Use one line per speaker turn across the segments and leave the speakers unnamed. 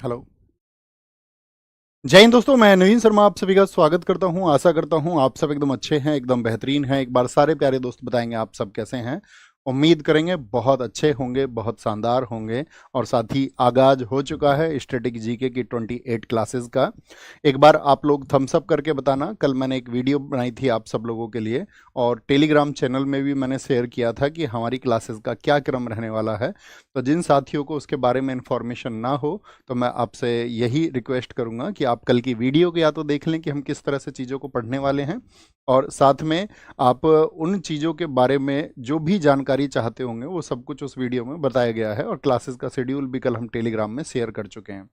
Hello. जय हिंद दोस्तों, मैं नवीन शर्मा आप सभी का स्वागत करता हूं। आशा करता हूं आप सब एकदम अच्छे हैं, एकदम बेहतरीन हैं। एक बार सारे प्यारे दोस्त बताएंगे आप सब कैसे हैं। उम्मीद करेंगे बहुत अच्छे होंगे, बहुत शानदार होंगे। और साथ ही आगाज हो चुका है स्टैटिक जीके की 28 क्लासेस का। एक बार आप लोग थम्स अप करके बताना। कल मैंने एक वीडियो बनाई थी आप सब लोगों के लिए, और टेलीग्राम चैनल में भी मैंने शेयर किया था कि हमारी क्लासेस का क्या क्रम रहने वाला है। तो जिन साथियों को उसके बारे में इंफॉर्मेशन ना हो, तो मैं आपसे यही रिक्वेस्ट करूंगा कि आप कल की वीडियो को या तो देख लें कि हम किस तरह से चीज़ों को पढ़ने वाले हैं, और साथ में आप उन चीज़ों के बारे में जो भी जानकारी चाहते होंगे वो सब कुछ उस वीडियो में बताया गया है। और क्लासेस का शेड्यूल भी कल हम टेलीग्राम में शेयर कर चुके हैं।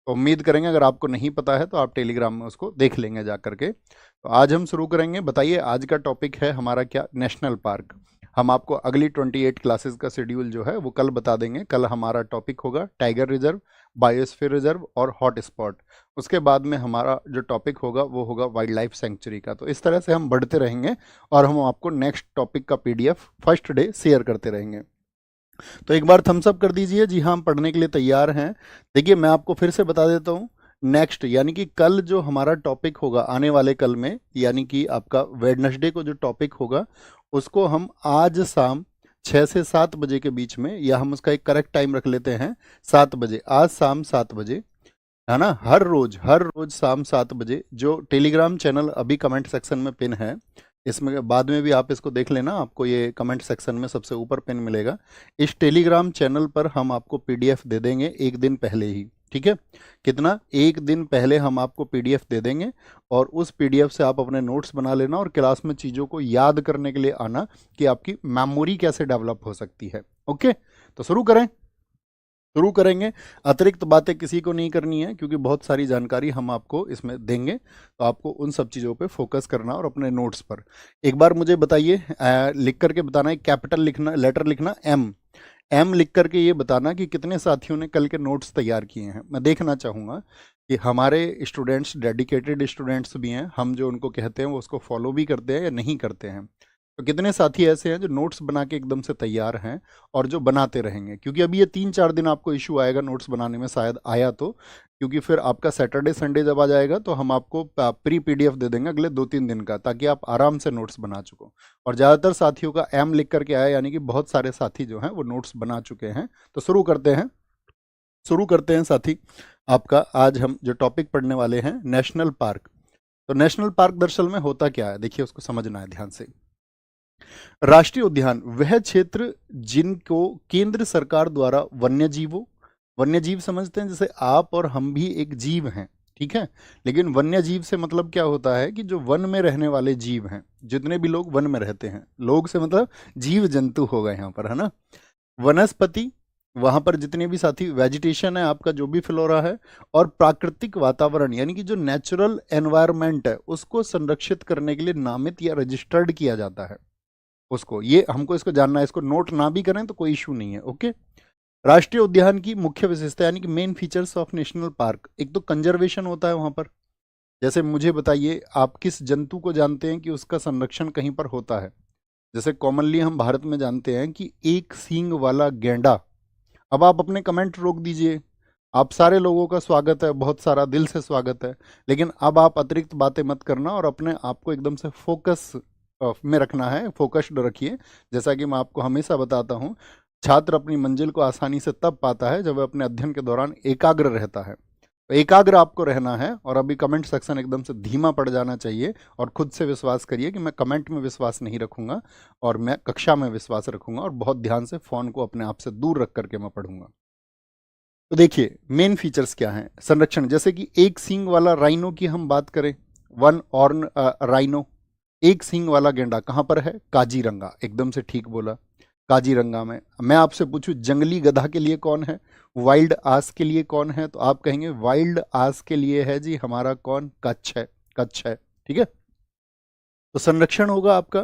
तो उम्मीद करेंगे अगर आपको नहीं पता है तो आप टेलीग्राम में उसको देख लेंगे जा करके। तो आज हम शुरू करेंगे। बताइए आज का टॉपिक है हमारा क्या? National park. हम आपको अगली 28 क्लासेस का शेड्यूल जो है वो कल बता देंगे। कल हमारा टॉपिक होगा टाइगर रिजर्व, बायोस्फीयर रिजर्व और हॉट स्पॉट। उसके बाद में हमारा जो टॉपिक होगा वो होगा वाइल्ड लाइफ सेंचुरी का। तो इस तरह से हम बढ़ते रहेंगे और हम आपको नेक्स्ट टॉपिक का पीडीएफ फर्स्ट डे शेयर करते रहेंगे। तो एक बार थम्स अप कर दीजिए। जी हाँ, हम पढ़ने के लिए तैयार हैं। देखिए मैं आपको फिर से बता देता हूँ। नेक्स्ट यानी कि कल जो हमारा टॉपिक होगा आने वाले कल में, यानी कि आपका वेडनेसडे को जो टॉपिक होगा उसको हम आज शाम 6 से 7 बजे के बीच में, या हम उसका एक करेक्ट टाइम रख लेते हैं 7 बजे, आज शाम 7 बजे, है ना। हर रोज शाम 7 बजे। जो टेलीग्राम चैनल अभी कमेंट सेक्शन में पिन है, इसमें बाद में भी आप इसको देख लेना, आपको ये कमेंट सेक्शन में सबसे ऊपर पिन मिलेगा। इस टेलीग्राम चैनल पर हम आपको पीडीएफ दे देंगे एक दिन पहले ही। ठीक है, कितना? एक दिन पहले हम आपको पीडीएफ दे देंगे, और उस पीडीएफ से आप अपने नोट्स बना लेना और क्लास में चीज़ों को याद करने के लिए आना कि आपकी मेमोरी कैसे डेवलप हो सकती है। ओके, तो शुरू करेंगे। अतिरिक्त बातें किसी को नहीं करनी है, क्योंकि बहुत सारी जानकारी हम आपको इसमें देंगे। तो आपको उन सब चीज़ों पे फोकस करना और अपने नोट्स पर। एक बार मुझे बताइए, लिख करके बताना, एक कैपिटल लिखना, लेटर लिखना एम। एम लिख करके ये बताना कि कितने साथियों ने कल के नोट्स तैयार किए हैं। मैं देखना चाहूँगा कि हमारे स्टूडेंट्स डेडिकेटेड स्टूडेंट्स भी हैं, हम जो उनको कहते हैं वो उसको फॉलो भी करते हैं या नहीं करते हैं। तो कितने साथी ऐसे हैं जो नोट्स बना के एकदम से तैयार हैं और जो बनाते रहेंगे, क्योंकि अभी ये 3-4 दिन आपको इशू आएगा नोट्स बनाने में, शायद आया तो, क्योंकि फिर आपका सैटरडे संडे जब आ जाएगा तो हम आपको प्री पीडीएफ दे देंगे अगले 2-3 दिन का, ताकि आप आराम से नोट्स बना चुको। और ज़्यादातर साथियों का एम लिख करके आया, यानी कि बहुत सारे साथी जो हैं वो नोट्स बना चुके हैं। तो शुरू करते हैं साथी। आपका आज हम जो टॉपिक पढ़ने वाले हैं नेशनल पार्क। तो नेशनल पार्क दरअसल में होता क्या है, देखिए उसको समझना है ध्यान से। राष्ट्रीय उद्यान वह क्षेत्र जिनको केंद्र सरकार द्वारा वन्य जीव समझते हैं, जैसे आप और हम भी एक जीव हैं, ठीक है। लेकिन वन्य जीव से मतलब क्या होता है कि जो वन में रहने वाले जीव हैं, जितने भी लोग वन में रहते हैं, लोग से मतलब जीव जंतु हो गए यहाँ पर, है ना। वनस्पति, वहां पर जितने भी साथी वेजिटेशन है आपका, जो भी फ्लोरा है, और प्राकृतिक वातावरण यानी कि जो नेचुरल एनवायरनमेंट है उसको संरक्षित करने के लिए नामित या रजिस्टर्ड किया जाता है उसको। ये हमको इसको जानना है, इसको नोट ना भी करें तो कोई इशू नहीं है। ओके, राष्ट्रीय उद्यान की मुख्य विशेषता यानी कि main features of national park. एक तो कंजर्वेशन होता है वहां पर। जैसे मुझे बताइए, आप किस जंतु को जानते हैं कि उसका संरक्षण कहीं पर होता है? जैसे कॉमनली हम भारत में जानते हैं कि एक सींग वाला गैंडा। अब आप अपने कमेंट रोक दीजिए। आप सारे लोगों का स्वागत है, बहुत सारा दिल से स्वागत है, लेकिन अब आप अतिरिक्त बातें मत करना और अपने आप को एकदम से फोकस में रखना है, फोकस्ड रखिए। जैसा कि मैं आपको हमेशा बताता हूँ, छात्र अपनी मंजिल को आसानी से तब पाता है जब वह अपने अध्ययन के दौरान एकाग्र रहता है। तो एकाग्र आपको रहना है, और अभी कमेंट सेक्शन एकदम से धीमा पड़ जाना चाहिए। और खुद से विश्वास करिए कि मैं कमेंट में विश्वास नहीं रखूंगा, और मैं कक्षा में विश्वास रखूंगा, और बहुत ध्यान से फोन को अपने आप से दूर रख करके मैं पढ़ूंगा। तो देखिए मेन फीचर्स क्या हैं संरक्षण। जैसे कि एक सींग वाला राइनो की हम बात करें, वन ऑर्न राइनो, एक सींग वाला गेंडा कहाँ पर है? काजीरंगा, एकदम से ठीक बोला, काजीरंगा में। मैं आपसे पूछूं जंगली गधा के लिए कौन है, वाइल्ड आस के लिए कौन है? तो आप कहेंगे वाइल्ड आस के लिए है जी हमारा कौन? कच्छ है, कच्छ है, ठीक है। तो संरक्षण होगा आपका।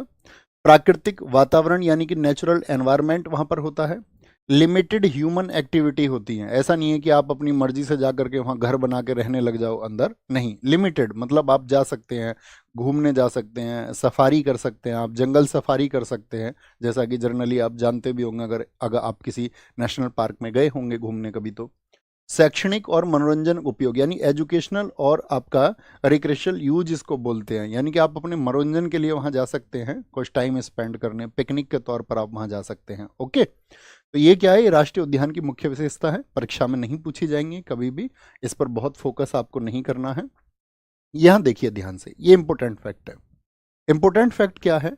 प्राकृतिक वातावरण यानी कि नेचुरल एनवायरनमेंट वहां पर होता है। लिमिटेड ह्यूमन एक्टिविटी होती है, ऐसा नहीं है कि आप अपनी मर्जी से जा करके वहां घर बना के रहने लग जाओ अंदर, नहीं। लिमिटेड मतलब आप जा सकते हैं, घूमने जा सकते हैं, सफारी कर सकते हैं, आप जंगल सफारी कर सकते हैं। जैसा कि जनरली आप जानते भी होंगे, अगर अगर आप किसी नेशनल पार्क में गए होंगे घूमने कभी, तो शैक्षणिक और मनोरंजन उपयोग, यानी एजुकेशनल और आपका रिक्रेशनल यूज इसको बोलते हैं, यानी कि आप अपने मनोरंजन के लिए वहां जा सकते हैं, कुछ टाइम स्पेंड करने, पिकनिक के तौर पर आप वहां जा सकते हैं। ओके, तो ये क्या है, ये राष्ट्रीय उद्यान की मुख्य विशेषता है, परीक्षा में नहीं पूछी जाएंगी कभी भी, इस पर बहुत फोकस आपको नहीं करना है। यहां देखिए ध्यान से, ये इंपॉर्टेंट फैक्ट है। इंपॉर्टेंट फैक्ट क्या है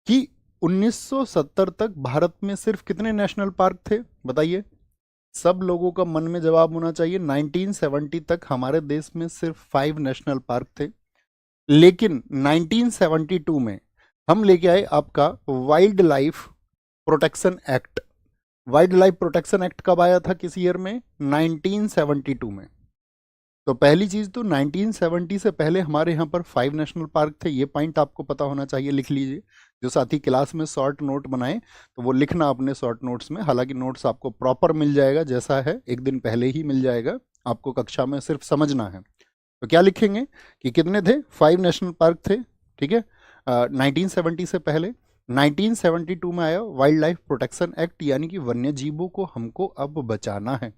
कि 1970 तक भारत में सिर्फ कितने नेशनल पार्क थे, बताइए। सब लोगों का मन में जवाब होना चाहिए, 1970 तक हमारे देश में सिर्फ 5 नेशनल पार्क थे। लेकिन 1972 में हम लेके आए आपका wild life protection act. Wild life protection act कब आया था, किस ईयर में, 1972 में। तो पहली चीज तो 1970 से पहले हमारे यहाँ पर 5 नेशनल पार्क थे, ये पॉइंट आपको पता होना चाहिए, लिख लीजिए। जो साथी क्लास में शॉर्ट नोट बनाए तो वो लिखना अपने शॉर्ट नोट्स में, हालांकि नोट्स आपको प्रॉपर मिल जाएगा, जैसा है एक दिन पहले ही मिल जाएगा, आपको कक्षा में सिर्फ समझना है। तो क्या लिखेंगे कि कितने थे, 5 नेशनल पार्क थे, ठीक है, 1970 से पहले। 1972 में आया वाइल्ड लाइफ प्रोटेक्शन एक्ट, यानी कि वन्य जीवों को हमको अब बचाना है।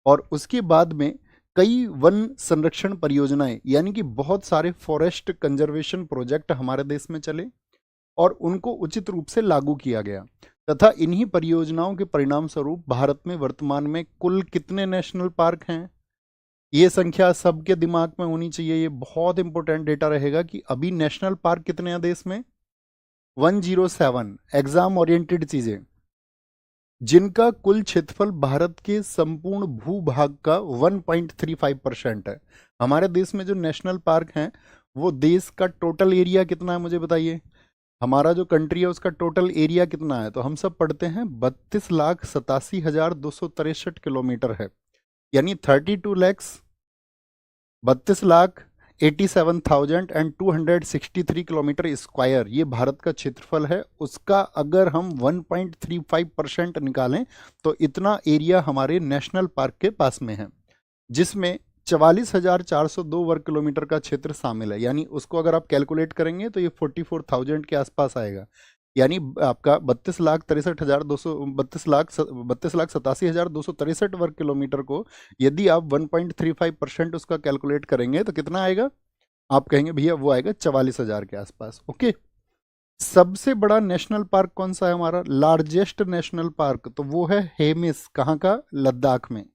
और उसके बाद में कई वन संरक्षण परियोजनाएं, यानी कि बहुत सारे फॉरेस्ट कंजर्वेशन प्रोजेक्ट हमारे देश में चले और उनको उचित रूप से लागू किया गया, तथा इन्हीं परियोजनाओं के परिणाम स्वरूप भारत में वर्तमान में कुल कितने नेशनल पार्क हैं। ये संख्या सबके दिमाग में होनी चाहिए, ये बहुत इंपॉर्टेंट डेटा रहेगा कि अभी नेशनल पार्क कितने हैं देश में, 107। एग्जाम ओरिएंटेड चीजें, जिनका कुल क्षेत्रफल भारत के संपूर्ण भूभाग का 1.35% है। हमारे देश में जो नेशनल पार्क हैं वो देश का टोटल एरिया कितना है, मुझे बताइए। हमारा जो कंट्री है उसका टोटल एरिया कितना है, तो हम सब पढ़ते हैं 32,87,263 किलोमीटर है, यानी 32,87,263 किलोमीटर स्क्वायर, ये भारत का क्षेत्रफल है। उसका अगर हम 1.35% निकालें तो इतना एरिया हमारे नेशनल पार्क के पास में है, जिसमें 44,402 वर्ग किलोमीटर का क्षेत्र शामिल है। यानी उसको अगर आप कैलकुलेट करेंगे तो ये 44,000 के आसपास आएगा, यानी आपका 32,87,263 वर्ग किलोमीटर को यदि आप 1.35% उसका कैलकुलेट करेंगे तो कितना आएगा, आप कहेंगे भैया वो आएगा 44,000 के आसपास। ओके, सबसे बड़ा नेशनल पार्क कौन सा है हमारा, लार्जेस्ट नेशनल पार्क, तो वो है हेमिस, कहाँ का, लद्दाख में।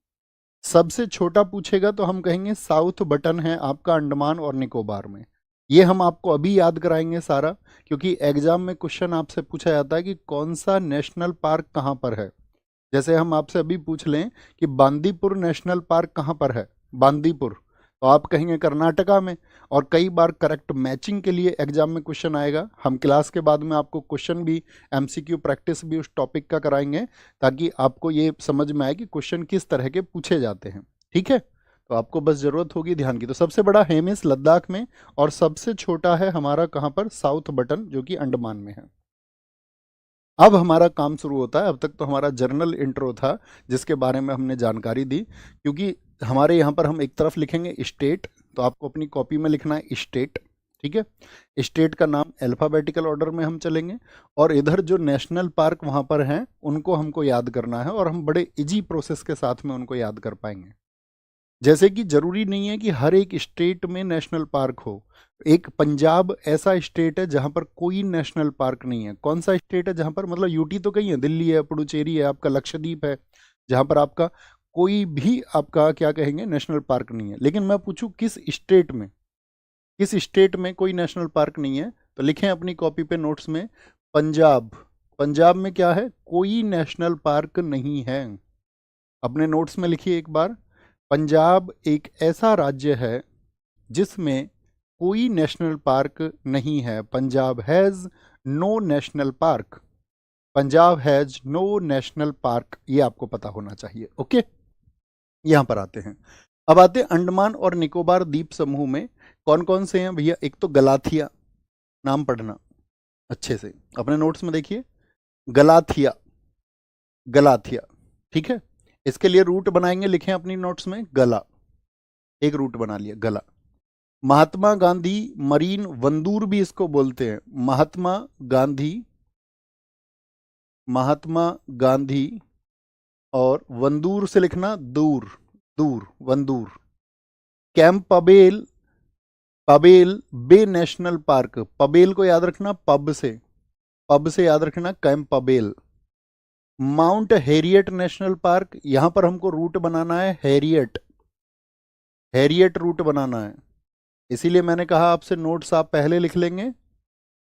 सबसे छोटा पूछेगा तो हम कहेंगे साउथ बटन है आपका अंडमान और निकोबार में। ये हम आपको अभी याद कराएंगे सारा, क्योंकि एग्जाम में क्वेश्चन आपसे पूछा जाता है कि कौन सा नेशनल पार्क कहाँ पर है। जैसे हम आपसे अभी पूछ लें कि बांदीपुर नेशनल पार्क कहाँ पर है, बांदीपुर, तो आप कहेंगे कर्नाटका में। और कई बार करेक्ट मैचिंग के लिए एग्जाम में क्वेश्चन आएगा, हम क्लास के बाद में आपको क्वेश्चन भी, एमसीक्यू प्रैक्टिस भी उस टॉपिक का कराएंगे, ताकि आपको ये समझ में आए कि क्वेश्चन किस तरह के पूछे जाते हैं, ठीक है। तो आपको बस जरूरत होगी ध्यान की। तो सबसे बड़ा हेमिस लद्दाख में, और सबसे छोटा है हमारा कहाँ पर, साउथ बटन, जो कि अंडमान में है। अब हमारा काम शुरू होता है, अब तक तो हमारा जर्नल इंट्रो था जिसके बारे में हमने जानकारी दी, क्योंकि हमारे यहाँ पर हम एक तरफ लिखेंगे स्टेट, तो आपको अपनी कॉपी में लिखना है स्टेट, ठीक है। स्टेट का नाम अल्फाबेटिकल ऑर्डर में हम चलेंगे, और इधर जो नेशनल पार्क वहाँ पर हैं उनको हमको याद करना है, और हम बड़े इजी प्रोसेस के साथ में उनको याद कर पाएंगे। जैसे कि जरूरी नहीं है कि हर एक स्टेट में नेशनल पार्क हो। एक पंजाब ऐसा स्टेट है जहां पर कोई नेशनल पार्क नहीं है। कौन सा स्टेट है जहां पर, मतलब यूटी तो कहीं है, दिल्ली है, पुडुचेरी है, आपका लक्षद्वीप है, जहां पर आपका कोई भी आपका क्या कहेंगे नेशनल पार्क नहीं है। लेकिन मैं पूछूं किस स्टेट में, किस स्टेट में कोई नेशनल पार्क नहीं है, तो लिखें अपनी कॉपी पे नोट्स में, पंजाब। पंजाब में क्या है, कोई नेशनल पार्क नहीं है। अपने नोट्स में लिखिए एक बार, पंजाब एक ऐसा राज्य है जिसमें कोई नेशनल पार्क नहीं है। Punjab has no national park, Punjab has no national park, ये आपको पता होना चाहिए। ओके, यहां पर आते हैं। अब आते हैं अंडमान और निकोबार द्वीप समूह में कौन कौन से हैं भैया। एक तो गलाथिया, नाम पढ़ना अच्छे से, अपने नोट्स में देखिए, गलाथिया, गलाथिया, ठीक है। इसके लिए रूट बनाएंगे, लिखें अपनी नोट्स में, गला, एक रूट बना लिया, गला। महात्मा गांधी मरीन वंदूर भी इसको बोलते हैं, महात्मा गांधी, महात्मा गांधी, और वंदूर से लिखना दूर, दूर, वंदूर। कैंप पबेल, पबेल बे नेशनल पार्क, पबेल को याद रखना पब से याद रखना Campbell. Mount Harriet National Park, यहां पर हमको रूट बनाना है हैरियट, हैरियट रूट बनाना है, इसीलिए मैंने कहा आपसे नोट्स आप पहले लिख लेंगे।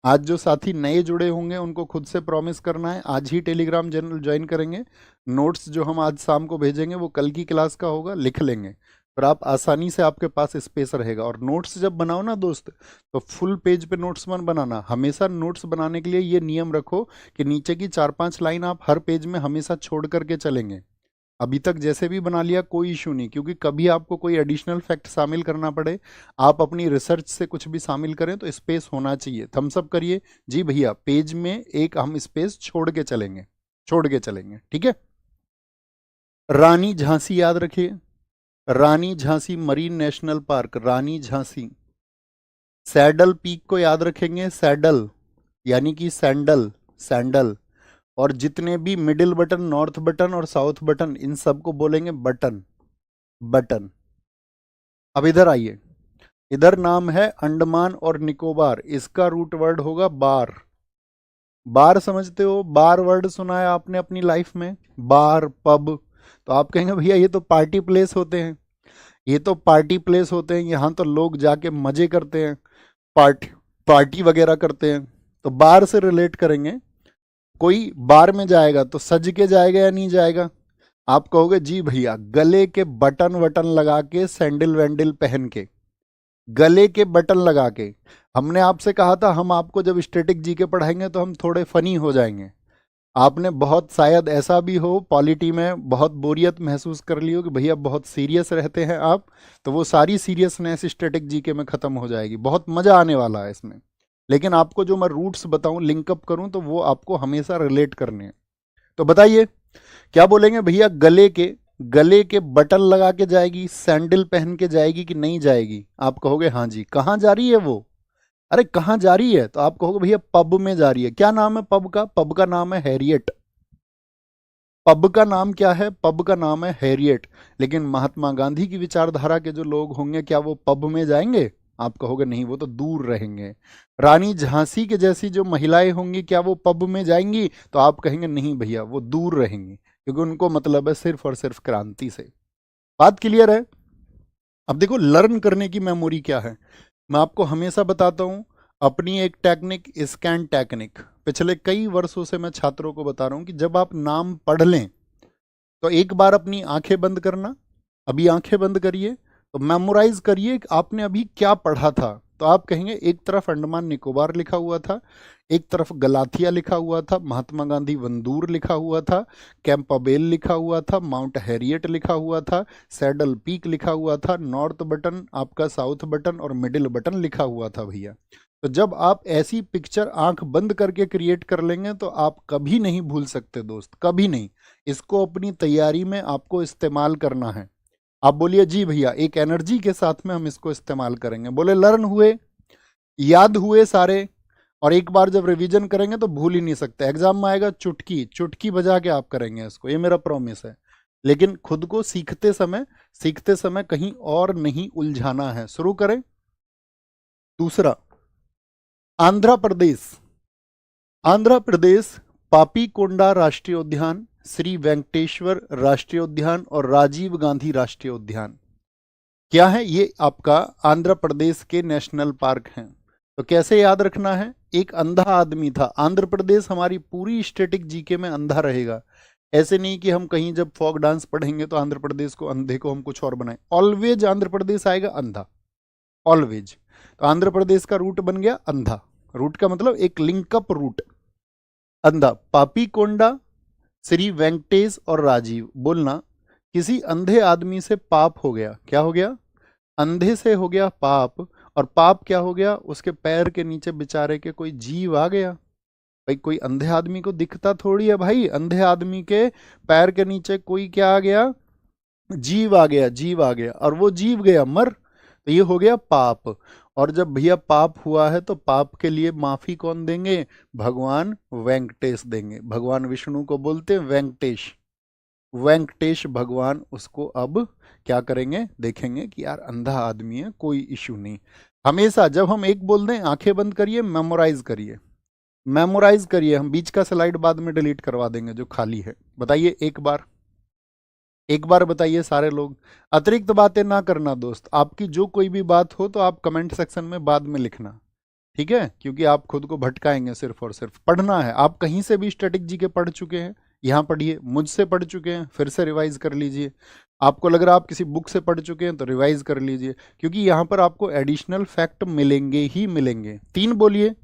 आज जो साथी नए जुड़े होंगे उनको खुद से प्रॉमिस करना है आज ही टेलीग्राम चैनल ज्वाइन करेंगे। नोट्स जो हम आज शाम को भेजेंगे वो कल की क्लास का होगा, लिख लेंगे, फिर आप आसानी से आपके पास स्पेस रहेगा। और नोट्स जब बनाओ ना दोस्त, तो फुल पेज पे नोट्स मत बनाना, हमेशा नोट्स बनाने के लिए ये नियम रखो कि नीचे की 4-5 लाइन आप हर पेज में हमेशा छोड़ करके चलेंगे। अभी तक जैसे भी बना लिया कोई इशू नहीं, क्योंकि कभी आपको कोई एडिशनल फैक्ट शामिल करना पड़े, आप अपनी रिसर्च से कुछ भी शामिल करें तो स्पेस होना चाहिए। थम्स अप करिए जी भैया, पेज में एक हम स्पेस छोड़ के चलेंगे, छोड़ के चलेंगे, ठीक है। रानी झांसी याद रखिए, रानी झांसी मरीन नेशनल पार्क, रानी झांसी। सैडल पीक को याद रखेंगे, सैडल यानी कि सैंडल, सैंडल। और जितने भी मिडिल बटन, नॉर्थ बटन और साउथ बटन, इन सबको बोलेंगे बटन, बटन। अब इधर आइए, इधर नाम है अंडमान और निकोबार, इसका रूट वर्ड होगा बार। बार समझते हो, बार वर्ड सुना है आपने अपनी लाइफ में, बार पब। तो आप कहेंगे भैया ये तो पार्टी प्लेस होते हैं, ये तो पार्टी प्लेस होते हैं, यहाँ तो लोग जाके मजे करते हैं, पार्टी पार्टी वगैरह करते हैं। तो बार से रिलेट करेंगे, कोई बार में जाएगा तो सज के जाएगा या नहीं जाएगा। आप कहोगे जी भैया गले के बटन वटन लगा के, सैंडल वैंडल पहन के, गले के बटन लगा के। हमने आपसे कहा था हम आपको जब स्टैटिक जीके पढ़ाएंगे तो हम थोड़े फनी हो जाएंगे। आपने बहुत शायद ऐसा भी हो पॉलिटी में बहुत बोरियत महसूस कर ली हो कि भैया बहुत सीरियस रहते हैं आप, तो वो सारी सीरियसनेस स्टैटिक जीके में खत्म हो जाएगी, बहुत मजा आने वाला है इसमें। लेकिन आपको जो मैं रूट्स बताऊं, लिंकअप करूं, तो वो आपको हमेशा रिलेट करने हैं। तो बताइए क्या बोलेंगे भैया, गले के बटन लगा के जाएगी, सैंडल पहन के जाएगी कि नहीं जाएगी। आप कहोगे हाँ जी। कहाँ जा रही है वो, अरे कहाँ जा रही है, तो आप कहोगे भैया पब में जा रही है। क्या नाम है पब का, पब का नाम है हैरियट। पब का नाम क्या है, पब का नाम है हैरियट। लेकिन महात्मा गांधी की विचारधारा के जो लोग होंगे, क्या वो पब में जाएंगे। आप कहोगे नहीं, वो तो दूर रहेंगे। रानी झांसी के जैसी जो महिलाएं होंगी, क्या वो पब में जाएंगी, तो आप कहेंगे नहीं भैया वो दूर रहेंगी, क्योंकि उनको मतलब है सिर्फ और सिर्फ क्रांति से। बात क्लियर है। अब देखो लर्न करने की मेमोरी क्या है, मैं आपको हमेशा बताता हूं अपनी एक टेक्निक, स्कैन टेक्निक। पिछले कई वर्षों से मैं छात्रों को बता रहा हूं कि जब आप नाम पढ़ लें तो एक बार अपनी आंखें बंद करना, अभी आंखें बंद करिए, तो मेमोराइज करिए कि आपने अभी क्या पढ़ा था। तो आप कहेंगे एक तरफ अंडमान निकोबार लिखा हुआ था, एक तरफ गलाथिया लिखा हुआ था, महात्मा गांधी वंदूर लिखा हुआ था, कैंपाबेल लिखा हुआ था, माउंट हैरियट लिखा हुआ था, सैडल पीक लिखा हुआ था, नॉर्थ बटन आपका, साउथ बटन और मिडिल बटन लिखा हुआ था भैया। तो जब आप ऐसी पिक्चर आंख बंद करके क्रिएट कर लेंगे तो आप कभी नहीं भूल सकते दोस्त, कभी नहीं। इसको अपनी तैयारी में आपको इस्तेमाल करना है। आप बोलिए जी भैया, एक एनर्जी के साथ में हम इसको इस्तेमाल करेंगे। बोले लर्न हुए, याद हुए सारे, और एक बार जब रिवीजन करेंगे तो भूल ही नहीं सकते। एग्जाम में आएगा चुटकी, चुटकी बजा के आप करेंगे इसको, ये मेरा प्रॉमिस है। लेकिन खुद को सीखते समय कहीं और नहीं उलझाना है। शुरू करें। दूसरा, आंध्र प्रदेश, आंध्र प्रदेश पापीकोंडा राष्ट्रीय उद्यान, श्री वेंकटेश्वर राष्ट्रीय उद्यान और राजीव गांधी राष्ट्रीय उद्यान, क्या है ये आपका आंध्र प्रदेश के नेशनल पार्क हैं। तो कैसे याद रखना है, एक अंधा आदमी था। आंध्र प्रदेश हमारी पूरी स्टैटिक जीके में अंधा रहेगा। ऐसे नहीं कि हम कहीं जब फोक डांस पढ़ेंगे तो आंध्र प्रदेश को, अंधे को हम कुछ और बनाए। ऑलवेज आंध्र प्रदेश आएगा अंधा, ऑलवेज। तो आंध्र प्रदेश का रूट बन गया अंधा, रूट का मतलब एक लिंकअप रूट, अंधा। पापीकोंडा, श्री वेंकटेश और राजीव। बोलना किसी अंधे आदमी से पाप हो गया, क्या हो गया, अंधे से हो गया पाप। और पाप क्या हो गया, उसके पैर के नीचे बेचारे के कोई जीव आ गया। भाई कोई अंधे आदमी को दिखता थोड़ी है भाई, अंधे आदमी के पैर के नीचे कोई क्या आ गया, जीव आ गया, जीव आ गया, और वो जीव गया मर, तो ये हो गया पाप। और जब भैया पाप हुआ है तो पाप के लिए माफी कौन देंगे, भगवान वेंकटेश देंगे। भगवान विष्णु को बोलते हैं वेंकटेश। वेंकटेश भगवान उसको अब क्या करेंगे, देखेंगे कि यार अंधा आदमी है, कोई इश्यू नहीं। हमेशा जब हम एक बोल दें आंखें बंद करिए, मेमोराइज करिए, मेमोराइज करिए। हम बीच का स्लाइड बाद में डिलीट करवा देंगे जो खाली है। बताइए एक बार, एक बार बताइए सारे लोग। अतिरिक्त बातें ना करना दोस्त, आपकी जो कोई भी बात हो तो आप कमेंट सेक्शन में बाद में लिखना, ठीक है, क्योंकि आप खुद को भटकाएंगे। सिर्फ और सिर्फ पढ़ना है। आप कहीं से भी स्टैटिक जी के पढ़ चुके हैं, यहाँ पढ़िए, मुझसे पढ़ चुके हैं फिर से रिवाइज कर लीजिए। आपको लग रहा है आप किसी बुक से पढ़ चुके हैं तो रिवाइज कर लीजिए, क्योंकि यहाँ पर आपको एडिशनल फैक्ट मिलेंगे ही मिलेंगे। 3 बोलिए।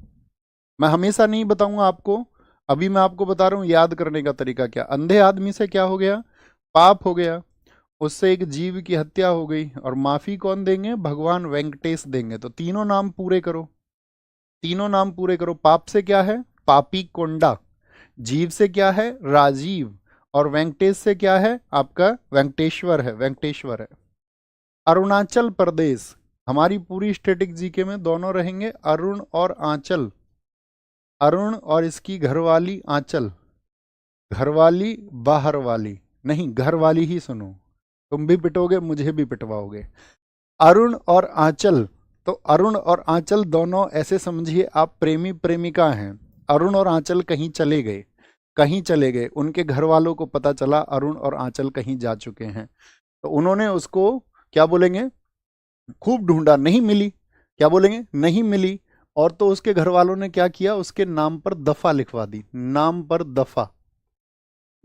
मैं हमेशा नहीं बताऊंगा आपको, अभी मैं आपको बता रहा हूँ याद करने का तरीका। क्या अंधे आदमी से क्या हो गया, पाप हो गया, उससे एक जीव की हत्या हो गई, और माफी कौन देंगे, भगवान वेंकटेश देंगे। तो तीनों नाम पूरे करो, तीनों नाम पूरे करो। पाप से क्या है, पापी कोंडा। जीव से क्या है, राजीव। और वेंकटेश से क्या है, आपका वेंकटेश्वर है, वेंकटेश्वर है। अरुणाचल प्रदेश, हमारी पूरी स्टैटिक जीके में दोनों रहेंगे, अरुण और आंचल। अरुण और इसकी घरवाली आंचल। घरवाली बाहर वाली नहीं, घर वाली ही सुनो। तुम भी पिटोगे, मुझे भी पिटवाओगे। अरुण और आंचल, तो अरुण और आंचल दोनों ऐसे समझिए आप प्रेमी प्रेमिका हैं। अरुण और आंचल कहीं चले गए, कहीं चले गए, उनके घर वालों को पता चला अरुण और आंचल कहीं जा चुके हैं, तो उन्होंने उसको क्या बोलेंगे, खूब ढूंढा, नहीं मिली। क्या बोलेंगे, नहीं मिली। और तो उसके घर वालों ने क्या किया, उसके नाम पर दफा लिखवा दी। नाम पर दफा,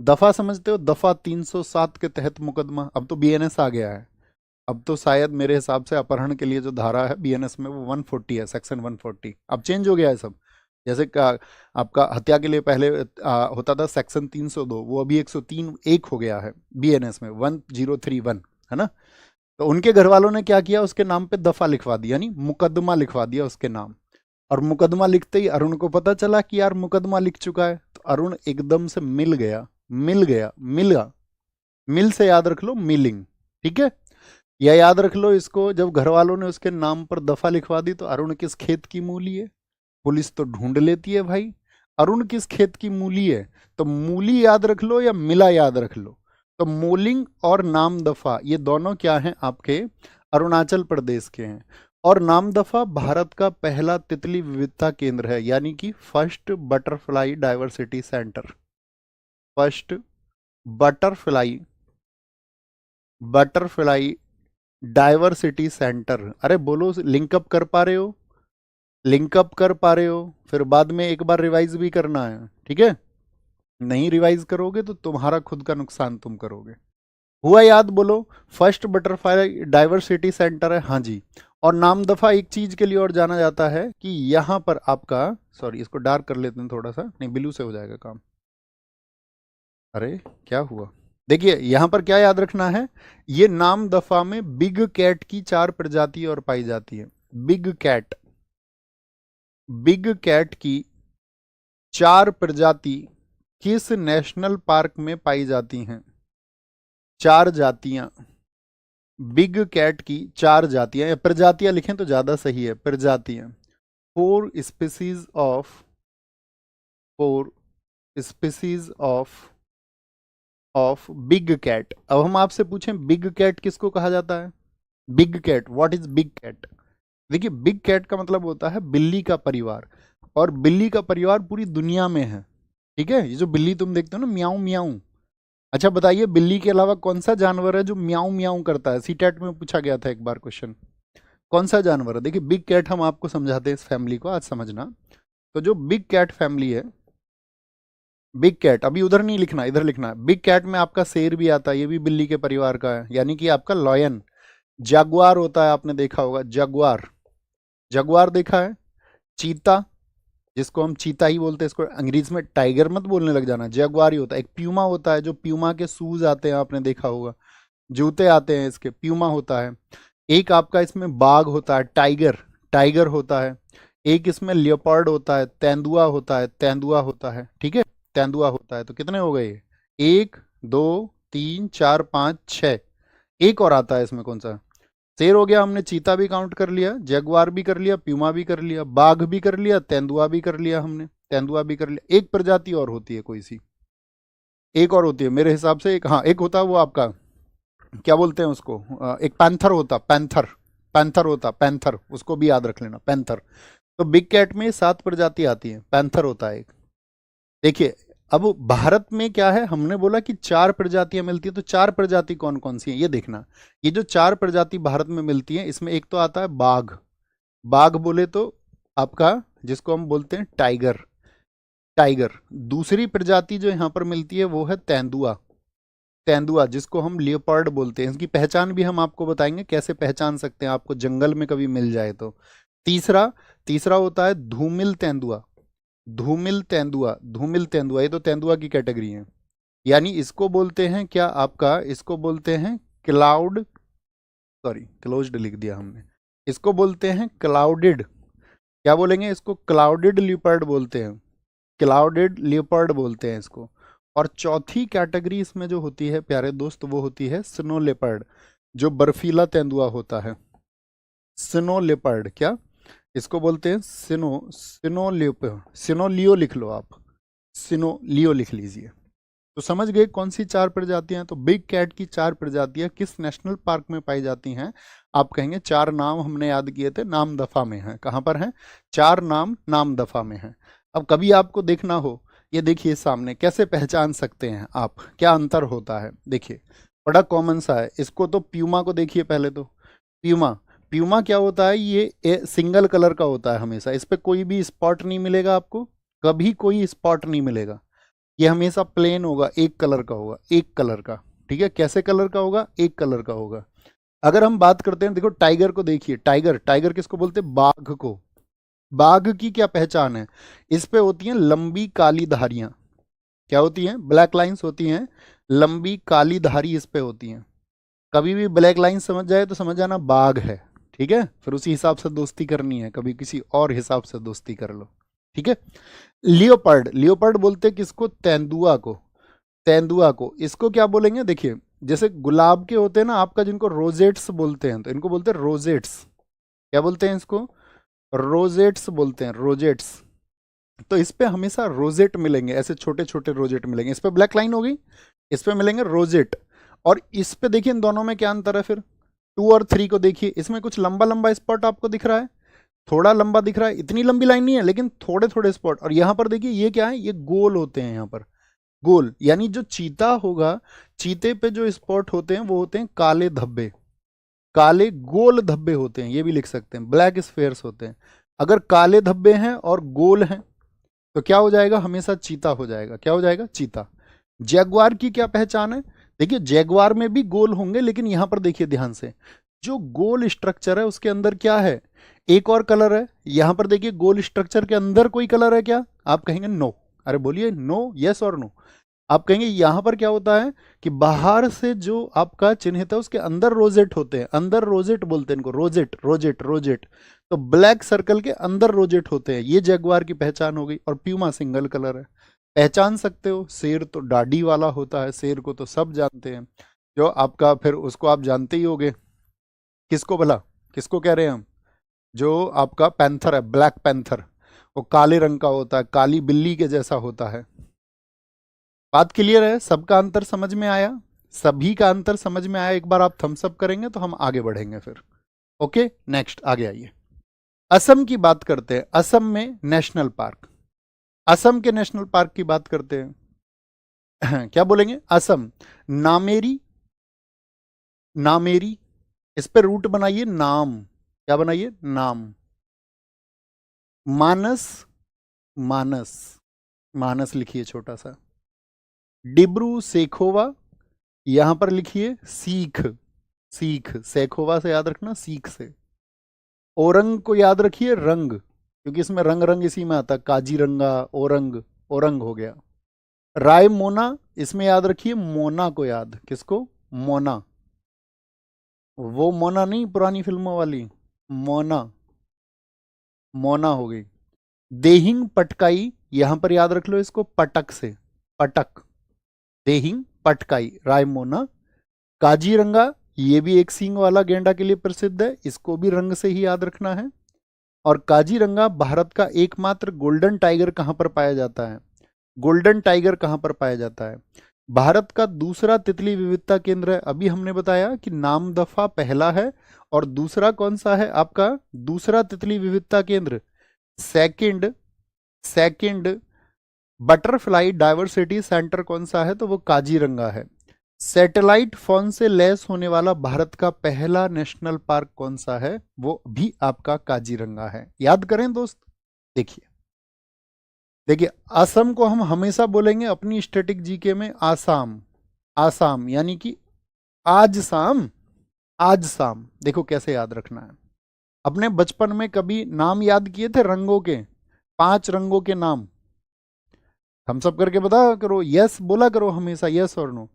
दफा समझते हो, दफा 307 के तहत मुकदमा। अब तो बीएनएस आ गया है, अब तो शायद मेरे हिसाब से अपहरण के लिए जो धारा है बीएनएस में वो 140 है, सेक्शन 140। अब चेंज हो गया है सब। जैसे आपका हत्या के लिए पहले होता था सेक्शन 302, वो अभी 103 एक हो गया है बीएनएस में, 1031, है ना। तो उनके घर वालों ने क्या किया, उसके नाम पे दफा लिखवा दी, यानी मुकदमा लिखवा दिया उसके नाम। और मुकदमा लिखते ही अरुण को पता चला कि यार मुकदमा लिख चुका है, तो अरुण एकदम से मिल गया, मिल गया, मिला। मिल से याद रख लो मिलिंग, ठीक है। या याद रख लो इसको, जब घर वालों ने उसके नाम पर दफा लिखवा दी तो अरुण किस खेत की मूली है, पुलिस तो ढूंढ लेती है भाई। अरुण किस खेत की मूली है, तो मूली याद रख लो या मिला याद रख लो। तो मोलिंग और नाम दफा ये दोनों क्या हैं, आपके अरुणाचल प्रदेश के हैं। और नाम दफा भारत का पहला तितली विविधता केंद्र है, यानी कि first butterfly diversity centre. First butterfly, butterfly diversity centre. अरे बोलो, लिंकअप कर पा रहे हो, लिंकअप कर पा रहे हो, फिर बाद में एक बार रिवाइज भी करना है, ठीक है। नहीं रिवाइज करोगे तो तुम्हारा खुद का नुकसान तुम करोगे। हुआ याद, बोलो। फर्स्ट बटरफ्लाई डाइवर्सिटी सेंटर है, हाँ जी। और नाम दफा एक चीज के लिए और जाना जाता है कि यहां पर आपका, सॉरी इसको डार्क कर लेते हैं थोड़ा सा, नहीं ब्लू से हो जाएगा काम। अरे क्या हुआ, देखिए यहां पर क्या याद रखना है, ये नाम दफा में बिग कैट की 4 प्रजाति और पाई जाती है। बिग कैट, बिग कैट की 4 प्रजाति किस नेशनल पार्क में पाई जाती हैं, 4 जातियां। बिग कैट की 4 जातियां, या प्रजातियां लिखें तो ज्यादा सही है, प्रजातियां। 4 species of, 4 species of big cat. अब हम आपसे पूछें बिग कैट किसको कहा जाता है, big cat, what is big cat. देखिए बिग कैट का मतलब होता है बिल्ली का परिवार, और बिल्ली का परिवार पूरी दुनिया में है, ठीक है। ये जो बिल्ली तुम देखते हो ना, म्याऊं म्याऊं। अच्छा बताइए, बिल्ली के अलावा कौन सा जानवर है जो म्याऊं म्याऊं करता है, सीटेट में पूछा गया था एक बार क्वेश्चन, कौन सा जानवर है। देखिए बिग कैट हम आपको समझाते हैं इस फैमिली को, आज समझना। तो जो बिग कैट फैमिली है, बिग कैट, अभी उधर नहीं लिखना, इधर लिखना है। बिग कैट में आपका शेर भी आता है, ये भी बिल्ली के परिवार का है, यानी कि आपका लॉयन। जगुआर होता है, आपने देखा होगा जगुआर, जगुआर देखा है। चीता, जिसको हम चीता ही बोलते हैं, इसको अंग्रेजी में टाइगर मत बोलने लग जाना, जगुआर ही होता है। एक प्यूमा होता है, जो प्यूमा के शूज आते हैं, आपने देखा होगा, जूते आते हैं इसके, प्यूमा होता है। एक आपका इसमें बाघ होता है, टाइगर, टाइगर होता है। एक इसमें लियोपार्ड होता है, तेंदुआ होता है, तेंदुआ होता है, ठीक है, तेंदुआ होता है। तो कितने हो गए, 1 2 3 4 5 6। एक और आता है इसमें, कौन सा, शेर हो गया, हमने चीता भी काउंट कर लिया, जगुआर भी कर लिया, प्यूमा भी कर लिया, बाघ भी कर लिया, तेंदुआ भी कर लिया, हमने तेंदुआ भी कर लिया। एक प्रजाति और होती है कोई सी, एक और होती है मेरे हिसाब से, एक, हाँ एक होता है वो आपका, क्या बोलते हैं उसको, एक पैंथर होता, पैंथर, पैंथर होता, पैंथर, उसको भी याद रख लेना, पैंथर। तो बिग कैट में 7 प्रजाति आती है, पैंथर होता है एक। देखिए अब भारत में क्या है, हमने बोला कि 4 प्रजातियां मिलती है, तो 4 प्रजाति कौन कौन सी हैं ये देखना। ये जो 4 प्रजाति भारत में मिलती है, इसमें एक तो आता है बाघ, बाघ बोले तो आपका जिसको हम बोलते हैं टाइगर, टाइगर। दूसरी प्रजाति जो यहाँ पर मिलती है वो है तेंदुआ, तेंदुआ जिसको हम लियोपार्ड बोलते हैं। इसकी पहचान भी हम आपको बताएंगे कैसे पहचान सकते हैं, आपको जंगल में कभी मिल जाए तो। तीसरा, तीसरा होता है धूमिल तेंदुआ, धूमिल तेंदुआ, धूमिल तेंदुआ, ये तो तेंदुआ की कैटेगरी है। यानी इसको बोलते हैं क्या आपका, इसको बोलते हैं क्लाउड, सॉरी क्लोज्ड लिख दिया हमने, इसको बोलते हैं क्लाउडेड, क्या बोलेंगे इसको, क्लाउडेड लियोपार्ड बोलते हैं, क्लाउडेड लियोपार्ड बोलते हैं इसको। और चौथी कैटेगरी इसमें जो होती है प्यारे दोस्त, वो होती है स्नो लेपर्ड, जो बर्फीला तेंदुआ होता है, स्नो लेपर्ड, क्या इसको बोलते हैं, सिनो, सिनो लियो, सिनो लियो लिख लो आप, सिनो लियो लिख लीजिए। तो समझ गए कौन सी 4 प्रजातियां हैं। तो बिग कैट की 4 प्रजातियां किस नेशनल पार्क में पाई जाती हैं, आप कहेंगे 4 नाम हमने याद किए थे, नाम दफा में है, कहां पर है, 4 नाम नाम दफा में है। अब कभी आपको देखना हो, ये देखिए सामने, कैसे पहचान सकते हैं आप, क्या अंतर होता है, देखिए बड़ा कॉमन सा है। इसको तो प्यूमा को देखिए पहले तो, प्यूमा, प्यूमा क्या होता है, ये सिंगल कलर का होता है हमेशा, इस पर कोई भी स्पॉट नहीं मिलेगा आपको, कभी कोई स्पॉट नहीं मिलेगा, ये हमेशा प्लेन होगा, एक कलर का होगा, एक कलर का, ठीक है, कैसे कलर का होगा, एक कलर का होगा। अगर हम बात करते हैं, देखो टाइगर को देखिए, टाइगर, टाइगर किसको बोलते हैं, बाघ को। बाघ की क्या पहचान है, इस पे होती हैं लंबी काली धारियां, क्या होती हैं, ब्लैक लाइंस होती हैं, लंबी काली धारी इस पे होती हैं। कभी भी ब्लैक लाइन समझ जाए तो समझ जाना बाघ है, ठीक है, फिर उसी हिसाब से दोस्ती करनी है, कभी किसी और हिसाब से दोस्ती कर लो, ठीक है। लियोपर्ड, लियोपर्ड बोलते हैं किसको, तेंदुआ को, तेंदुआ को। इसको क्या बोलेंगे, देखिए जैसे गुलाब के होते हैं ना आपका, जिनको रोजेट्स बोलते हैं, तो इनको बोलते हैं रोजेट्स, क्या बोलते हैं इसको, रोजेट्स बोलते हैं, रोजेट्स। तो इस पे हमेशा रोजेट मिलेंगे, ऐसे छोटे छोटे रोजेट मिलेंगे, इस पे ब्लैक लाइन होगी, इस पे मिलेंगे रोजेट। और इस पे देखिए इन दोनों में क्या अंतर है, फिर 2 और 3 को देखिए, इसमें कुछ लंबा लंबा स्पॉट आपको दिख रहा है, थोड़ा लंबा दिख रहा है, इतनी लंबी लाइन नहीं है लेकिन थोड़े थोड़े स्पॉट। और यहाँ पर देखिए ये क्या है, ये गोल होते हैं, यहाँ पर गोल, यानी जो चीता होगा, चीते पे जो स्पॉट होते हैं वो होते हैं काले धब्बे, काले गोल धब्बे होते हैं, ये भी लिख सकते हैं, ब्लैक स्फेयर्स होते हैं। अगर काले धब्बे हैं और गोल हैं तो क्या हो जाएगा, हमेशा चीता हो जाएगा, क्या हो जाएगा, चीता। जैगवार की क्या पहचान है, देखिए जैगवार में भी गोल होंगे, लेकिन यहां पर देखिए ध्यान से, जो गोल स्ट्रक्चर है उसके अंदर क्या है, एक और कलर है। यहां पर देखिए गोल स्ट्रक्चर के अंदर कोई कलर है क्या, आप कहेंगे नो, अरे बोलिए नो, यस और नो। आप कहेंगे यहां पर क्या होता है कि बाहर से जो आपका चिन्हित है उसके अंदर रोजेट होते हैं, अंदर रोजेट बोलते हैं इनको, रोजेट, रोजेट, रोजेट। तो ब्लैक सर्कल के अंदर रोजेट होते हैं, ये जैगवार की पहचान हो गई। और प्यूमा सिंगल कलर है, पहचान सकते हो। शेर तो डाडी वाला होता है, शेर को तो सब जानते हैं, जो आपका फिर उसको आप जानते ही होगे, किसको भला, किसको कह रहे हैं हम, जो आपका पैंथर है, ब्लैक पैंथर, वो काले रंग का होता है, काली बिल्ली के जैसा होता है। बात क्लियर है, सबका अंतर समझ में आया, सभी का अंतर समझ में आया। एक बार आप थम्स अप करेंगे तो हम आगे बढ़ेंगे फिर। ओके, नेक्स्ट आगे आइए। असम की बात करते हैं, असम में नेशनल पार्क, असम के नेशनल पार्क की बात करते हैं क्या बोलेंगे, असम, नामेरी, नामेरी, इस पे रूट बनाइए नाम, क्या बनाइए, नाम। मानस, मानस, मानस लिखिए छोटा सा। डिब्रू सेखोवा, यहां पर लिखिए सीख, सीख, सेखोवा से याद रखना, सीख से। ओरंग को याद रखिए रंग, क्योंकि इसमें रंग रंग इसी में आता है, काजीरंगा, ओरंग, ओरंग हो गया। राय मोना, इसमें याद रखिए मोना को, याद किसको, मोना, वो मोना नहीं पुरानी फिल्मों वाली, मोना, मोना हो गई। देहिंग पटकाई, यहां पर याद रख लो इसको पटक से, पटक, देहिंग पटकाई, रायमोना। काजीरंगा, ये भी एक सींग वाला गेंडा के लिए प्रसिद्ध है, इसको भी रंग से ही याद रखना है। और काजीरंगा भारत का एकमात्र गोल्डन टाइगर कहां पर पाया जाता है, गोल्डन टाइगर कहां पर पाया जाता है, भारत का दूसरा तितली विविधता केंद्र है। अभी हमने बताया कि नामदफा पहला है और दूसरा कौन सा है आपका, दूसरा तितली विविधता केंद्र, second second butterfly diversity centre कौन सा है, तो वो काजीरंगा है। सैटेलाइट फोन से लैस होने वाला भारत का पहला नेशनल पार्क कौन सा है, वो भी आपका काजीरंगा है। याद करें दोस्त। देखिए देखिए, असम को हम हमेशा बोलेंगे अपनी स्टैटिक जीके में आसाम, आसाम यानी कि आज शाम, आज शाम। देखो कैसे याद रखना है। अपने बचपन में कभी नाम याद किए थे रंगों के, 5 रंगों के नाम, हम सब करके बता करो, यस बोला करो हमेशा, यस और नो।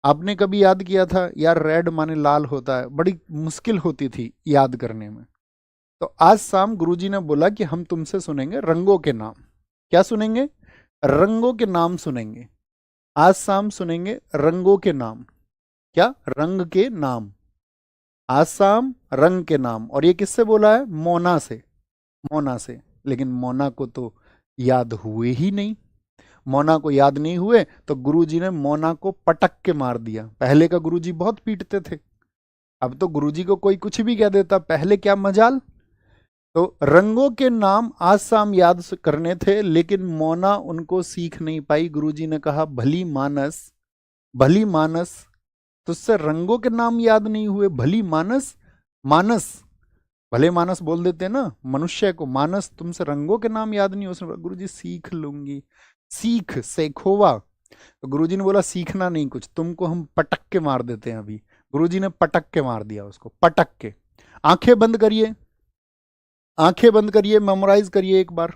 आपने कभी याद किया था यार रेड माने लाल होता है, बड़ी मुश्किल होती थी याद करने में। तो आज शाम गुरुजी ने बोला कि हम तुमसे सुनेंगे रंगों के नाम। क्या सुनेंगे, रंगों के नाम सुनेंगे। आज शाम सुनेंगे रंगों के नाम। क्या, रंग के नाम। आज शाम रंग के नाम। और ये किससे बोला है, मोना से, मोना से। लेकिन मोना को तो याद हुए ही नहीं। मोना को याद नहीं हुए तो गुरुजी ने मोना को पटक के मार दिया। पहले का गुरुजी बहुत पीटते थे, अब तो गुरुजी को कोई कुछ भी कह देता, पहले क्या मजाल। तो रंगों के नाम आज शाम याद करने थे, लेकिन मोना उनको सीख नहीं पाई। गुरुजी ने कहा भली मानस, भली मानस, तुझसे रंगों के नाम याद नहीं हुए, भली मानस, मानस, भले मानस बोल देते ना मनुष्य को, मानस तुमसे रंगों के नाम याद नहीं। उसने गुरुजी सीख लूंगी, सीख सेखोवा। तो गुरुजी ने बोला सीखना नहीं कुछ, तुमको हम पटक के मार देते हैं अभी। गुरुजी ने पटक के मार दिया उसको, पटक के। आंखें बंद करिए, आंखें बंद करिए, मेमोराइज करिए एक बार,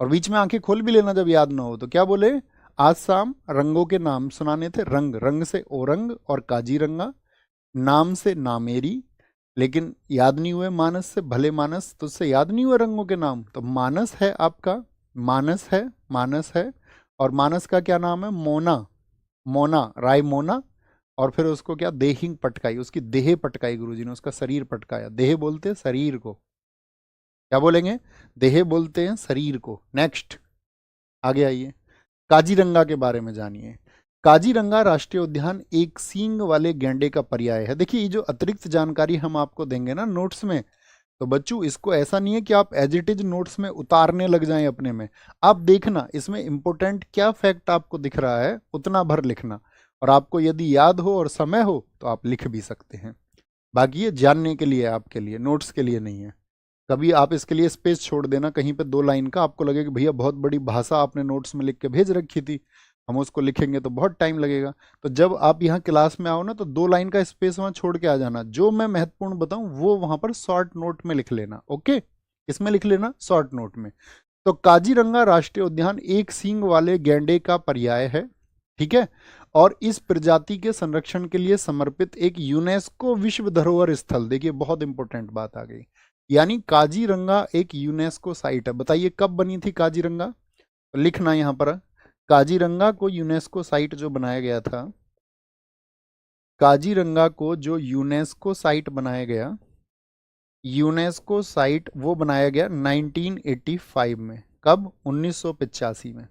और बीच में आंखें खोल भी लेना जब याद ना हो तो। क्या बोले, आज शाम रंगों के नाम सुनाने थे। रंग, रंग से ओरंग और काजीरंगा, नाम से नामेरी, लेकिन याद नहीं हुए मानस से, भले मानस तुझसे याद नहीं हुए रंगों के नाम। तो मानस है आपका, मानस है, मानस है। और मानस का क्या नाम है, मोना, मोना, राय मोना। और फिर उसको क्या, देहिंग पटकाई, उसकी देह पटकाई गुरुजी ने, उसका शरीर पटकाया। देह बोलते हैं शरीर को, क्या बोलेंगे, देह बोलते हैं शरीर को। नेक्स्ट आगे आइए, काजीरंगा के बारे में जानिए। काजीरंगा राष्ट्रीय उद्यान एक सींग वाले गैंडे का पर्याय है। देखिए ये जो अतिरिक्त जानकारी हम आपको देंगे ना नोट्स में, तो बच्चों इसको ऐसा नहीं है कि आप एज इट इज नोट्स में उतारने लग जाएं अपने में। आप देखना इसमें इंपॉर्टेंट क्या फैक्ट आपको दिख रहा है उतना भर लिखना, और आपको यदि याद हो और समय हो तो आप लिख भी सकते हैं। बाकी ये जानने के लिए, आपके लिए, नोट्स के लिए नहीं है। कभी आप इसके लिए स्पेस छोड़ देना कहीं पे 2 लाइन का, आपको लगे कि भैया बहुत बड़ी भाषा आपने नोट्स में लिख के भेज रखी थी, हम उसको लिखेंगे तो बहुत टाइम लगेगा। तो जब आप यहाँ क्लास में आओ ना तो 2 लाइन का स्पेस वहाँ छोड़ के आ जाना, जो मैं महत्वपूर्ण बताऊँ वो वहाँ पर शॉर्ट नोट में लिख लेना। ओके, इसमें लिख लेना शॉर्ट नोट में। तो काजीरंगा राष्ट्रीय उद्यान एक सींग वाले गैंडे का पर्याय है, ठीक है, और इस प्रजाति के संरक्षण के लिए समर्पित एक यूनेस्को विश्व धरोहर स्थल। देखिए बहुत इंपॉर्टेंट बात आ गई, यानी काजीरंगा एक यूनेस्को साइट है। बताइए कब बनी थी काजीरंगा, तो लिखना यहां पर, काजीरंगा को यूनेस्को साइट जो बनाया गया था, काजीरंगा को जो यूनेस्को साइट बनाया गया, यूनेस्को साइट वो बनाया गया 1985 में। कब, 1985 में।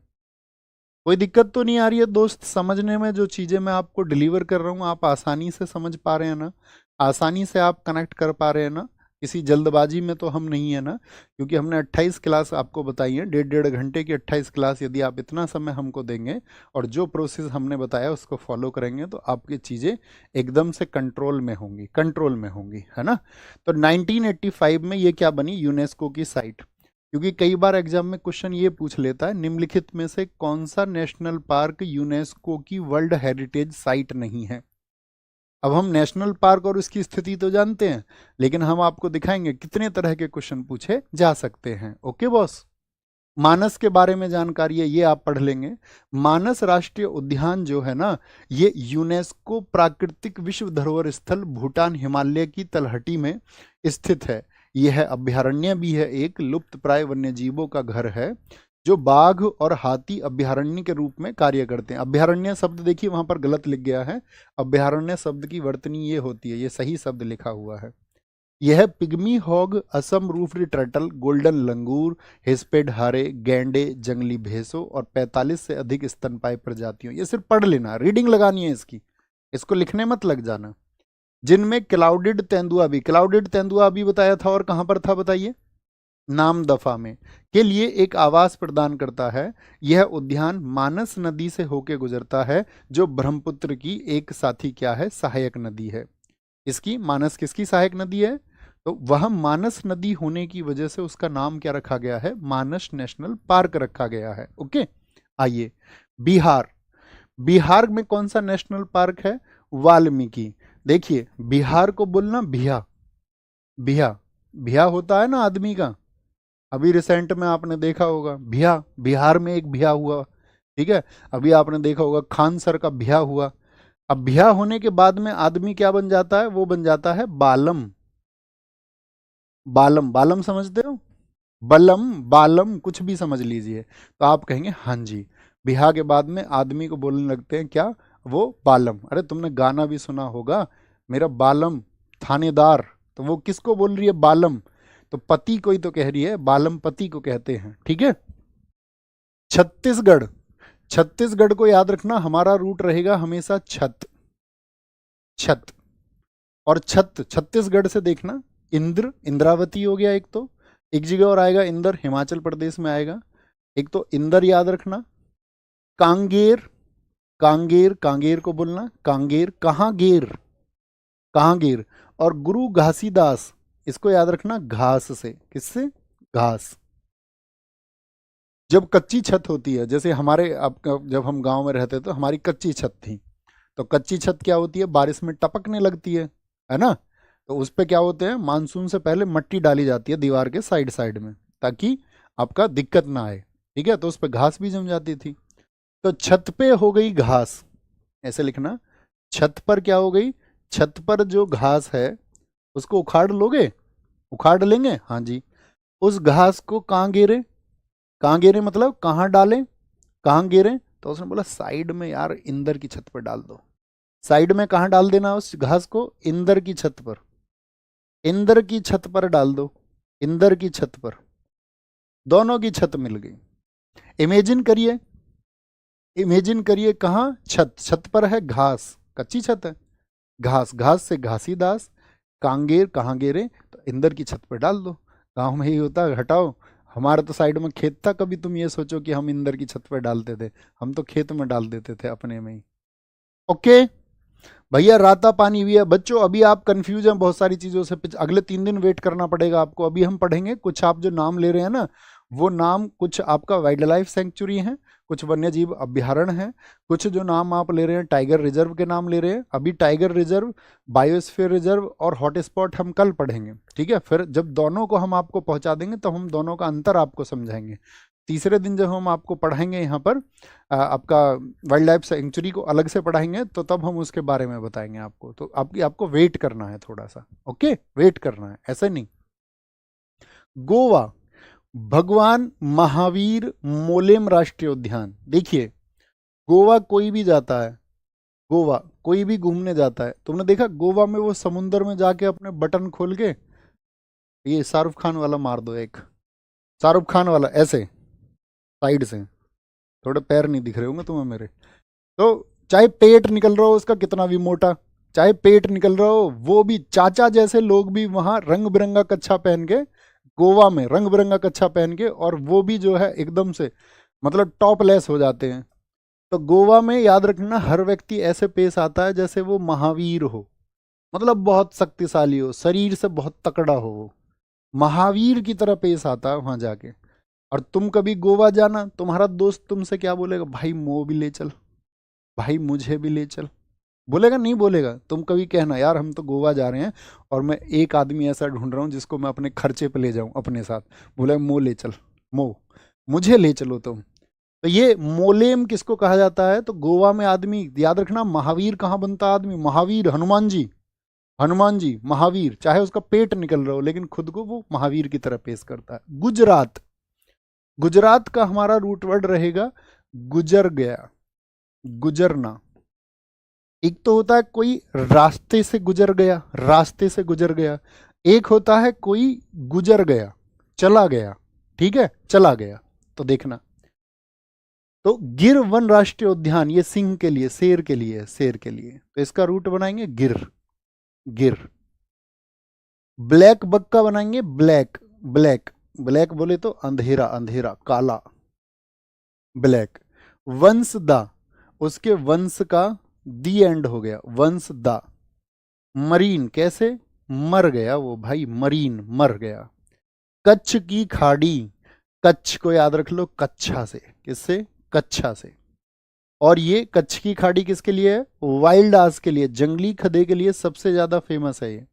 कोई दिक्कत तो नहीं आ रही है दोस्त समझने में, जो चीज़ें मैं आपको डिलीवर कर रहा हूँ आप आसानी से समझ पा रहे हैं ना, आसानी से आप कनेक्ट कर पा रहे हैं ना, किसी जल्दबाजी में तो हम नहीं है ना, क्योंकि हमने 28 क्लास आपको बताई है, 1.5 घंटे की 28 क्लास। यदि आप इतना समय हमको देंगे और जो प्रोसेस हमने बताया उसको फॉलो करेंगे तो आपकी चीज़ें एकदम से कंट्रोल में होंगी, कंट्रोल में होंगी, है ना। तो 1985 में ये क्या बनी, यूनेस्को की साइट। क्योंकि कई बार एग्जाम में क्वेश्चन ये पूछ लेता है निम्नलिखित में से कौन सा नेशनल पार्क यूनेस्को की वर्ल्ड हेरिटेज साइट नहीं है। अब हम नेशनल पार्क और उसकी स्थिति तो जानते हैं, लेकिन हम आपको दिखाएंगे कितने तरह के क्वेश्चन पूछे जा सकते हैं। ओके बॉस, मानस के बारे में जानकारी है, ये आप पढ़ लेंगे। मानस राष्ट्रीय उद्यान जो है ना, ये यूनेस्को प्राकृतिक विश्व धरोहर स्थल भूटान हिमालय की तलहटी में स्थित है। यह अभ्यारण्य भी है, एक लुप्त प्राय वन्यजीवों का घर है जो बाघ और हाथी अभ्यारण्य के रूप में कार्य करते हैं। अभ्यारण्य शब्द देखिए वहां पर गलत लिख गया है, अभ्यारण्य शब्द की वर्तनी ये होती है, ये सही शब्द लिखा हुआ है। यह pygmy hog, Assam roofed turtle, golden langur, hispid hare, गैंडे, जंगली भैंसों और 45 से अधिक स्तनपायी प्रजातियों। ये सिर्फ पढ़ लेना, रीडिंग लगानी है इसकी, इसको लिखने मत लग जाना। जिनमें क्लाउडेड तेंदुआ भी, क्लाउडेड तेंदुआ भी बताया था और कहां पर था बताइए, नामदफा में, के लिए एक आवास प्रदान करता है। यह उद्यान मानस नदी से होकर गुजरता है, जो ब्रह्मपुत्र की एक साथी क्या है, सहायक नदी है। इसकी मानस किसकी सहायक नदी है, तो वह मानस नदी होने की वजह से उसका नाम क्या रखा गया है, मानस नेशनल पार्क रखा गया है। ओके, आइए बिहार, बिहार में कौन सा नेशनल पार्क है, वाल्मीकि। देखिए बिहार को बोलना भिया, भिया, भिया होता है ना आदमी का, अभी रिसेंट में आपने देखा होगा भिया, बिहार में एक भिया हुआ, ठीक है। अभी आपने देखा होगा खान सर का भिया हुआ। अब भिया होने के बाद में आदमी क्या बन जाता है, वो बन जाता है बालम, बालम, बालम समझते हो, बलम बालम कुछ भी समझ लीजिए, तो आप कहेंगे हाँ जी। बिहा के बाद में आदमी को बोलने लगते हैं क्या, वो बालम। अरे तुमने गाना भी सुना होगा, मेरा बालम थानेदार, तो वो किसको बोल रही है, बालम, तो पति को ही तो कह रही है, बालम पति को कहते हैं, ठीक है। छत्तीसगढ़, छत्तीसगढ़ को याद रखना, हमारा रूट रहेगा हमेशा छत, छत, और छत छत्तीसगढ़ से देखना, इंद्र, इंद्रावती हो गया एक तो, एक जगह और आएगा इंदर, हिमाचल प्रदेश में आएगा, एक तो इंदर याद रखना। कांगेर, कांगेर, कांगेर को बोलना कांगेर, कहाँ गेर, कहाँ गेर, और गुरु घासीदास, इसको याद रखना घास से, किससे, घास। जब कच्ची छत होती है, जैसे हमारे अब जब हम गांव में रहते तो हमारी कच्ची छत थी, तो कच्ची छत क्या होती है, बारिश में टपकने लगती है ना, तो उस पे क्या होते हैं, मानसून से पहले मट्टी डाली जाती है दीवार के साइड साइड में, ताकि आपका दिक्कत ना आए, ठीक है। तो उस पे घास भी जम जाती थी, तो छत पे हो गई घास, ऐसे लिखना, छत पर क्या हो गई, छत पर जो घास है उसको उखाड़ लोगे, उखाड़ लेंगे, हाँ जी। उस घास को कहाँ गिरे, कहाँ गिरे मतलब कहाँ डालें, कहाँ गिरे, तो उसने बोला साइड में यार, इंदर की छत पर डाल दो। साइड में कहाँ डाल देना उस घास को, इंदर की छत पर, इंदर की छत पर डाल दो, इंदर की छत पर, दोनों की छत मिल गई। इमेजिन करिए, इमेजिन करिए कहाँ, छत, छत पर है घास, कच्ची छत है, घास, घास से घासीदास, कांगेर कहाँ गेरे, तो इंदर की छत पर डाल दो। गांव में ही होता है, हटाओ, हमारे तो साइड में खेत था, कभी तुम ये सोचो कि हम इंदर की छत पर डालते थे, हम तो खेत में डाल देते थे अपने में ही। ओके भैया, राता पानी भी है बच्चों, अभी आप कंफ्यूज हैं बहुत सारी चीज़ों से, अगले 3 दिन वेट करना पड़ेगा आपको। अभी हम पढ़ेंगे कुछ, आप जो नाम ले रहे हैं ना, वो नाम कुछ आपका वाइल्ड लाइफ सेंचुरी है, कुछ वन्य जीव अभ्यारण्य है, कुछ जो नाम आप ले रहे हैं टाइगर रिजर्व के नाम ले रहे हैं। अभी टाइगर रिजर्व, बायोस्फीयर रिजर्व और हॉटस्पॉट हम कल पढ़ेंगे, ठीक है। फिर जब दोनों को हम आपको पहुंचा देंगे तो हम दोनों का अंतर आपको समझाएंगे। तीसरे दिन जब हम आपको पढ़ाएंगे यहाँ पर आपका वाइल्ड लाइफ सेंचुरी को अलग से पढ़ाएंगे, तो तब हम उसके बारे में बताएंगे आपको, तो आपको वेट करना है थोड़ा सा, ओके, वेट करना है, ऐसा नहीं। गोवा, भगवान महावीर मोलेम राष्ट्रीय उद्यान। देखिए गोवा कोई भी जाता है, गोवा कोई भी घूमने जाता है, तुमने देखा गोवा में वो समुंदर में जाके अपने बटन खोल के, ये शाहरुख खान वाला मार दो एक, शाहरुख खान वाला ऐसे साइड से, थोड़े पैर नहीं दिख रहे होंगे तुम्हें मेरे, तो चाहे पेट निकल रहा हो उसका कितना भी मोटा, चाहे पेट निकल रहा हो, वो भी चाचा जैसे लोग भी वहां रंग बिरंगा कच्छा पहन के, गोवा में रंग बिरंगा कच्छा पहन के, और वो भी जो है एकदम से मतलब टॉपलेस हो जाते हैं। तो गोवा में याद रखना, हर व्यक्ति ऐसे पेश आता है जैसे वो महावीर हो, मतलब बहुत शक्तिशाली हो, शरीर से बहुत तकड़ा हो, वो महावीर की तरह पेश आता है वहां जाके। और तुम कभी गोवा जाना, तुम्हारा दोस्त तुमसे क्या बोलेगा, भाई मो भी ले चल, भाई मुझे भी ले चल, बोलेगा नहीं बोलेगा। तुम कभी कहना यार हम तो गोवा जा रहे हैं और मैं एक आदमी ऐसा ढूंढ रहा हूँ जिसको मैं अपने खर्चे पे ले जाऊं अपने साथ, बोले मो ले चल, मो मुझे ले चलो तुम। तो ये मोलेम किसको कहा जाता है, तो गोवा में आदमी, याद रखना महावीर कहाँ बनता है आदमी, महावीर हनुमान जी, हनुमान जी महावीर, चाहे उसका पेट निकल रहा हो लेकिन खुद को वो महावीर की तरह पेश करता है। गुजरात, गुजरात का हमारा रूट वर्ड रहेगा गुजर गया, गुजरना। एक तो होता है कोई रास्ते से गुजर गया, रास्ते से गुजर गया, एक होता है कोई गुजर गया, चला गया, ठीक है, चला गया। तो देखना, तो गिर वन राष्ट्रीय उद्यान, ये सिंह के लिए, शेर के लिए, शेर के लिए, तो इसका रूट बनाएंगे गिर, गिर। ब्लैक बक का बनाएंगे ब्लैक, ब्लैक, ब्लैक बोले तो अंधेरा, अंधेरा, काला, ब्लैक। वंश दा, उसके वंश का दी एंड हो गया, वंश दा। मरीन, कैसे, मर गया वो भाई, मरीन, मर गया। कच्छ की खाड़ी, कच्छ को याद रख लो कच्छा से, किससे, कच्छा से। और ये कच्छ की खाड़ी किसके लिए है, वाइल्ड आस के लिए, जंगली खदे के लिए सबसे ज्यादा फेमस है ये।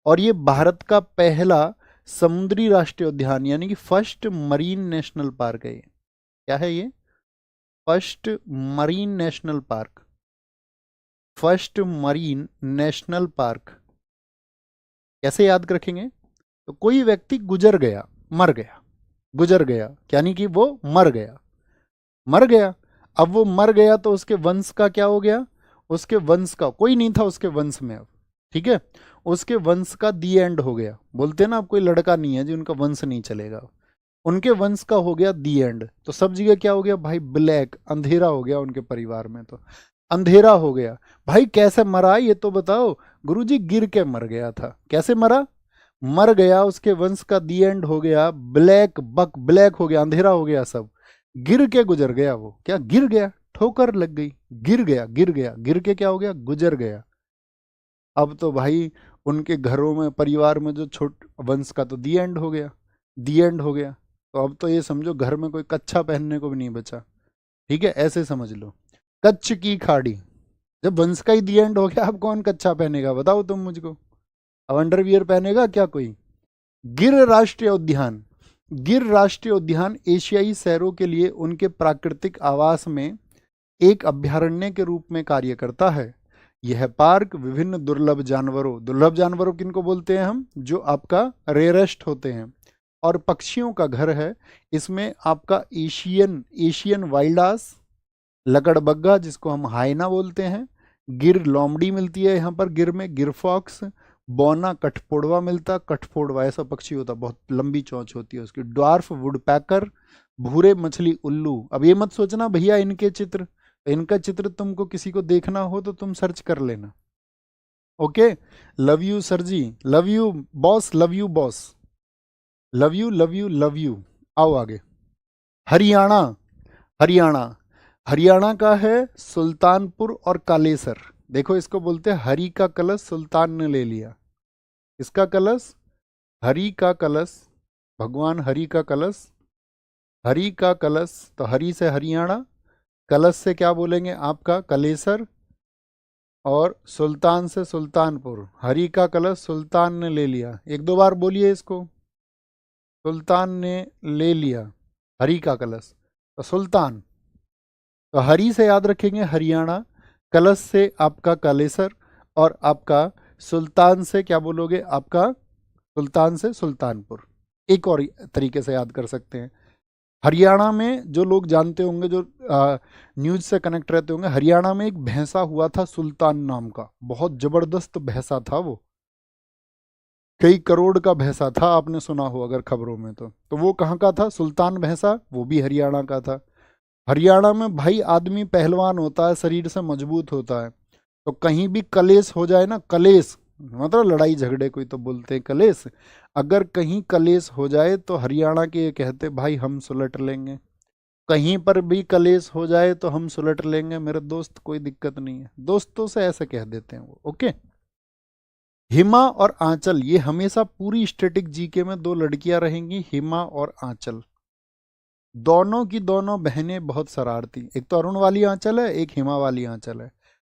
और ये भारत का पहला समुद्री राष्ट्रीय उद्यान यानी कि फर्स्ट मरीन नेशनल पार्क है ये। क्या है ये, first marine national park, first marine national park. कैसे याद रखेंगे, तो कोई व्यक्ति गुजर गया, मर गया, गुजर गया यानी कि वो मर गया, मर गया। अब वो मर गया तो उसके वंश का क्या हो गया, उसके वंश का कोई नहीं था उसके वंश में अब, ठीक है, उसके वंश का दी एंड हो गया। बोलते हैं ना, अब कोई लड़का नहीं है जी उनका वंश नहीं चलेगा, उनके वंश का हो गया दी एंड। तो सब जगह क्या हो गया भाई, ब्लैक, अंधेरा हो गया उनके परिवार में, तो अंधेरा हो गया। भाई कैसे मरा ये तो बताओ। गुरुजी गिर के मर गया था। कैसे मरा, मर गया, उसके वंश का दी एंड हो गया, ब्लैक बक, ब्लैक हो गया, अंधेरा हो गया सब, गिर के गुजर गया वो। क्या, गिर गया, ठोकर लग गई, गिर गया, गिर गया, गिर के क्या हो गया, गुजर गया। अब तो भाई उनके घरों में, परिवार में जो छोट वंश का तो दी एंड हो गया, दी एंड हो गया। तो अब तो ये समझो घर में कोई कच्छा पहनने को भी नहीं बचा, ठीक है, ऐसे समझ लो। कच्छ की खाड़ी, जब वंश का ही दी एंड हो गया, अब कौन कच्छा पहनेगा बताओ तुम मुझको, अब अंडरवियर पहनेगा क्या कोई। गिर राष्ट्रीय उद्यान, गिर राष्ट्रीय उद्यान एशियाई शहरों के लिए उनके प्राकृतिक आवास में एक अभ्यारण्य के रूप में कार्य करता है। यह पार्क विभिन्न दुर्लभ जानवरों किनको बोलते हैं हम, जो आपका रेयरेस्ट होते हैं, और पक्षियों का घर है। इसमें आपका एशियन एशियन वाइल्डास, लकड़बग्गा जिसको हम हाइना बोलते हैं, गिर लोमड़ी मिलती है यहाँ पर, गिर में गिर फॉक्स, बौना कठफोड़वा मिलता, कठफोड़वा ऐसा पक्षी होता, बहुत लंबी चोंच होती है उसकी, ड्वार्फ वुडपैकर, भूरे मछली उल्लू। अब ये मत सोचना भैया इनके चित्र, इनका चित्र तुमको किसी को देखना हो तो तुम सर्च कर लेना, okay. Love you sir ji, love you boss, love you boss, love you love you love you. आओ आगे, हरियाणा, हरियाणा, हरियाणा का है सुल्तानपुर और कालेसर। देखो इसको बोलते हैं हरि का कलश सुल्तान ने ले लिया, इसका कलश, हरि का कलश, भगवान हरि का कलश, हरि का कलश, तो हरि से हरियाणा, कलश से क्या बोलेंगे आपका कलेसर, और सुल्तान से सुल्तानपुर। हरि का कलश सुल्तान ने ले लिया, एक दो बार बोलिए इसको, सुल्तान ने ले लिया हरि का कलश, तो सुल्तान। तो हरि से याद रखेंगे हरियाणा, कलश से आपका कालेसर, और आपका सुल्तान से क्या बोलोगे आपका, सुल्तान से सुल्तानपुर। एक और तरीके से याद कर सकते हैं, हरियाणा में जो लोग जानते होंगे, जो न्यूज से कनेक्ट रहते होंगे, हरियाणा में एक भैंसा हुआ था सुल्तान नाम का, बहुत जबरदस्त भैंसा था वो, कई करोड़ का भैंसा था, आपने सुना हो अगर खबरों में तो वो कहाँ का था, सुल्तान भैंसा, वो भी हरियाणा का था। हरियाणा में भाई आदमी पहलवान होता है, शरीर से मजबूत होता है, तो कहीं भी कलेश हो जाए ना, कलेश मतलब लड़ाई झगड़े कोई तो बोलते हैं कलेश, अगर कहीं कलेश हो जाए तो हरियाणा के ये कहते भाई हम सुलट लेंगे, कहीं पर भी कलेश हो जाए तो हम सुलट लेंगे मेरे दोस्त, कोई दिक्कत नहीं है, दोस्तों से ऐसे कह देते हैं वो, ओके। हिमा और आंचल, ये हमेशा पूरी स्टैटिक जीके में दो लड़कियां रहेंगी, हिमा और आंचल, दोनों की दोनों बहनें बहुत शरारती, एक तो अरुण वाली आंचल है, एक हिमा वाली आंचल है,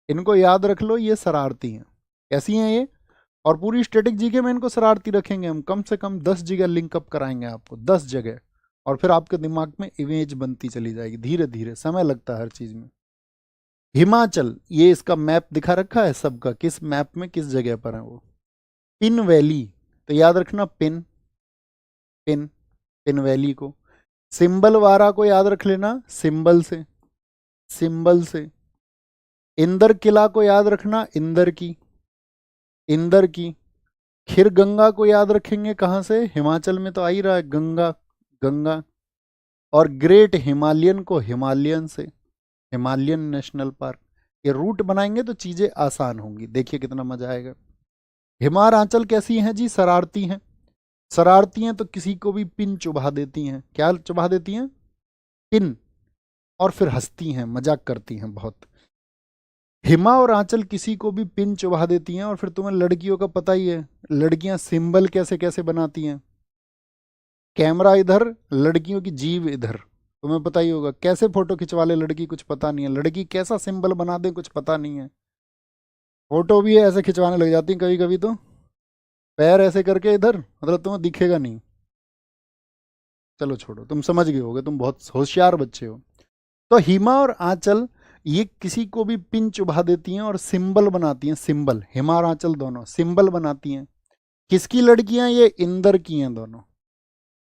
इनको याद रख लो, ये शरारती हैं। कैसी हैं ये, और पूरी स्टैटिक जीके में इनको शरारती रखेंगे हम, कम से कम 10 जगह लिंकअप कराएंगे आपको, 10 जगह, और फिर आपके दिमाग में इमेज बनती चली जाएगी, धीरे धीरे, समय लगता है हर चीज में। हिमाचल, ये इसका मैप दिखा रखा है सबका, किस मैप में किस जगह पर है वो। पिन वैली, तो याद रखना पिन, पिन, पिन वैली को। सिंबल वारा को याद रख लेना, सिंबल से, सिंबल से। इंदर किला को याद रखना, इंदर की, इंदर की। खिर गंगा को याद रखेंगे कहाँ से? हिमाचल में तो आ ही रहा है गंगा, गंगा। और ग्रेट हिमालयन को हिमालयन से, हिमालयन नेशनल पार्क। ये रूट बनाएंगे तो चीजें आसान होंगी, देखिए कितना मजा आएगा। हिमार आंचल कैसी हैं जी? शरारती हैं। शरारती हैं तो किसी को भी पिन चुभा देती हैं। क्या चुभा देती हैं? पिन। और फिर हंसती हैं, मजाक करती हैं बहुत। हिमा और आंचल किसी को भी पिन चुभा देती हैं। और फिर तुम्हें लड़कियों का पता ही है, लड़कियां सिंबल कैसे कैसे बनाती हैं। कैमरा इधर, लड़कियों की जीव इधर। तुम्हें पता ही होगा कैसे फोटो खिंचवा ले लड़की, कुछ पता नहीं है। लड़की कैसा सिंबल बना दे, कुछ पता नहीं है। फोटो भी ऐसे खिंचवाने लग जाती कभी कभी तो, पैर ऐसे करके इधर, मतलब तुम्हें दिखेगा नहीं। चलो छोड़ो, तुम समझ गए होगे, तुम बहुत होशियार बच्चे हो। तो हिमा और आंचल ये किसी को भी पिन चुभा देती हैं और सिंबल बनाती हैं। सिंबल, हिमा और आंचल दोनों सिंबल बनाती हैं। किसकी लड़कियां? ये इंदर की हैं दोनों।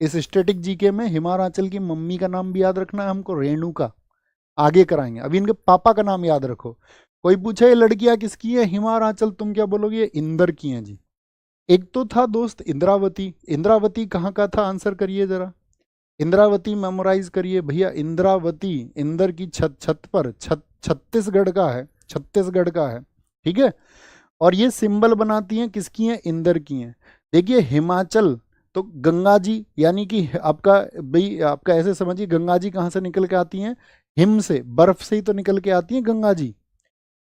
इस स्टैटिक जीके में हिमा और आंचल की मम्मी का नाम भी याद रखना है हमको, रेणुका। आगे कराएंगे, अभी इनके पापा का नाम याद रखो। कोई पूछे ये लड़कियां किसकी है हिमा और आंचल, तुम क्या बोलोगे? ये इंदर की हैं जी। एक तो था दोस्त इंद्रावती। इंद्रावती कहाँ का था? आंसर करिए जरा। इंद्रावती मेमोराइज करिए भैया। इंद्रावती इंदर की छत, छत पर, छत्तीसगढ़ का है, छत्तीसगढ़ का है। ठीक है। और ये सिंबल बनाती हैं किसकी हैं? इंदर की हैं। देखिए हिमाचल तो गंगा जी, यानी कि आपका भाई, आपका ऐसे समझिए गंगा जी कहाँ से निकल के आती हैं? हिम से, बर्फ से ही तो निकल के आती हैं गंगा जी।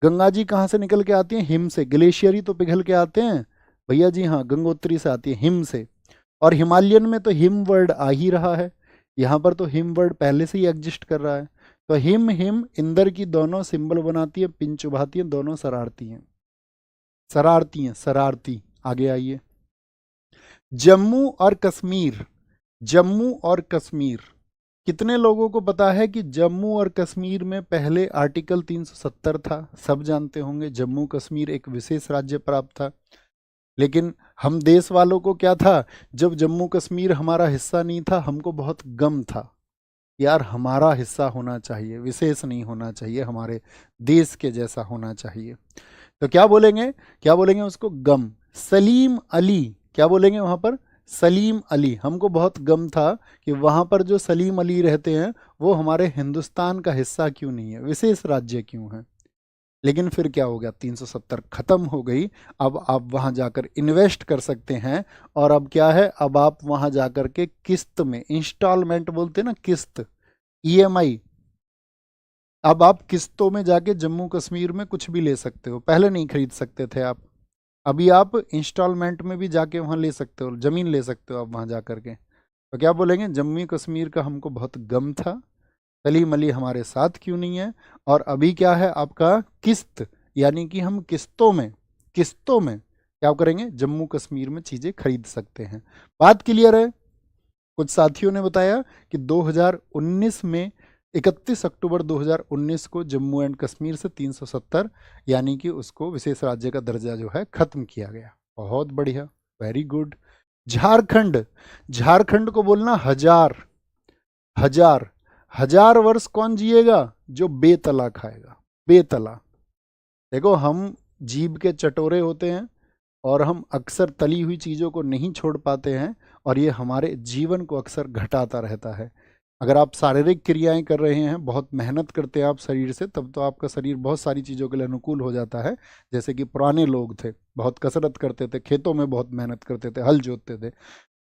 गंगा जी कहाँ से निकल के आती हैं? हिम से। ग्लेशियर ही तो पिघल के आते हैं भैया जी। हाँ, गंगोत्री से आती है, हिम से। और हिमालयन में तो हिम वर्ड आ ही रहा है, यहाँ पर तो हिम वर्ड पहले से ही एग्जिस्ट कर रहा है। तो हिम हिम इंदर की दोनों सिंबल बनाती है, पिन चुभाती हैं, दोनों शरारती हैं। शरारती हैं, शरारती। आगे आइए। जम्मू और कश्मीर, जम्मू और कश्मीर। कितने लोगों को पता है कि जम्मू और कश्मीर में पहले आर्टिकल 370 था? सब जानते होंगे, जम्मू कश्मीर एक विशेष राज्य प्राप्त था। लेकिन हम देश वालों को क्या था, जब जम्मू कश्मीर हमारा हिस्सा नहीं था, हमको बहुत गम था यार, हमारा हिस्सा होना चाहिए, विशेष नहीं होना चाहिए, हमारे देश के जैसा होना चाहिए। तो क्या बोलेंगे, क्या बोलेंगे उसको? गम। सलीम अली, क्या बोलेंगे वहां पर? सलीम अली। हमको बहुत गम था कि वहां पर जो सलीम अली रहते हैं वो हमारे हिंदुस्तान का हिस्सा क्यों नहीं है, विशेष राज्य क्यों है। लेकिन फिर क्या हो गया, 370 खत्म हो गई। अब आप वहां जाकर इन्वेस्ट कर सकते हैं। और अब क्या है, अब आप वहां जाकर के किस्त में, इंस्टॉलमेंट बोलते हैं ना, किस्त, ईएमआई। अब आप किस्तों में जाके जम्मू कश्मीर में कुछ भी ले सकते हो। पहले नहीं खरीद सकते थे आप, अभी आप इंस्टॉलमेंट में भी जाके वहां ले सकते हो, जमीन ले सकते हो आप वहां जाकर के। तो क्या बोलेंगे, जम्मू कश्मीर का हमको बहुत गम था, सलीम अली हमारे साथ क्यों नहीं है। और अभी क्या है आपका, किस्त, यानी कि हम किस्तों में, किस्तों में क्या करेंगे, जम्मू कश्मीर में चीज़ें खरीद सकते हैं। बात क्लियर है? कुछ साथियों ने बताया कि 2019 में, 31 अक्टूबर 2019 को जम्मू एंड कश्मीर से 370 यानी कि उसको विशेष राज्य का दर्जा जो है खत्म किया गया। बहुत बढ़िया, वेरी गुड। झारखंड, झारखंड को बोलना हजार। हजार, हजार वर्ष कौन जिएगा? जो बेतला खाएगा, बेतला। देखो हम जीभ के चटोरे होते हैं और हम अक्सर तली हुई चीज़ों को नहीं छोड़ पाते हैं, और ये हमारे जीवन को अक्सर घटाता रहता है। अगर आप शारीरिक क्रियाएं कर रहे हैं, बहुत मेहनत करते हैं आप शरीर से, तब तो आपका शरीर बहुत सारी चीज़ों के लिए अनुकूल हो जाता है। जैसे कि पुराने लोग थे, बहुत कसरत करते थे, खेतों में बहुत मेहनत करते थे, हल जोतते थे।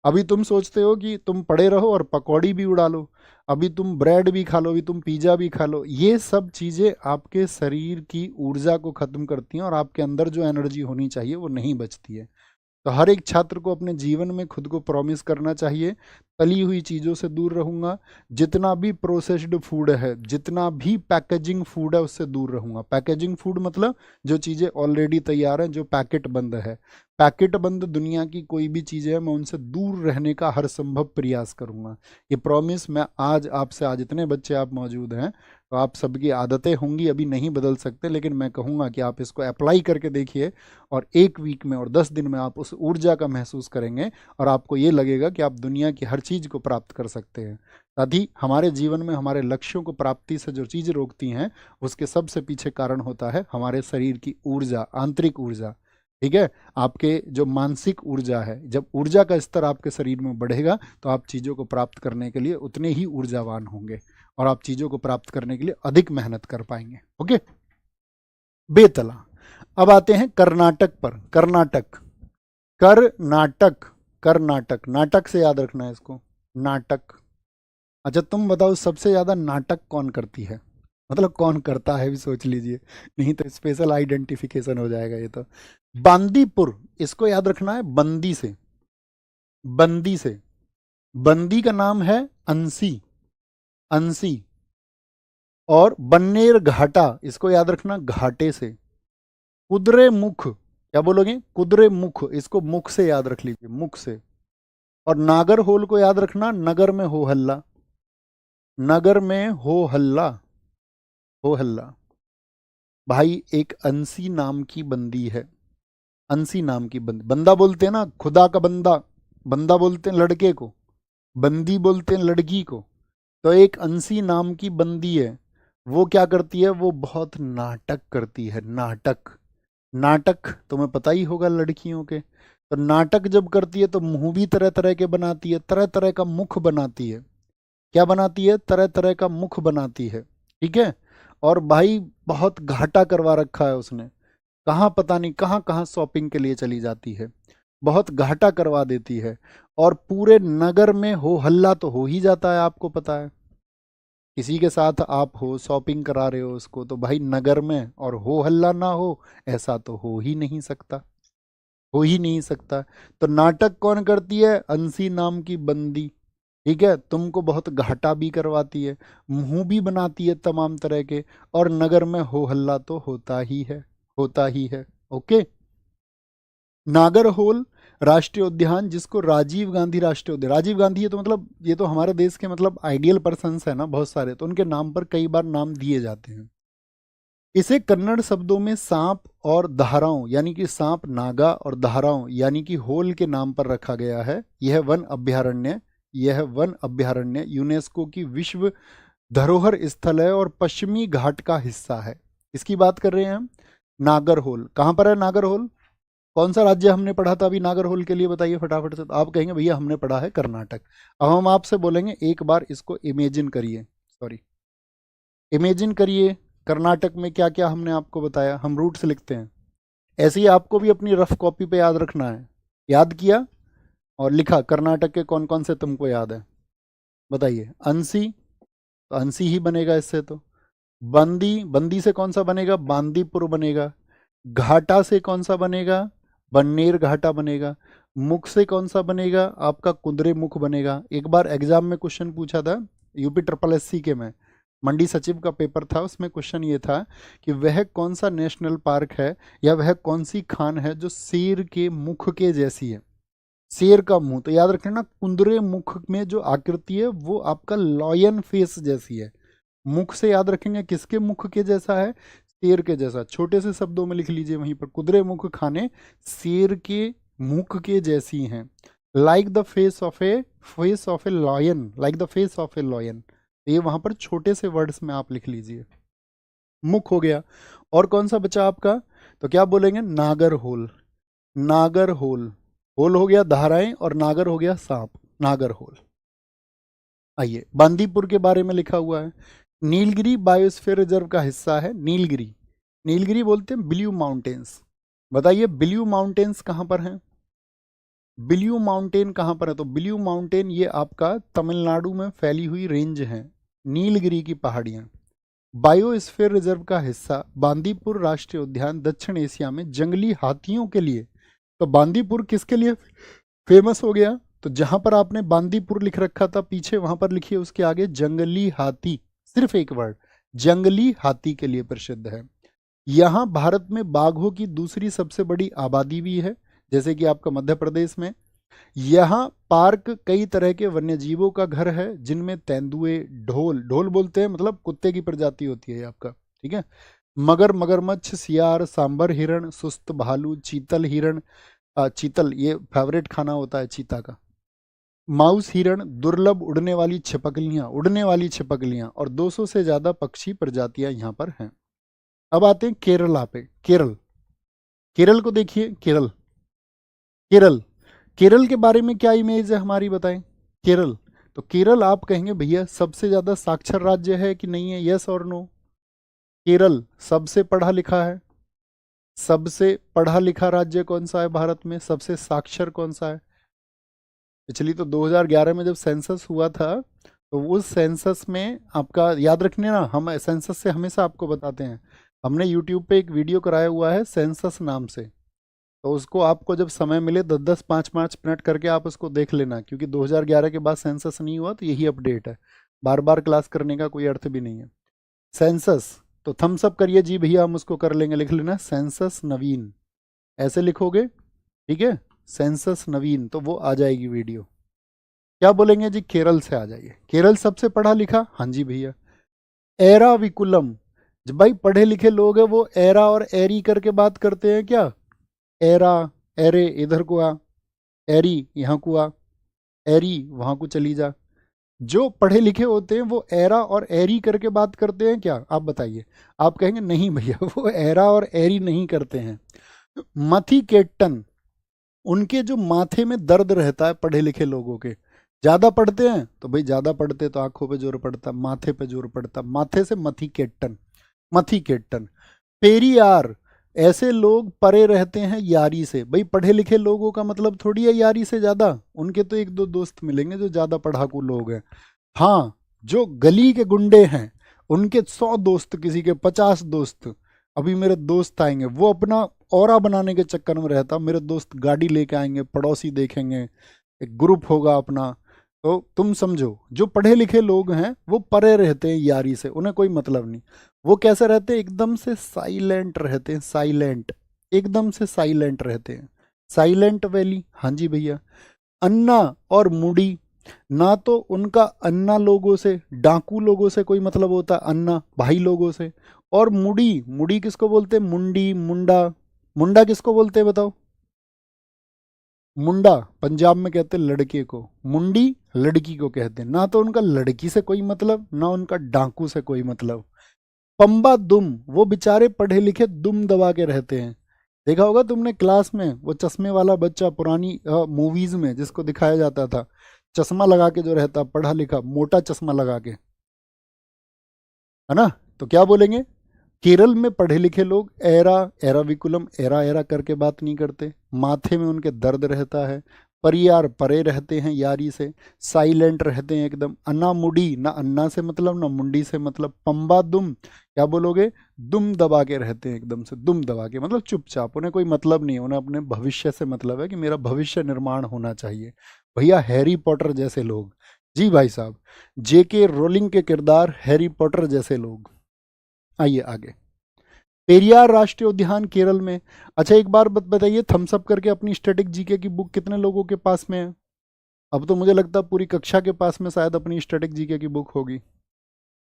अभी तुम सोचते हो कि तुम पड़े रहो और पकौड़ी भी उड़ा लो, अभी तुम ब्रेड भी खा लो, अभी तुम पिज़्ज़ा भी खा लो। ये सब चीज़ें आपके शरीर की ऊर्जा को ख़त्म करती हैं और आपके अंदर जो एनर्जी होनी चाहिए वो नहीं बचती है। तो हर एक छात्र को अपने जीवन में खुद को प्रॉमिस करना चाहिए, तली हुई चीज़ों से दूर रहूँगा, जितना भी प्रोसेस्ड फूड है, जितना भी पैकेजिंग फूड है उससे दूर रहूँगा। पैकेजिंग फूड मतलब जो चीज़ें ऑलरेडी तैयार हैं, जो पैकेट बंद है, पैकेट बंद दुनिया की कोई भी चीज़ें हैं, मैं उनसे दूर रहने का हर संभव प्रयास करूँगा। ये प्रॉमिस मैं आज आपसे, आज इतने बच्चे आप मौजूद हैं तो आप सबकी आदतें होंगी, अभी नहीं बदल सकते, लेकिन मैं कहूँगा कि आप इसको अप्लाई करके देखिए और 1 वीक में और 10 दिन में आप उस ऊर्जा का महसूस करेंगे और आपको ये लगेगा कि आप दुनिया की हर चीज़ को प्राप्त कर सकते हैं। साथ ही हमारे जीवन में हमारे लक्ष्यों को प्राप्ति से जो चीज़ रोकती हैं, उसके सबसे पीछे कारण होता है हमारे शरीर की ऊर्जा, आंतरिक ऊर्जा। ठीक है। आपके जो मानसिक ऊर्जा है, जब ऊर्जा का स्तर आपके शरीर में बढ़ेगा तो आप चीज़ों को प्राप्त करने के लिए उतने ही ऊर्जावान होंगे और आप चीज़ों को प्राप्त करने के लिए अधिक मेहनत कर पाएंगे। ओके। बेतला। अब आते हैं कर्नाटक पर। कर्नाटक, कर्नाटक, कर्नाटक, नाटक से याद रखना है इसको, नाटक। अच्छा तुम बताओ सबसे ज्यादा नाटक कौन करती है, मतलब कौन करता है भी सोच लीजिए, नहीं तो स्पेशल आइडेंटिफिकेशन हो जाएगा ये तो। बांदीपुर, इसको याद रखना है, बंदी से, बंदी से। बंदी का नाम है अंसी, अंसी। और बन्नेर घाटा, इसको याद रखना, घाटे से। कुदरे मुख, क्या बोलोगे, कुदरे मुख, इसको मुख से याद रख लीजिए, मुख से। और नागर होल को याद रखना, नगर में हो हल्ला, नगर में हो हल्ला, हो हल्ला। भाई एक अंसी नाम की बंदी है, अंसी नाम की बंदी, बंदा बोलते हैं ना खुदा का बंदा, बंदा बोलते हैं लड़के को, बंदी बोलते हैं लड़की को। तो एक अंसी नाम की बंदी है, वो क्या करती है, वो बहुत नाटक करती है, नाटक। नाटक तुम्हें पता ही होगा लड़कियों के, तो नाटक जब करती है तो मुंह भी तरह तरह के बनाती है, तरह तरह का मुख बनाती है। क्या बनाती है, तरह तरह का मुख बनाती है। ठीक है। और भाई बहुत घाटा करवा रखा है उसने, कहाँ पता नहीं कहाँ कहाँ शॉपिंग के लिए चली जाती है, बहुत घाटा करवा देती है। और पूरे नगर में हो हल्ला तो हो ही जाता है, आपको पता है। किसी के साथ आप हो, शॉपिंग करा रहे हो उसको, तो भाई नगर में और हो हल्ला ना हो, ऐसा तो हो ही नहीं सकता, हो ही नहीं सकता। तो नाटक कौन करती है, अंसी नाम की बंदी। ठीक है। तुमको बहुत घाटा भी करवाती है, मुंह भी बनाती है तमाम तरह के, और नगर में हो हल्ला तो होता ही है, होता ही है। ओके। नागरहोल राष्ट्रीय उद्यान, जिसको राजीव गांधी राष्ट्रीय उद्यान, राजीव गांधी है तो मतलब ये तो हमारे देश के मतलब आइडियल पर्सन्स है ना बहुत सारे, तो उनके नाम पर कई बार नाम दिए जाते हैं। इसे कन्नड़ शब्दों में सांप और धाराओं, यानी कि सांप नागा और धाराओं यानी कि होल के नाम पर रखा गया है। यह वन अभ्यारण्य, यह वन अभ्यारण्य यूनेस्को की विश्व धरोहर स्थल है और पश्चिमी घाट का हिस्सा है। इसकी बात कर रहे हैं हम। नागरहोल कहाँ पर है, नागरहोल कौन सा राज्य हमने पढ़ा था अभी नागरहोल के लिए, बताइए फटाफट से। तो आप कहेंगे भैया हमने पढ़ा है कर्नाटक। अब हम आपसे बोलेंगे एक बार इसको इमेजिन करिए, सॉरी इमेजिन करिए, कर्नाटक में क्या क्या हमने आपको बताया, हम रूट्स लिखते हैं। ऐसे ही आपको भी अपनी रफ कॉपी पे याद रखना है। याद किया और लिखा कर्नाटक के कौन कौन से तुमको याद है, बताइए। अंसी, तो अंसी ही बनेगा इससे तो। बंदी, बंदी से कौन सा बनेगा, बांदीपुर बनेगा। घाटा से कौन सा बनेगा, बन्नेर घाटा बनेगा। मुख से कौन सा बनेगा, आपका कुदरे मुख बनेगा। एक बार एग्जाम में क्वेश्चन पूछा था यूपी ट्रिपल एससी के में, मंडी सचिव का पेपर था, उसमें क्वेश्चन ये था कि वह कौन सा नेशनल पार्क है या वह कौन सी खान है जो शेर के मुख के जैसी है। शेर का मुंह, तो याद रखना कुंदरे मुख में जो आकृति है वो आपका लॉयन फेस जैसी है। मुख से याद रखेंगे किसके मुख के जैसा है, शेर के जैसा। छोटे से शब्दों में लिख लीजिए वहीं पर, कुदरे मुख खाने शेर के मुख के जैसी हैं। Like the face of A, face of A lion, like the face of A lion. ये वहां पर छोटे से वर्ड्स में आप लिख लीजिए। मुख हो गया। और कौन सा बचा आपका, तो क्या बोलेंगे, नागर होल, नागर होल। होल हो गया धाराएं और नागर हो गया सांप, नागर होल। आइए बांदीपुर के बारे में लिखा हुआ है। नीलगिरी बायोस्फीयर रिजर्व का हिस्सा है नीलगिरी। नीलगिरी बोलते हैं ब्लू माउंटेन्स। बताइए ब्लू माउंटेन्स कहाँ पर हैं, ब्लू माउंटेन कहाँ पर है, तो ब्लू माउंटेन ये आपका तमिलनाडु में फैली हुई रेंज है, नीलगिरी की पहाड़ियाँ। बायोस्फीयर रिजर्व का हिस्सा बांदीपुर राष्ट्रीय उद्यान दक्षिण एशिया में जंगली हाथियों के लिए। तो बांदीपुर किसके लिए फेमस हो गया, तो जहां पर आपने बांदीपुर लिख रखा था पीछे, वहां पर लिखिए उसके आगे जंगली हाथी, सिर्फ एक वर्ड, जंगली हाथी के लिए प्रसिद्ध है। यहाँ भारत में बाघों की दूसरी सबसे बड़ी आबादी भी है, जैसे कि आपका मध्य प्रदेश में। यहाँ पार्क कई तरह के वन्य जीवों का घर है, जिनमें तेंदुए, ढोल, ढोल बोलते हैं मतलब कुत्ते की प्रजाति होती है आपका, ठीक है, मगर, मगरमच्छ, सियार, सांबर हिरण, सुस्त भालू, चीतल हिरण, चीतल ये फेवरेट खाना होता है चीता का, माउस हिरण, दुर्लभ उड़ने वाली छिपकलियां, उड़ने वाली छिपकलियां, और 200 से ज्यादा पक्षी प्रजातियां यहाँ पर हैं। अब आते हैं केरला पे। केरल, केरल को देखिए, केरल, केरल, केरल के बारे में क्या इमेज है हमारी, बताएं। केरल, तो केरल आप कहेंगे भैया सबसे ज्यादा साक्षर राज्य है कि नहीं है, यस और नो। केरल सबसे पढ़ा लिखा है, सबसे पढ़ा लिखा राज्य कौन सा है भारत में, सबसे साक्षर कौन सा है। पिछली तो 2011 में जब सेंसस हुआ था, तो उस सेंसस में आपका याद रखने ना, हम सेंसस से हमेशा आपको बताते हैं, हमने यूट्यूब पे एक वीडियो कराया हुआ है सेंसस नाम से, तो उसको आपको जब समय मिले 10-10 5-5 मिनट करके आप उसको देख लेना, क्योंकि 2011 के बाद सेंसस नहीं हुआ तो यही अपडेट है, बार बार क्लास करने का कोई अर्थ भी नहीं है। सेंसस, तो थम्स अप करिए जी भैया, हम उसको कर लेंगे, लिख लेना सेंसस नवीन, ऐसे लिखोगे, ठीक है, सेंसस नवीन, तो वो आ जाएगी वीडियो। क्या बोलेंगे जी, केरल से आ जाइए, केरल सबसे पढ़ा लिखा, हाँ जी भैया। एरा विकुलम, जब भाई पढ़े लिखे लोग हैं वो एरा और एरी करके बात करते हैं क्या, एरा, एरे इधर को आ, एरी यहाँ को आ, एरी वहां को चली जा। जो पढ़े लिखे होते हैं वो एरा और एरी करके बात करते हैं क्या, आप बताइए। आप कहेंगे नहीं भैया वो एरा और एरी नहीं करते हैं। मथिकेटन, उनके जो माथे में दर्द रहता है पढ़े लिखे लोगों के, ज्यादा पढ़ते हैं तो भाई ज्यादा पढ़ते तो आंखों पे जोर पड़ता, माथे पे जोर पड़ता, माथे से मथिकेटन, मथिकेटन। पेरियार, ऐसे लोग परे रहते हैं यारी से, भाई पढ़े लिखे लोगों का मतलब थोड़ी है यारी से ज्यादा, उनके तो एक दो दोस्त मिलेंगे जो ज्यादा पढ़ाकू लोग हैं। हाँ, जो गली के गुंडे हैं उनके 100 दोस्त, किसी के 50 दोस्त। अभी मेरे दोस्त आएंगे, वो अपना ऑरा बनाने के चक्कर में रहता, मेरे दोस्त गाड़ी लेके आएंगे, पड़ोसी देखेंगे, एक ग्रुप होगा अपना। तो तुम समझो, जो पढ़े लिखे लोग हैं वो परे रहते हैं यारी से, उन्हें कोई मतलब नहीं। वो कैसे रहते हैं, एकदम से साइलेंट रहते हैं, साइलेंट, एकदम से साइलेंट रहते हैं। साइलेंट वैली, हाँ जी भैया। अन्ना और मुड़ी, ना तो उनका अन्ना लोगों से, डाकू लोगों से कोई मतलब होता है, अन्ना भाई लोगों से। और मुड़ी, मुड़ी किसको बोलते हैं, मुंडी, मुंडा, मुंडा किसको बोलते हैं बताओ। मुंडा पंजाब में कहते हैं लड़के को, मुंडी लड़की को कहते हैं। ना तो उनका लड़की से कोई मतलब, ना उनका डाकू से कोई मतलब। पंबा दुम, वो बेचारे पढ़े लिखे दुम दबा के रहते हैं। देखा होगा तुमने क्लास में वो चश्मे वाला बच्चा पुरानी मूवीज में जिसको दिखाया जाता था, चश्मा लगा के जो रहता पढ़ा लिखा, मोटा चश्मा लगा के, है ना। तो क्या बोलेंगे, केरल में पढ़े लिखे लोग एरा, एराविकुलम, एरा एरा करके बात नहीं करते, माथे में उनके दर्द रहता है, परियार परे रहते हैं यारी से, साइलेंट रहते हैं एकदम। अन्ना मुडी, ना अन्ना से मतलब ना मुंडी से मतलब। पंबा दुम, क्या बोलोगे, दुम दबा के रहते हैं, एकदम से दुम दबा के मतलब चुपचाप, उन्हें कोई मतलब नहीं है, उन्हें अपने भविष्य से मतलब है कि मेरा भविष्य निर्माण होना चाहिए। भैया हैरी पॉटर जैसे लोग, जी भाई साहब, जेके रोलिंग के किरदार हैरी पॉटर जैसे लोग। आइए आगे, पेरियार राष्ट्रीय उद्यान केरल में। अच्छा एक बार बताइए, थम्स अप करके अपनी स्टैटिक जीके की बुक कितने लोगों के पास में है। अब तो मुझे लगता है पूरी कक्षा के पास में शायद अपनी स्टैटिक जीके की बुक होगी,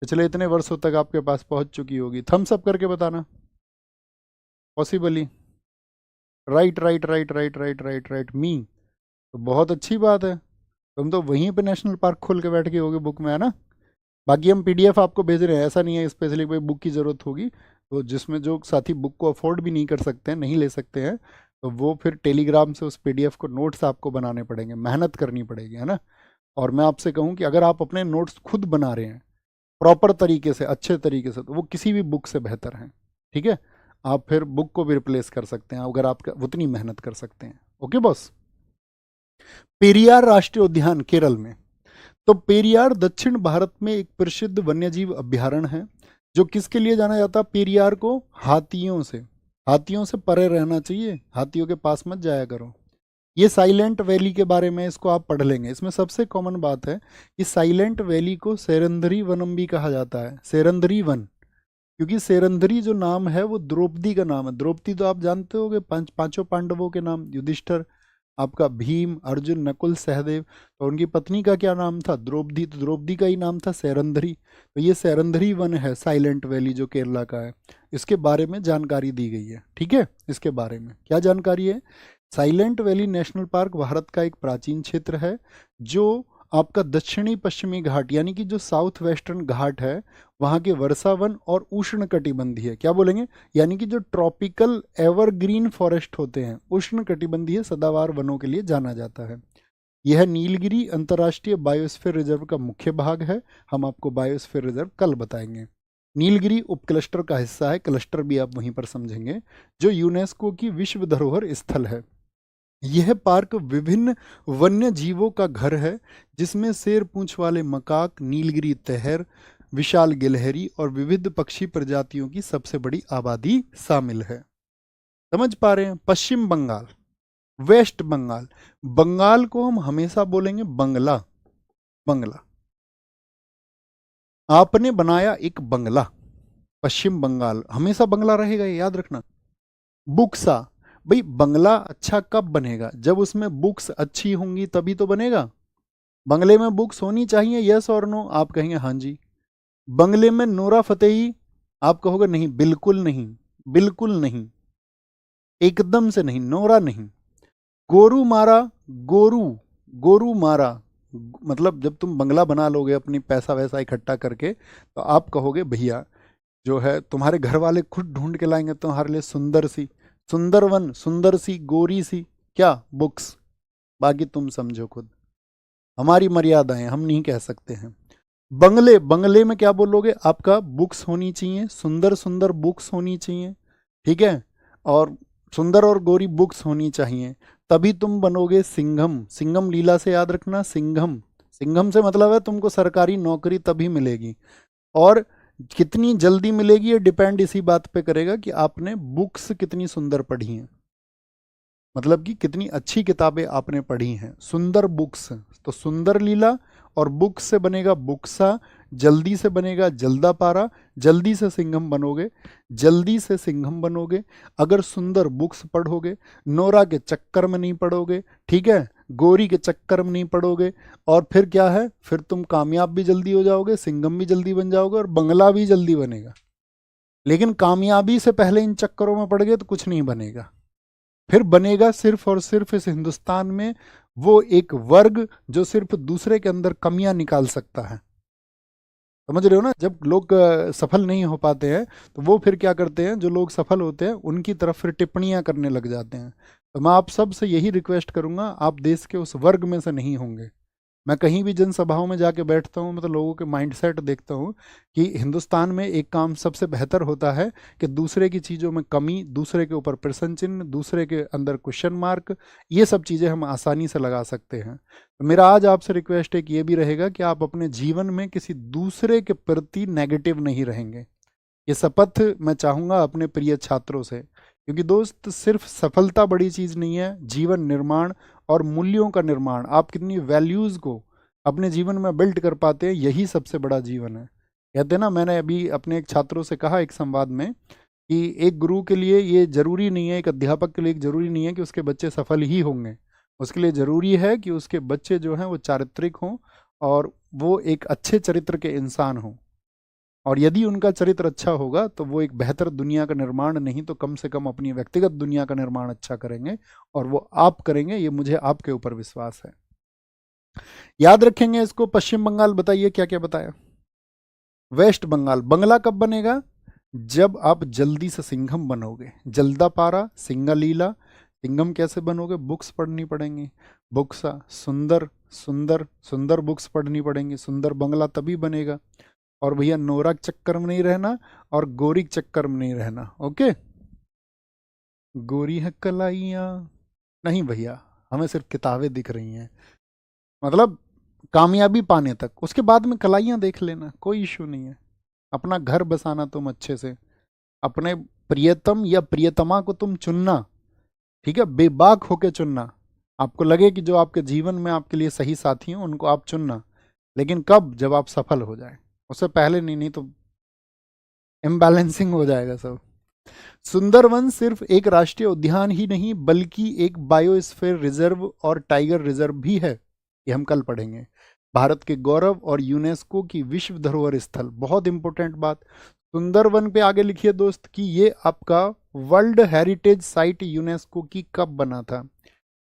पिछले इतने वर्षों तक आपके पास पहुंच चुकी होगी। थम्स अप करके बताना, possibly. Right right right right right right right मी, तो बहुत अच्छी बात है, तुम तो वहीं पे नेशनल पार्क खोल के बैठ गए होगे बुक में, है ना। बाकी हम पीडीएफ आपको भेज रहे हैं, ऐसा नहीं है स्पेशली कोई बुक की ज़रूरत होगी, तो जिसमें जो साथी बुक को अफोर्ड भी नहीं कर सकते हैं, नहीं ले सकते हैं, तो वो फिर टेलीग्राम से उस पीडीएफ को नोट्स आपको बनाने पड़ेंगे, मेहनत करनी पड़ेगी, है ना। और मैं आपसे कहूँ कि अगर आप अपने नोट्स खुद बना रहे हैं प्रॉपर तरीके से, अच्छे तरीके से, तो वो किसी भी बुक से बेहतर हैं, ठीक है। आप फिर बुक को भी रिप्लेस कर सकते हैं अगर आप उतनी मेहनत कर सकते हैं। Okay boss. पेरियार राष्ट्रीय उद्यान केरल में, तो पेरियार दक्षिण भारत में एक प्रसिद्ध वन्यजीव अभ्यारण्य है, जो किसके लिए जाना जाता है पेरियार को, हाथियों से। हाथियों से परे रहना चाहिए, हाथियों के पास मत जाया करो। ये साइलेंट वैली के बारे में, इसको आप पढ़ लेंगे, इसमें सबसे कॉमन बात है कि साइलेंट वैली को सेरंधरी वनम भी कहा जाता है, सेरंधरी वन, क्योंकि सेरंधरी जो नाम है वो द्रौपदी का नाम है। द्रौपदी तो आप जानते होगे, पांचों पांडवों के नाम, युधिष्ठिर, आपका भीम, अर्जुन, नकुल, सहदेव, तो उनकी पत्नी का क्या नाम था, द्रौपदी, तो द्रौपदी का ही नाम था सेरंधरी। तो ये सेरंधरी वन है साइलेंट वैली जो केरला का है, इसके बारे में जानकारी दी गई है, ठीक है। इसके बारे में क्या जानकारी है, silent valley national park Bharat का एक प्राचीन क्षेत्र है जो आपका दक्षिणी पश्चिमी घाट यानी कि जो साउथ वेस्टर्न घाट है वहाँ के वर्षावन और उष्ण कटिबंधीय, क्या बोलेंगे, यानी कि जो ट्रॉपिकल एवरग्रीन फॉरेस्ट होते हैं उष्ण कटिबंधीय सदाबहार वनों के लिए जाना जाता है। यह नीलगिरी अंतर्राष्ट्रीय बायोस्फीयर रिजर्व का मुख्य भाग है। हम आपको बायोस्फीयर रिजर्व कल बताएंगे। नीलगिरी उपक्लस्टर का हिस्सा है, क्लस्टर भी आप वहीं पर समझेंगे, जो यूनेस्को की विश्व धरोहर स्थल है। यह पार्क विभिन्न वन्य जीवों का घर है, जिसमें शेर पूंछ वाले मकाक, नीलगिरी तहर, विशाल गिलहरी और विविध पक्षी प्रजातियों की सबसे बड़ी आबादी शामिल है। समझ पा रहे हैं? पश्चिम बंगाल, वेस्ट बंगाल, बंगाल को हम हमेशा बोलेंगे बंगला। बंगला, आपने बनाया एक बंगला, पश्चिम बंगाल हमेशा बंगला रहेगा, ये याद रखना। बुक्सा, भाई बंगला अच्छा कब बनेगा? जब उसमें बुक्स अच्छी होंगी तभी तो बनेगा। बंगले में बुक्स होनी चाहिए, यस और नो? आप कहेंगे हाँ जी। बंगले में नोरा फतेही, आप कहोगे नहीं, बिल्कुल नहीं, बिल्कुल नहीं, एकदम से नहीं, नोरा नहीं। गोरू मारा, गोरू, गोरू मारा, मतलब जब तुम बंगला बना लोगे अपनी पैसा वैसा इकट्ठा करके, तो आप कहोगे भैया जो है तुम्हारे घर वाले खुद ढूंढ के लाएंगे तुम्हारे लिए सुंदर सी, सुंदरवन, सुंदर सी, गोरी सी, क्या बुक्स। बाकी तुम समझो खुद, हमारी मर्यादाएं, हम नहीं कह सकते हैं। बंगले, बंगले में क्या बोलोगे? आपका बुक्स होनी चाहिए, सुंदर सुंदर बुक्स होनी चाहिए, ठीक है, और सुंदर और गोरी बुक्स होनी चाहिए, तभी तुम बनोगे सिंघम। सिंघम लीला से याद रखना, सिंघम, सिंघम से मतलब है तुमको सरकारी नौकरी तभी मिलेगी। और कितनी जल्दी मिलेगी ये डिपेंड इसी बात पे करेगा कि आपने बुक्स कितनी सुंदर पढ़ी हैं, मतलब कि कितनी अच्छी किताबें आपने पढ़ी हैं। सुंदर बुक्स, तो सुंदर लीला और बुक्स से बनेगा बुक्सा, जल्दी से बनेगा जल्दा पारा, जल्दी से सिंघम बनोगे, जल्दी से सिंघम बनोगे अगर सुंदर बुक्स पढ़ोगे, नोरा के चक्कर में नहीं पढ़ोगे, ठीक है, गोरी के चक्कर में नहीं पढ़ोगे, और फिर क्या है, फिर तुम कामयाब भी जल्दी हो जाओगे, सिंघम भी जल्दी बन जाओगे और बंगला भी जल्दी बनेगा। लेकिन कामयाबी से पहले इन चक्करों में पड़ गए तो कुछ नहीं बनेगा। फिर बनेगा सिर्फ और सिर्फ इस हिंदुस्तान में वो एक वर्ग जो सिर्फ दूसरे के अंदर कमियां निकाल सकता है। समझ रहे हो ना? जब लोग सफल नहीं हो पाते हैं तो वो फिर क्या करते हैं, जो लोग सफल होते हैं उनकी तरफ फिर टिप्पणियां करने लग जाते हैं। तो मैं आप सबसे यही रिक्वेस्ट करूंगा, आप देश के उस वर्ग में से नहीं होंगे। मैं कहीं भी जनसभाओं में जाके बैठता हूँ, मतलब लोगों के माइंडसेट देखता हूँ कि हिंदुस्तान में एक काम सबसे बेहतर होता है कि दूसरे की चीज़ों में कमी, दूसरे के ऊपर प्रश्न चिन्ह, दूसरे के अंदर क्वेश्चन मार्क, ये सब चीज़ें हम आसानी से लगा सकते हैं। तो मेरा आज आपसे रिक्वेस्ट एक ये भी रहेगा कि आप अपने जीवन में किसी दूसरे के प्रति नेगेटिव नहीं रहेंगे। ये शपथ मैं चाहूँगा अपने प्रिय छात्रों से, क्योंकि दोस्त सिर्फ सफलता बड़ी चीज़ नहीं है, जीवन निर्माण और मूल्यों का निर्माण, आप कितनी वैल्यूज़ को अपने जीवन में बिल्ड कर पाते हैं, यही सबसे बड़ा जीवन है। कहते हैं ना, मैंने अभी अपने एक छात्रों से कहा एक संवाद में कि एक गुरु के लिए ये जरूरी नहीं है, एक अध्यापक के लिए जरूरी नहीं है कि उसके बच्चे सफल ही होंगे। उसके लिए जरूरी है कि उसके बच्चे जो हैं वो चारित्रिक हों और वो एक अच्छे चरित्र के इंसान हों। और यदि उनका चरित्र अच्छा होगा तो वो एक बेहतर दुनिया का निर्माण नहीं तो कम से कम अपनी व्यक्तिगत दुनिया का निर्माण अच्छा करेंगे, और वो आप करेंगे, ये मुझे आपके ऊपर विश्वास है। याद रखेंगे इसको। पश्चिम बंगाल बताइए क्या क्या बताया? वेस्ट बंगाल, बंगला कब बनेगा? जब आप जल्दी से सिंघम बनोगे, जल्दा पारा, सिंगलीला। सिंघम कैसे बनोगे? बुक्स पढ़नी पड़ेंगी, बुक्सा, सुंदर सुंदर सुंदर बुक्स पढ़नी पड़ेंगी, सुंदर बंगला तभी बनेगा। और भैया नोरा के चक्कर में नहीं रहना और गोरी के चक्कर में नहीं रहना, ओके? गोरी है कलाइयाँ, नहीं भैया, हमें सिर्फ किताबें दिख रही हैं, मतलब कामयाबी पाने तक, उसके बाद में कलाइयाँ देख लेना, कोई इशू नहीं है। अपना घर बसाना तुम अच्छे से, अपने प्रियतम या प्रियतमा को तुम चुनना, ठीक है, बेबाक होके चुनना। आपको लगे कि जो आपके जीवन में आपके लिए सही साथी हैं उनको आप चुनना, लेकिन कब? जब आप सफल हो जाए, उससे पहले नहीं, नहीं तो इम्बैलेंसिंग हो जाएगा सब। सुंदरवन सिर्फ एक राष्ट्रीय उद्यान ही नहीं बल्कि एक बायोस्फीयर रिजर्व और टाइगर रिजर्व भी है, ये हम कल पढ़ेंगे। भारत के गौरव और यूनेस्को की विश्व धरोहर स्थल, बहुत इंपॉर्टेंट बात। सुंदरवन पे आगे लिखिए दोस्त कि ये आपका वर्ल्ड हेरिटेज साइट यूनेस्को की कब बना था?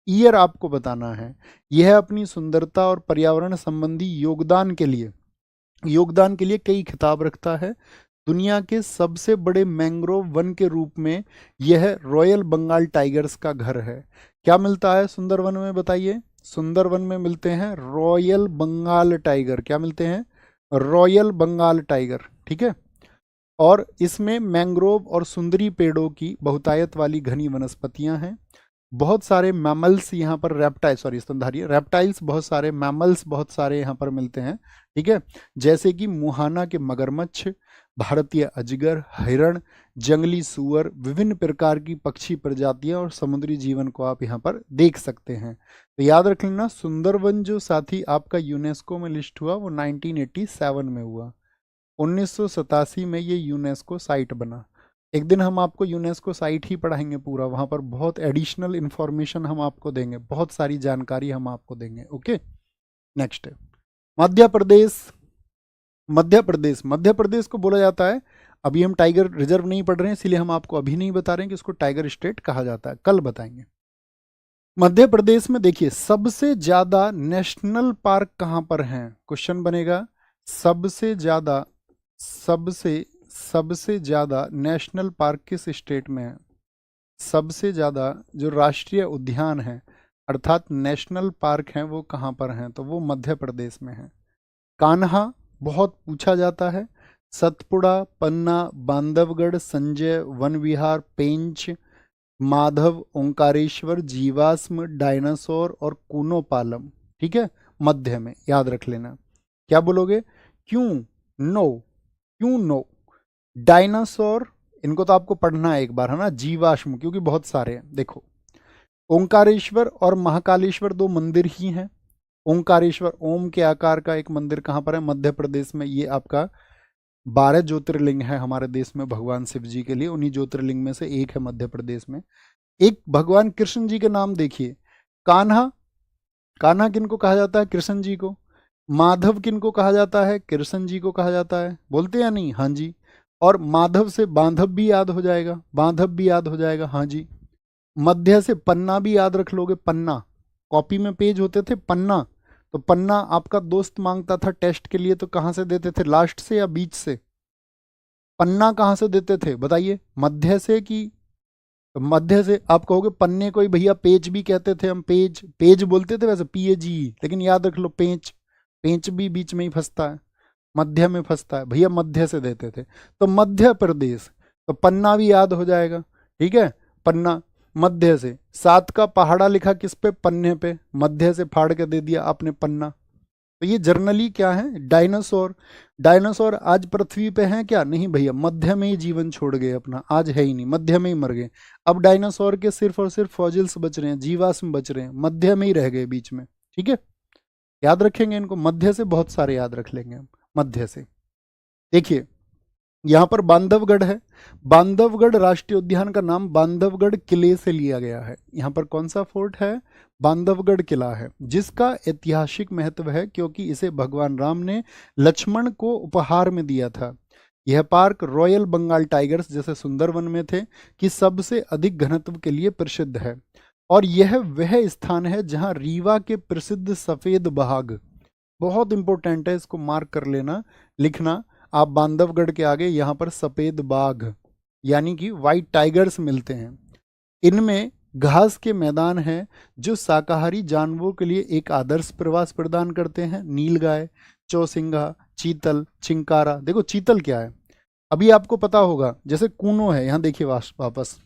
ईयर आपको बताना है। यह अपनी सुंदरता और पर्यावरण संबंधी योगदान के लिए कई खिताब रखता है। दुनिया के सबसे बड़े मैंग्रोव वन के रूप में यह रॉयल बंगाल टाइगर्स का घर है। क्या मिलता है सुंदरवन में, बताइए? सुंदरवन में मिलते हैं रॉयल बंगाल टाइगर। क्या मिलते हैं? रॉयल बंगाल टाइगर, ठीक है। और इसमें मैंग्रोव और सुंदरी पेड़ों की बहुतायत वाली घनी वनस्पतियां हैं। बहुत सारे मैमल्स यहाँ पर, स्तनधारी रेप्टाइल्स, बहुत सारे मैमल्स, बहुत सारे यहाँ पर मिलते हैं, ठीक है। जैसे कि मुहाना के मगरमच्छ, भारतीय अजगर, हिरण, जंगली सुअर, विभिन्न प्रकार की पक्षी प्रजातियां और समुद्री जीवन को आप यहाँ पर देख सकते हैं। तो याद रख लेना, सुंदरवन जो साथी आपका यूनेस्को में लिस्ट हुआ वो 1987 में हुआ। 1987 में ये यूनेस्को साइट बना। एक दिन हम आपको यूनेस्को साइट ही पढ़ाएंगे पूरा, वहाँ पर बहुत एडिशनल इन्फॉर्मेशन हम आपको देंगे, बहुत सारी जानकारी हम आपको देंगे। ओके, नेक्स्ट है मध्य प्रदेश। मध्य प्रदेश को बोला जाता है, अभी हम टाइगर रिजर्व नहीं पढ़ रहे हैं इसलिए हम आपको अभी नहीं बता रहे हैं कि इसको टाइगर स्टेट कहा जाता है, कल बताएंगे। मध्य प्रदेश में देखिए सबसे ज्यादा नेशनल पार्क कहां पर हैं, क्वेश्चन बनेगा। सबसे ज्यादा नेशनल पार्क किस स्टेट में है? सबसे ज्यादा जो राष्ट्रीय उद्यान है अर्थात नेशनल पार्क हैं वो कहां पर हैं? तो वो मध्य प्रदेश में है। कान्हा बहुत पूछा जाता है। सतपुड़ा, पन्ना, बांधवगढ़, संजय, वन विहार, पेंच, माधव, ओंकारेश्वर, जीवाश्म, डायनासोर और कूनो पालम, ठीक है, मध्य में। याद रख लेना। क्या बोलोगे? क्यों नो डायनासोर, इनको तो आपको पढ़ना है एक बार, है ना। जीवाश्म क्योंकि बहुत सारे हैं। देखो ओंकारेश्वर और महाकालेश्वर दो मंदिर ही हैं। ओंकारेश्वर ओम के आकार का एक मंदिर कहाँ पर है? मध्य प्रदेश में। ये आपका 12 ज्योतिर्लिंग है हमारे देश में भगवान शिव जी के लिए, उन्हीं ज्योतिर्लिंग में से एक है मध्य प्रदेश में। एक भगवान कृष्ण जी के नाम देखिए, कान्हा, कान्हा किनको कहा जाता है? कृष्ण जी को। माधव किनको कहा जाता है? कृष्ण जी को कहा जाता है। बोलते या नहीं? हाँ जी। और माधव से बांधव भी याद हो जाएगा, बांधव भी याद हो जाएगा, हाँ जी। मध्य से पन्ना भी याद रख लोगे, पन्ना, कॉपी में पेज होते थे पन्ना, तो पन्ना आपका दोस्त मांगता था टेस्ट के लिए तो कहाँ से देते थे, लास्ट से या बीच से? पन्ना कहाँ से देते थे बताइए? मध्य से कि मध्य से? आप कहोगे पन्ने को ही भैया पेज भी कहते थे हम, पेज बोलते थे वैसे, PAGE, लेकिन याद रख लो पेंच भी बीच में ही फंसता है, मध्य में फंसता है भैया, मध्य से देते थे। तो मध्य प्रदेश, तो पन्ना भी याद हो जाएगा, ठीक है। पन्ना मध्य से। 7 का पहाड़ा लिखा किस पे? पन्ने पे, मध्य से फाड़ के दे दिया आपने पन्ना। तो ये जर्नली क्या है? डायनासोर। डायनासोर आज पृथ्वी पे हैं क्या? नहीं भैया, मध्य में ही जीवन छोड़ गए अपना, आज है ही नहीं, मध्य में ही मर गए। अब डायनासोर के सिर्फ और सिर्फ फॉसिल्स बच रहे हैं, जीवाश्म बच रहे हैं, मध्य में ही रह गए बीच में, ठीक है। याद रखेंगे इनको, मध्य से बहुत सारे याद रख लेंगे हम, मध्य से। देखिए यहाँ पर बांधवगढ़ है। बांधवगढ़ राष्ट्रीय उद्यान का नाम बांधवगढ़ किले से लिया गया है। यहाँ पर कौन सा फोर्ट है? बांधवगढ़ किला है, जिसका ऐतिहासिक महत्व है क्योंकि इसे भगवान राम ने लक्ष्मण को उपहार में दिया था। यह पार्क रॉयल बंगाल टाइगर्स जैसे सुंदरवन में थे कि सबसे अधिक घनत्व के लिए प्रसिद्ध है। और यह वह स्थान है जहां रीवा के प्रसिद्ध सफेद बाघ, बहुत इंपॉर्टेंट है, इसको मार्क कर लेना, लिखना आप, बांधवगढ़ के आगे यहाँ पर सफेद बाघ यानी कि व्हाइट टाइगर्स मिलते हैं। इनमें घास के मैदान हैं जो शाकाहारी जानवरों के लिए एक आदर्श प्रवास प्रदान करते हैं। नीलगाय, चौसिंगा, चीतल, चिंकारा। देखो चीतल क्या है, अभी आपको पता होगा, जैसे कूनो है, यहाँ देखिए वापस,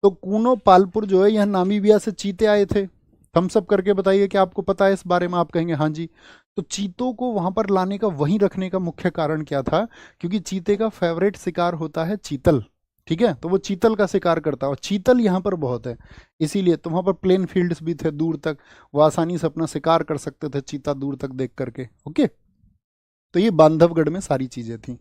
तो कूनो पालपुर जो है, यहाँ नामीबिया से चीते आए थे। हम सब करके बताइए कि आपको पता है इस बारे में। आप कहेंगे हाँ जी। तो चीतों को वहां पर लाने का, वहीं रखने का मुख्य कारण क्या था? क्योंकि चीते का फेवरेट शिकार होता है चीतल, ठीक है। तो वो चीतल का शिकार करता है और चीतल यहाँ पर बहुत है, इसीलिए तो वहाँ पर प्लेन फील्ड्स भी थे दूर तक, वो आसानी से अपना शिकार कर सकते थे चीता दूर तक देख करके। ओके, तो ये बांधवगढ़ में सारी चीजें थी।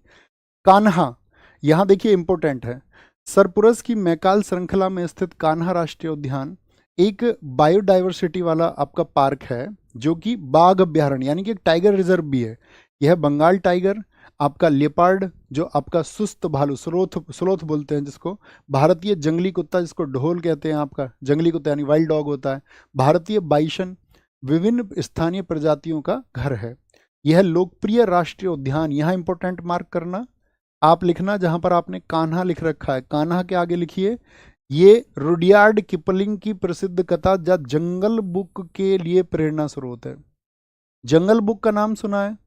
कान्हा, यहाँ देखिए इंपॉर्टेंट है, सरपुरस की मैकाल श्रृंखला में स्थित कान्हा राष्ट्रीय उद्यान एक बायोडाइवर्सिटी वाला आपका पार्क है, जो कि बाघ अभ्यारण्य यानी कि एक टाइगर रिजर्व भी है। यह बंगाल टाइगर, आपका लेपर्ड, जो आपका सुस्त भालू, स्लोथ स्लोथ बोलते हैं जिसको, भारतीय जंगली कुत्ता जिसको ढोल कहते हैं, आपका जंगली कुत्ता यानी वाइल्ड डॉग होता है, भारतीय बाइसन विभिन्न स्थानीय प्रजातियों का घर है। यह लोकप्रिय राष्ट्रीय उद्यान, यहाँ इंपॉर्टेंट मार्क करना, आप लिखना जहां पर आपने कान्हा लिख रखा है, कान्हा के आगे लिखिए ये रुडयार्ड किपलिंग की प्रसिद्ध कथा द जंगल बुक के लिए प्रेरणा स्रोत है। जंगल बुक का नाम सुना है?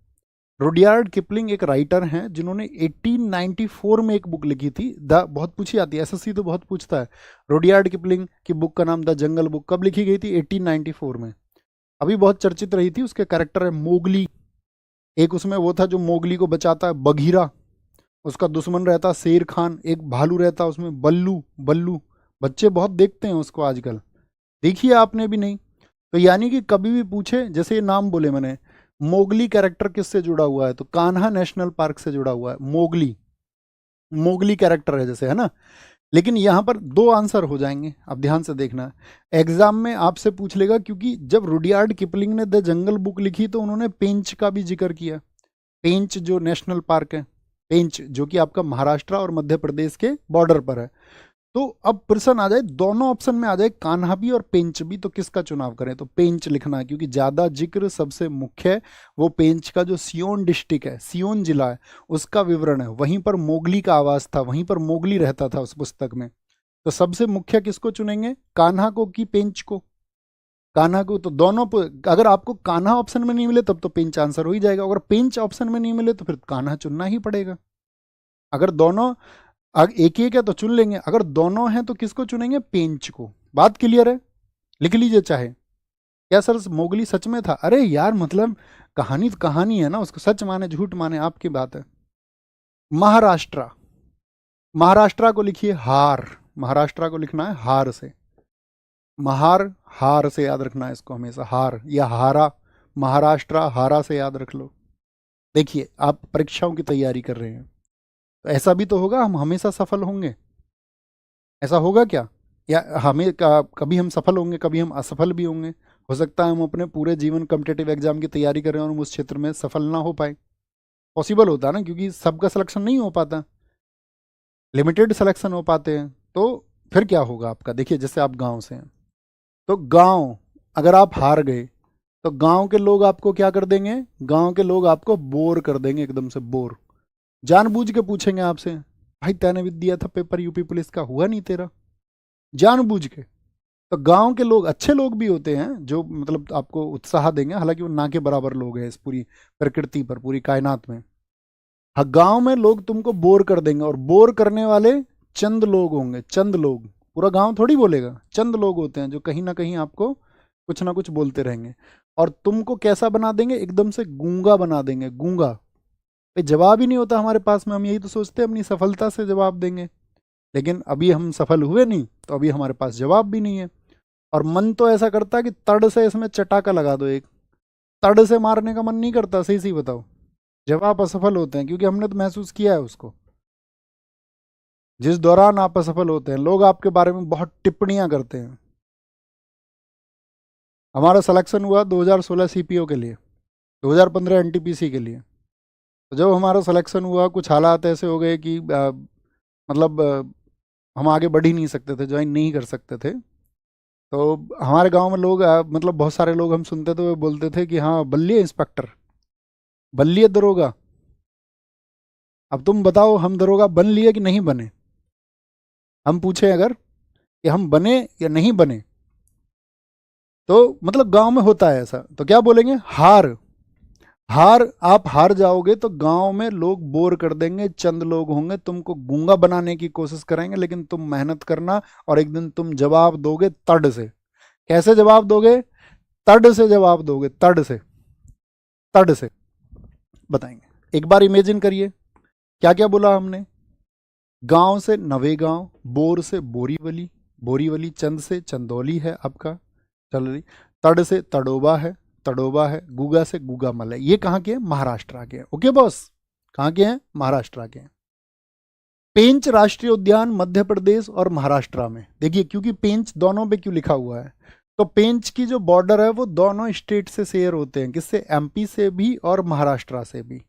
रुडयार्ड किपलिंग एक राइटर हैं जिन्होंने 1894 में एक बुक लिखी थी, द, बहुत पूछी आती है एसएससी तो बहुत पूछता है, रुडयार्ड किपलिंग की बुक का नाम द जंगल बुक कब लिखी गई थी? 1894 में। अभी बहुत चर्चित रही थी, उसके कैरेक्टर है मोगली, एक उसमें वो था जो मोगली को बचाता है, बघीरा, उसका दुश्मन रहता शेर खान, एक भालू रहता उसमें बल्लू, बल्लू, बच्चे बहुत देखते हैं उसको आजकल, देखिए आपने भी नहीं। तो यानी कि कभी भी पूछे, जैसे ये नाम बोले मैंने, मोगली कैरेक्टर किससे जुड़ा हुआ है? तो कान्हा नेशनल पार्क से जुड़ा हुआ है। मोगली, मोगली कैरेक्टर है जैसे, है ना। लेकिन यहाँ पर दो आंसर हो जाएंगे, अब ध्यान से देखना, एग्जाम में आपसे पूछ लेगा, क्योंकि जब रुडयार्ड किपलिंग ने द जंगल बुक लिखी तो उन्होंने पेंच का भी जिक्र किया। पेंच जो नेशनल पार्क है, पेंच जो कि आपका महाराष्ट्र और मध्य प्रदेश के बॉर्डर पर है। तो अब प्रश्न आ जाए, दोनों ऑप्शन में आ जाए, कान्हा भी और पेंच भी, तो किसका चुनाव करें? तो पेंच लिखना है, क्योंकि ज्यादा जिक्र सबसे मुख्य है वो पेंच का, जो सियोन डिस्ट्रिक्ट है, सियोन जिला है, उसका विवरण है, वहीं पर मोगली का आवास था, वहीं पर मोगली रहता था उस पुस्तक में। तो सबसे मुख्य किसको चुनेंगे, कान्हा को कि पेंच को? कान्हा को। तो दोनों अगर आपको कान्हा ऑप्शन में नहीं मिले तब तो पेंच आंसर हो ही जाएगा, अगर पेंच ऑप्शन में नहीं मिले तो फिर कान्हा चुनना ही पड़ेगा। अगर दोनों एक ही है तो चुन लेंगे, अगर दोनों हैं तो किसको चुनेंगे? पेंच को। बात क्लियर है? लिख लीजिए चाहे। क्या सर मोगली सच में था? अरे यार मतलब कहानी तो कहानी है ना, उसको सच माने झूठ माने आपकी बात है। महाराष्ट्र, महाराष्ट्र को लिखिए हार, महाराष्ट्र को लिखना है हार से, महार, हार से याद रखना है इसको हमेशा, हार या हारा, महाराष्ट्र हारा से याद रख लो। देखिए आप परीक्षाओं की तैयारी कर रहे हैं तो ऐसा भी तो होगा, हम हमेशा सफल होंगे? ऐसा होगा क्या? या हमें कभी हम सफल होंगे, कभी हम असफल भी होंगे। हो सकता है हम अपने पूरे जीवन कॉम्पिटिटिव एग्जाम की तैयारी करें और हम उस क्षेत्र में सफल ना हो पाए, पॉसिबल होता है ना, क्योंकि सबका सिलेक्शन नहीं हो पाता, लिमिटेड सिलेक्शन हो पाते हैं। तो फिर क्या होगा आपका? देखिए जैसे आप गांव से हैं, तो गांव अगर आप हार गए तो गांव के लोग आपको क्या कर देंगे? गांव के लोग आपको बोर कर देंगे, एकदम से बोर, जानबूझ के पूछेंगे आपसे, भाई तैने भी दिया था पेपर यूपी पुलिस का, हुआ नहीं तेरा, जानबूझ के। तो गांव के लोग अच्छे लोग भी होते हैं जो मतलब आपको उत्साह देंगे, हालांकि वो ना के बराबर लोग हैं इस पूरी प्रकृति पर, पूरी कायनात में। हाँ, गांव में लोग तुमको बोर कर देंगे, और बोर करने वाले चंद लोग होंगे, चंद लोग, पूरा गांव थोड़ी बोलेगा, चंद लोग होते हैं जो कहीं ना कहीं आपको कुछ ना कुछ बोलते रहेंगे, और तुमको कैसा बना देंगे? एकदम से गूंगा बना देंगे, गूंगा। भाई जवाब ही नहीं होता हमारे पास में, हम यही तो सोचते हैं अपनी सफलता से जवाब देंगे, लेकिन अभी हम सफल हुए नहीं तो अभी हमारे पास जवाब भी नहीं है। और मन तो ऐसा करता है कि तड़ से इसमें चटाका लगा दो एक, तड़ से मारने का मन नहीं करता, सही सही बताओ। जब आप असफल होते हैं, क्योंकि हमने तो महसूस किया है उसको, जिस दौरान आप असफल होते हैं लोग आपके बारे में बहुत टिप्पणियां करते हैं। हमारा सिलेक्शन हुआ 2016 सीपीओ के लिए, 2015 एनटीपीसी के लिए। तो जब हमारा सिलेक्शन हुआ कुछ हालात ऐसे हो गए कि मतलब हम आगे बढ़ ही नहीं सकते थे, ज्वाइन नहीं कर सकते थे। तो हमारे गांव में लोग मतलब बहुत सारे लोग हम सुनते थे, वो बोलते थे कि हाँ बल्लिए इंस्पेक्टर, बल्लिए दरोगा। अब तुम बताओ हम दरोगा बन लिए कि नहीं बने? हम पूछे अगर कि हम बने या नहीं बने, तो मतलब गांव में होता है ऐसा, तो क्या बोलेंगे? हार, हार, आप हार जाओगे तो गांव में लोग बोर कर देंगे, चंद लोग होंगे तुमको गूंगा बनाने की कोशिश करेंगे, लेकिन तुम मेहनत करना और एक दिन तुम जवाब दोगे तड़ से। कैसे जवाब दोगे? तड़ से जवाब दोगे, तड़ से, तड़ से बताएंगे। एक बार इमेजिन करिए क्या क्या बोला हमने। गांव से नवेगांव, बोर से बोरीवली, बोरीवली, चंद से चंदौली है आपका, चल रही, तड़ से तड़ोबा है, तड़ोबा है, गुगा से गुगामल है। ये कहाँ के हैं? महाराष्ट्र के हैं। ओके बॉस, कहाँ के हैं? महाराष्ट्र के हैं। पेंच राष्ट्रीय उद्यान मध्य प्रदेश और महाराष्ट्र में। देखिए क्योंकि पेंच दोनों पे क्यों लिखा हुआ है, तो पेंच की जो बॉर्डर है वो दोनों स्टेट से शेयर होते हैं, किससे? एमपी से भी और महाराष्ट्र से भी।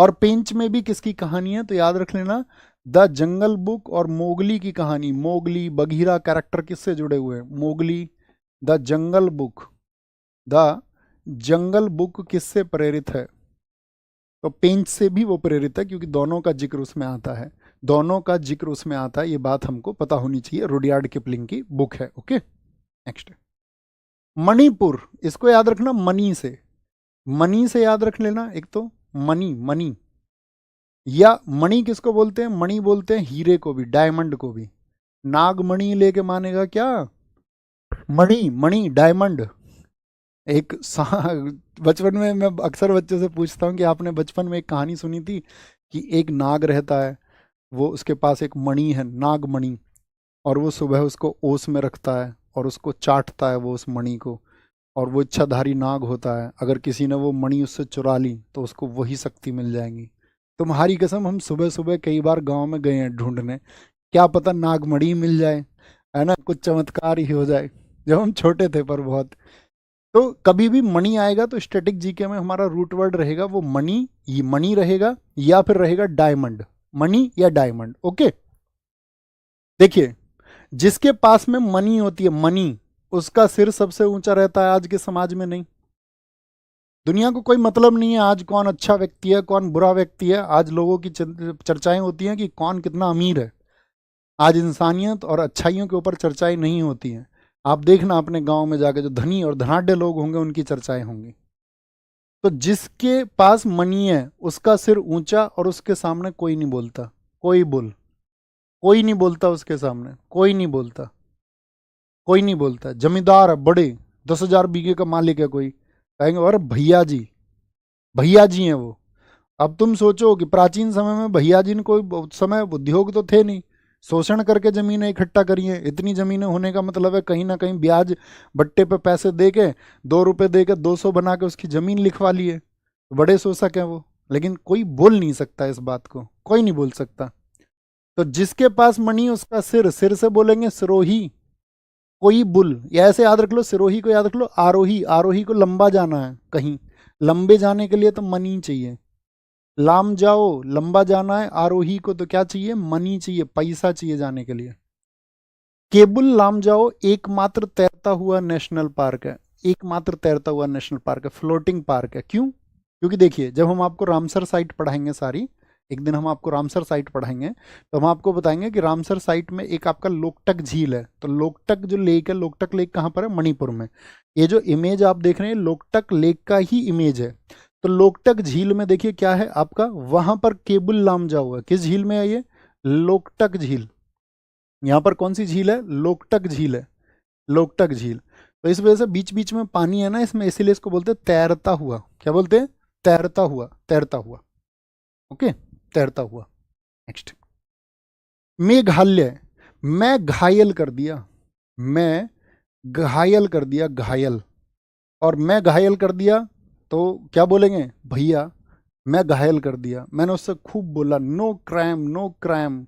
और पेंच में भी किसकी कहानी है, तो याद रख लेना द जंगल बुक और मोगली की कहानी। मोगली बघीरा कैरेक्टर किससे जुड़े हुए हैं, Mowgli. The jungle book, the jungle book किससे प्रेरित है, तो पेंच से भी वो प्रेरित है, क्योंकि दोनों का जिक्र उसमें आता है, दोनों का जिक्र उसमें आता है, ये बात हमको पता होनी चाहिए। रुडयार्ड किपलिंग की बुक है। ओके, नेक्स्ट मणिपुर, इसको याद रखना मनी से, मनी से याद रख लेना। एक तो मनी, मनी या मणि किसको बोलते हैं, मणि बोलते हैं हीरे को भी, डायमंड को भी। नागमणि लेके मानेगा क्या, मणि, मणि डायमंड। एक बचपन में मैं अक्सर बच्चों से पूछता हूँ कि आपने बचपन में एक कहानी सुनी थी कि एक नाग रहता है, वो उसके पास एक मणि है, नागमणि, और वो सुबह उसको ओस में रखता है और उसको चाटता है वो उस मणि को, और वो इच्छाधारी नाग होता है। अगर किसी ने वो मणि उससे चुरा ली तो उसको वही शक्ति मिल जाएंगी। तुम्हारी कसम, हम सुबह सुबह कई बार गांव में गए हैं ढूंढने, क्या पता नागमणि मिल जाए, है ना, कुछ चमत्कार ही हो जाए, जब हम छोटे थे पर बहुत। तो कभी भी मनी आएगा तो स्टैटिक जीके में हमारा रूट वर्ड रहेगा वो मनी, ये मनी रहेगा या फिर रहेगा डायमंड, मनी या डायमंड। ओके, देखिए जिसके पास में मनी होती है, मनी, उसका सिर सबसे ऊंचा रहता है आज के समाज में। नहीं, दुनिया को कोई मतलब नहीं है आज कौन अच्छा व्यक्ति है कौन बुरा व्यक्ति है। आज लोगों की चर्चाएं होती हैं कि कौन कितना अमीर है। आज इंसानियत और अच्छाइयों के ऊपर चर्चाएं नहीं होती हैं। आप देखना अपने गांव में जाकर जो धनी और धनाढ्य लोग होंगे उनकी चर्चाएं होंगी। तो जिसके पास मनी है उसका सिर ऊंचा और उसके सामने कोई नहीं बोलता, कोई नहीं बोलता उसके सामने, कोई नहीं बोलता, कोई नहीं बोलता। जमींदार है बड़े, 10,000 बीघे का मालिक है, कोई कहेंगे अरे भैया जी, भैया जी हैं वो। अब तुम सोचो कि प्राचीन समय में भैया जी ने कोई उस समय उद्योग तो थे नहीं, शोषण करके जमीनें इकट्ठा करी हैं। इतनी जमीनें होने का मतलब है कहीं ना कहीं ब्याज बट्टे पे पैसे दे के, 2 रुपए दे के 200 बना के उसकी जमीन लिखवा लिए। बड़े शोषक हैं वो, लेकिन कोई बोल नहीं सकता इस बात को, कोई नहीं बोल सकता। तो जिसके पास मनी उसका सिर, सिर से बोलेंगे सिरोही, कोई बुल, या ऐसे याद रख लो, सिरोही को याद रख लो आरोही, आरोही को लंबा जाना है कहीं, लंबे जाने के लिए तो मनी चाहिए। लाम जाओ, लंबा जाना है, आरोही को तो क्या चाहिए, मनी चाहिए, पैसा चाहिए जाने के लिए। केबुल लाम जाओ एकमात्र तैरता हुआ नेशनल पार्क है, एकमात्र तैरता हुआ नेशनल पार्क है, फ्लोटिंग पार्क है। क्यों, क्योंकि देखिए जब हम आपको रामसर साइट पढ़ाएंगे सारी, एक दिन हम आपको रामसर साइट पढ़ाएंगे तो हम आपको बताएंगे कि रामसर साइट में एक आपका लोकटक झील है। तो लोकटक जो लेक है, लोकटक लेक कहाँ पर है, मणिपुर में। ये जो इमेज आप देख रहे हैं लोकटक लेक का ही इमेज है। तो लोकटक झील में देखिए क्या है आपका, वहां पर केबुल लामजाओ है। किस झील में है ये, लोकटक झील। यहाँ पर कौन सी झील है, लोकटक झील है, लोकटक झील। तो इस वजह से बीच बीच में पानी है ना इसमें, इसीलिए इसको बोलते हैं तैरता हुआ। क्या बोलते हैं, तैरता हुआ, तैरता हुआ। ओके, तैरता हुआ। नेक्स्ट, मेघालय, मैं घायल कर दिया, मैं घायल कर दिया, घायल। और मैं घायल कर दिया तो क्या बोलेंगे, भैया मैं घायल कर दिया, मैंने उससे खूब बोला, नो क्राइम नो क्राइम।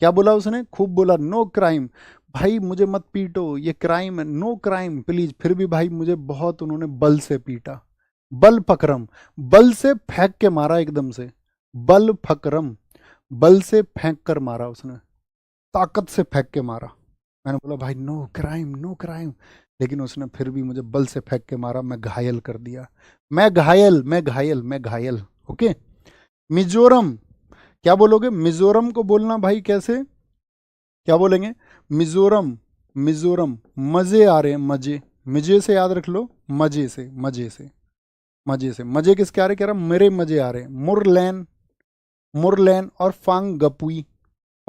क्या बोला उसने, खूब बोला, नो क्राइम, भाई मुझे मत पीटो ये क्राइम है, नो क्राइम प्लीज। फिर भी भाई मुझे बहुत उन्होंने बल से पीटा, बल फकरम, बल से फेंक के मारा एकदम से, बल फकरम, बल से फेंक कर मारा उसने, ताकत से फेंक के मारा। मैंने बोला भाई नो क्राइम नो क्राइम, लेकिन उसने फिर भी मुझे बल से फेंक के मारा, मैं घायल कर दिया, मैं घायल, मैं घायल, मैं घायल। ओके, मिजोरम, क्या बोलोगे, मिजोरम को बोलना भाई कैसे, क्या बोलेंगे, मिजोरम, मिजोरम, मजे आ रहे हैं, मजे, मजे से याद रख लो, मजे से, मजे से, मजे से, मजे किसके आ रहे, कह रहा मेरे मजे आ रहे हैं। मुरलैन, मुरलैन और फांगगपुई,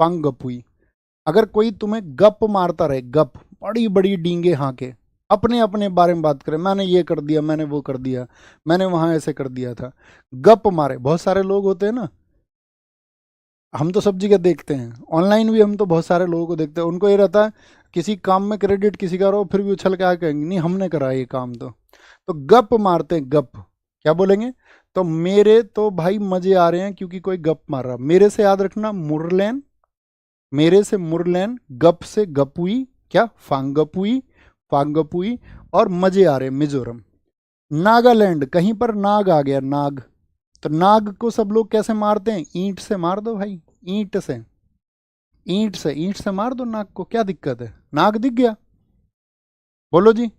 फांगगपुई। अगर कोई तुम्हें गप मारता रहे, गप, बड़ी बड़ी डींगे हाँके, अपने अपने बारे में बात करे, मैंने ये कर दिया, मैंने वो कर दिया, मैंने वहां ऐसे कर दिया था, गप मारे। बहुत सारे लोग होते हैं ना, हम तो सब जगह देखते हैं, ऑनलाइन भी हम तो बहुत सारे लोगों को देखते हैं, उनको ये रहता है किसी काम में क्रेडिट किसी का रहो, फिर भी उछल के आ कहेंगे नहीं हमने करा ये काम। तो गप मारते हैं, गप, क्या बोलेंगे, तो मेरे तो भाई मजे आ रहे हैं क्योंकि कोई गप मार रहा। मेरे से याद रखना मुरलैन, मेरे से मुरलैन, गप से गपुई, क्या फांगपुई, फांगपुई, और मजे आ रहे मिजोरम। नागालैंड, कहीं पर नाग आ गया, नाग, तो नाग को सब लोग कैसे मारते हैं? ईंट से मार दो भाई, ईंट से, ईंट से मार दो नाग को, क्या दिक्कत है? नाग दिख गया, बोलो जी,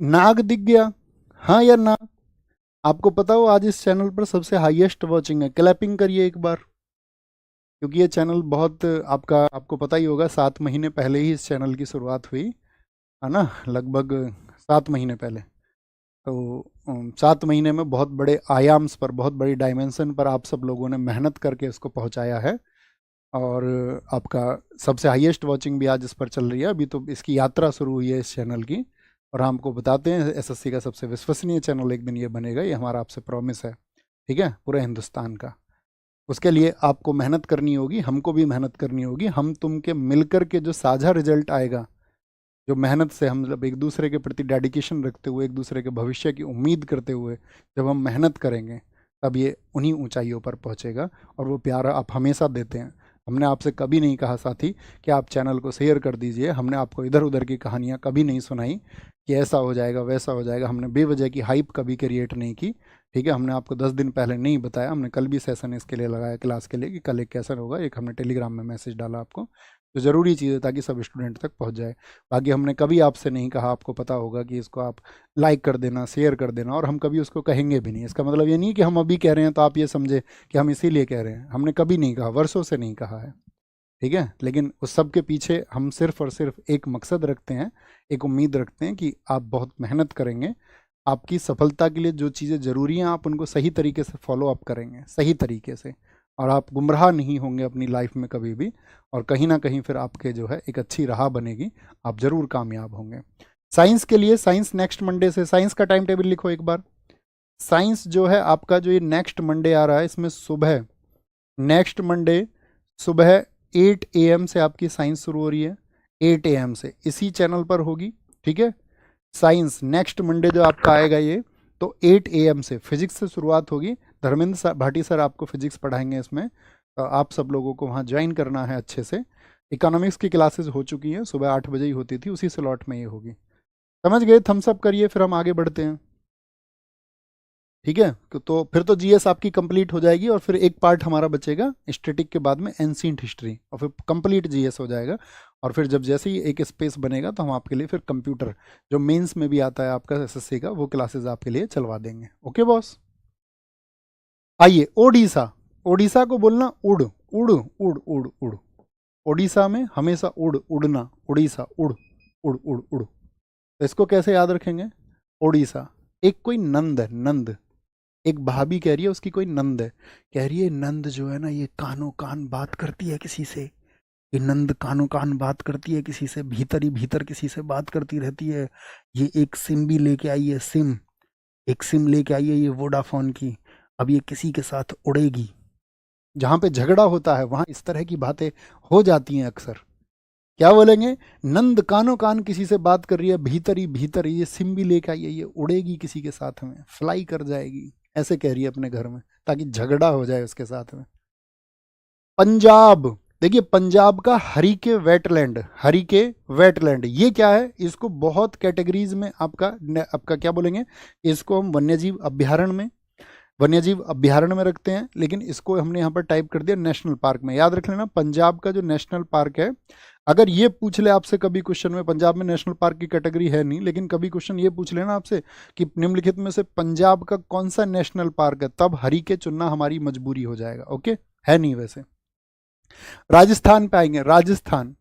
नाग दिख गया, हाँ या ना? आपको पता हो आज इस चैनल पर सबसे हाईएस्ट वॉचिंग है, क्लैपिंग करिए एक बार, क्योंकि ये चैनल बहुत आपको पता ही होगा 7 महीने पहले ही इस चैनल की शुरुआत हुई है ना, लगभग 7 महीने पहले। तो 7 महीने में बहुत बड़े आयाम्स पर, बहुत बड़ी डायमेंशन पर आप सब लोगों ने मेहनत करके इसको पहुंचाया है, और आपका सबसे हाईएस्ट वॉचिंग भी आज इस पर चल रही है। अभी तो इसकी यात्रा शुरू हुई है इस चैनल की, और हम आपको बताते हैं एसएससी का सबसे विश्वसनीय चैनल एक दिन ये बनेगा, ये हमारा आपसे प्रॉमिस है, ठीक है, पूरे हिंदुस्तान का। उसके लिए आपको मेहनत करनी होगी, हमको भी मेहनत करनी होगी, हम तुम के मिलकर के जो साझा रिजल्ट आएगा, जो मेहनत से हम जब एक दूसरे के प्रति डेडिकेशन रखते हुए, एक दूसरे के भविष्य की उम्मीद करते हुए जब हम मेहनत करेंगे, तब ये उन्हीं ऊंचाइयों पर पहुंचेगा। और वो प्यार आप हमेशा देते हैं। हमने आपसे कभी नहीं कहा साथी कि आप चैनल को शेयर कर दीजिए, हमने आपको इधर उधर की कहानियाँ कभी नहीं सुनाई कि ऐसा हो जाएगा वैसा हो जाएगा, हमने बेवजह की हाइप कभी क्रिएट नहीं की, ठीक है। हमने आपको 10 दिन पहले नहीं बताया, हमने कल भी सेशन इसके लिए लगाया क्लास के लिए कि कल एक कैसा होगा, एक हमने टेलीग्राम में मैसेज डाला आपको, जो ज़रूरी चीज़ है ताकि सब स्टूडेंट तक पहुंच जाए। बाकी हमने कभी आपसे नहीं कहा, आपको पता होगा कि इसको आप लाइक कर देना, शेयर कर देना, और हम कभी उसको कहेंगे भी नहीं। इसका मतलब ये नहीं कि हम अभी कह रहे हैं तो आप ये समझे कि हम इसीलिए कह रहे हैं, हमने कभी नहीं कहा, वर्षों से नहीं कहा है, ठीक है। लेकिन उस सब के पीछे हम सिर्फ और सिर्फ एक मकसद रखते हैं, एक उम्मीद रखते हैं कि आप बहुत मेहनत करेंगे, आपकी सफलता के लिए जो चीज़ें ज़रूरी हैं आप उनको सही तरीके से फॉलो अप करेंगे, सही तरीके से, और आप गुमराह नहीं होंगे अपनी लाइफ में कभी भी, और कहीं ना कहीं फिर आपके जो है एक अच्छी राह बनेगी, आप ज़रूर कामयाब होंगे। साइंस के लिए, साइंस नेक्स्ट मंडे से, साइंस का टाइम टेबल लिखो एक बार। साइंस जो है आपका, जो ये नेक्स्ट मंडे आ रहा है, इसमें सुबह, नेक्स्ट मंडे सुबह 8 AM से आपकी साइंस शुरू हो रही है, 8 AM से इसी चैनल पर होगी, ठीक है। साइंस नेक्स्ट मंडे जो आपका आएगा ये, तो 8 AM से फिजिक्स से शुरुआत होगी। धर्मेंद्र भाटी सर आपको फिजिक्स पढ़ाएंगे इसमें, तो आप सब लोगों को वहाँ ज्वाइन करना है अच्छे से। इकोनॉमिक्स की क्लासेस हो चुकी हैं, सुबह 8 बजे ही होती थी, उसी स्लॉट में ये होगी। समझ गए? थम्स अप करिए, फिर हम आगे बढ़ते हैं, ठीक है। तो फिर तो जीएस आपकी कंप्लीट हो जाएगी, और फिर एक पार्ट हमारा बचेगा स्टैटिक के बाद में, एंशिएंट हिस्ट्री, और फिर कंप्लीट जीएस हो जाएगा। और फिर जब जैसे ही एक स्पेस बनेगा तो हम आपके लिए फिर कंप्यूटर, जो मेंस में भी आता है आपका एसएससी का, वो क्लासेस आपके लिए चलवा देंगे। ओके बॉस, आइए ओडिशा। ओडिशा को बोलना उड़, उड़ उड़ उड़ उड़, ओडिशा में हमेशा उड़, उड़ना, उड़ीसा, उड़ उड़ उड़ उड़। तो इसको कैसे याद रखेंगे? ओडिशा, एक कोई नंद है, नंद, एक भाभी कह रही है उसकी कोई नंद है, कह रही है नंद जो है ना, ये कानो कान बात करती है किसी से, ये नंद कानो कान बात करती है किसी से, भीतर ही भीतर किसी से बात करती रहती है। ये एक सिम भी लेके आई है, सिम, एक सिम लेके आई है ये वोडाफोन की, अब ये किसी के साथ उड़ेगी। जहाँ पे झगड़ा होता है वहाँ इस तरह की बातें हो जाती हैं अक्सर। क्या बोलेंगे? नंद कानो कान किसी से बात कर रही है, भीतर ही भीतर ये सिम भी लेके आई है, ये उड़ेगी किसी के साथ में, फ्लाई कर जाएगी, ऐसे कह रही है अपने घर में, ताकि झगड़ा हो जाए उसके साथ में। पंजाब, देखिए पंजाब का हरिके वेटलैंड, हरिके वेटलैंड ये क्या है? इसको बहुत कैटेगरीज में आपका क्या बोलेंगे, इसको हम वन्यजीव अभ्यारण्य में, वन्यजीव अभ्यारण्य में रखते हैं, लेकिन इसको हमने यहाँ पर टाइप कर दिया नेशनल पार्क में। याद रख लेना, पंजाब का जो नेशनल पार्क है, अगर ये पूछ ले आपसे कभी क्वेश्चन में, पंजाब में नेशनल पार्क की कैटेगरी है नहीं, लेकिन कभी क्वेश्चन ये पूछ लेना आपसे कि निम्नलिखित में से पंजाब का कौन सा नेशनल पार्क है, तब हरिके चुनना हमारी मजबूरी हो जाएगा। ओके, है नहीं वैसे। राजस्थान पे आएंगे, राजस्थान,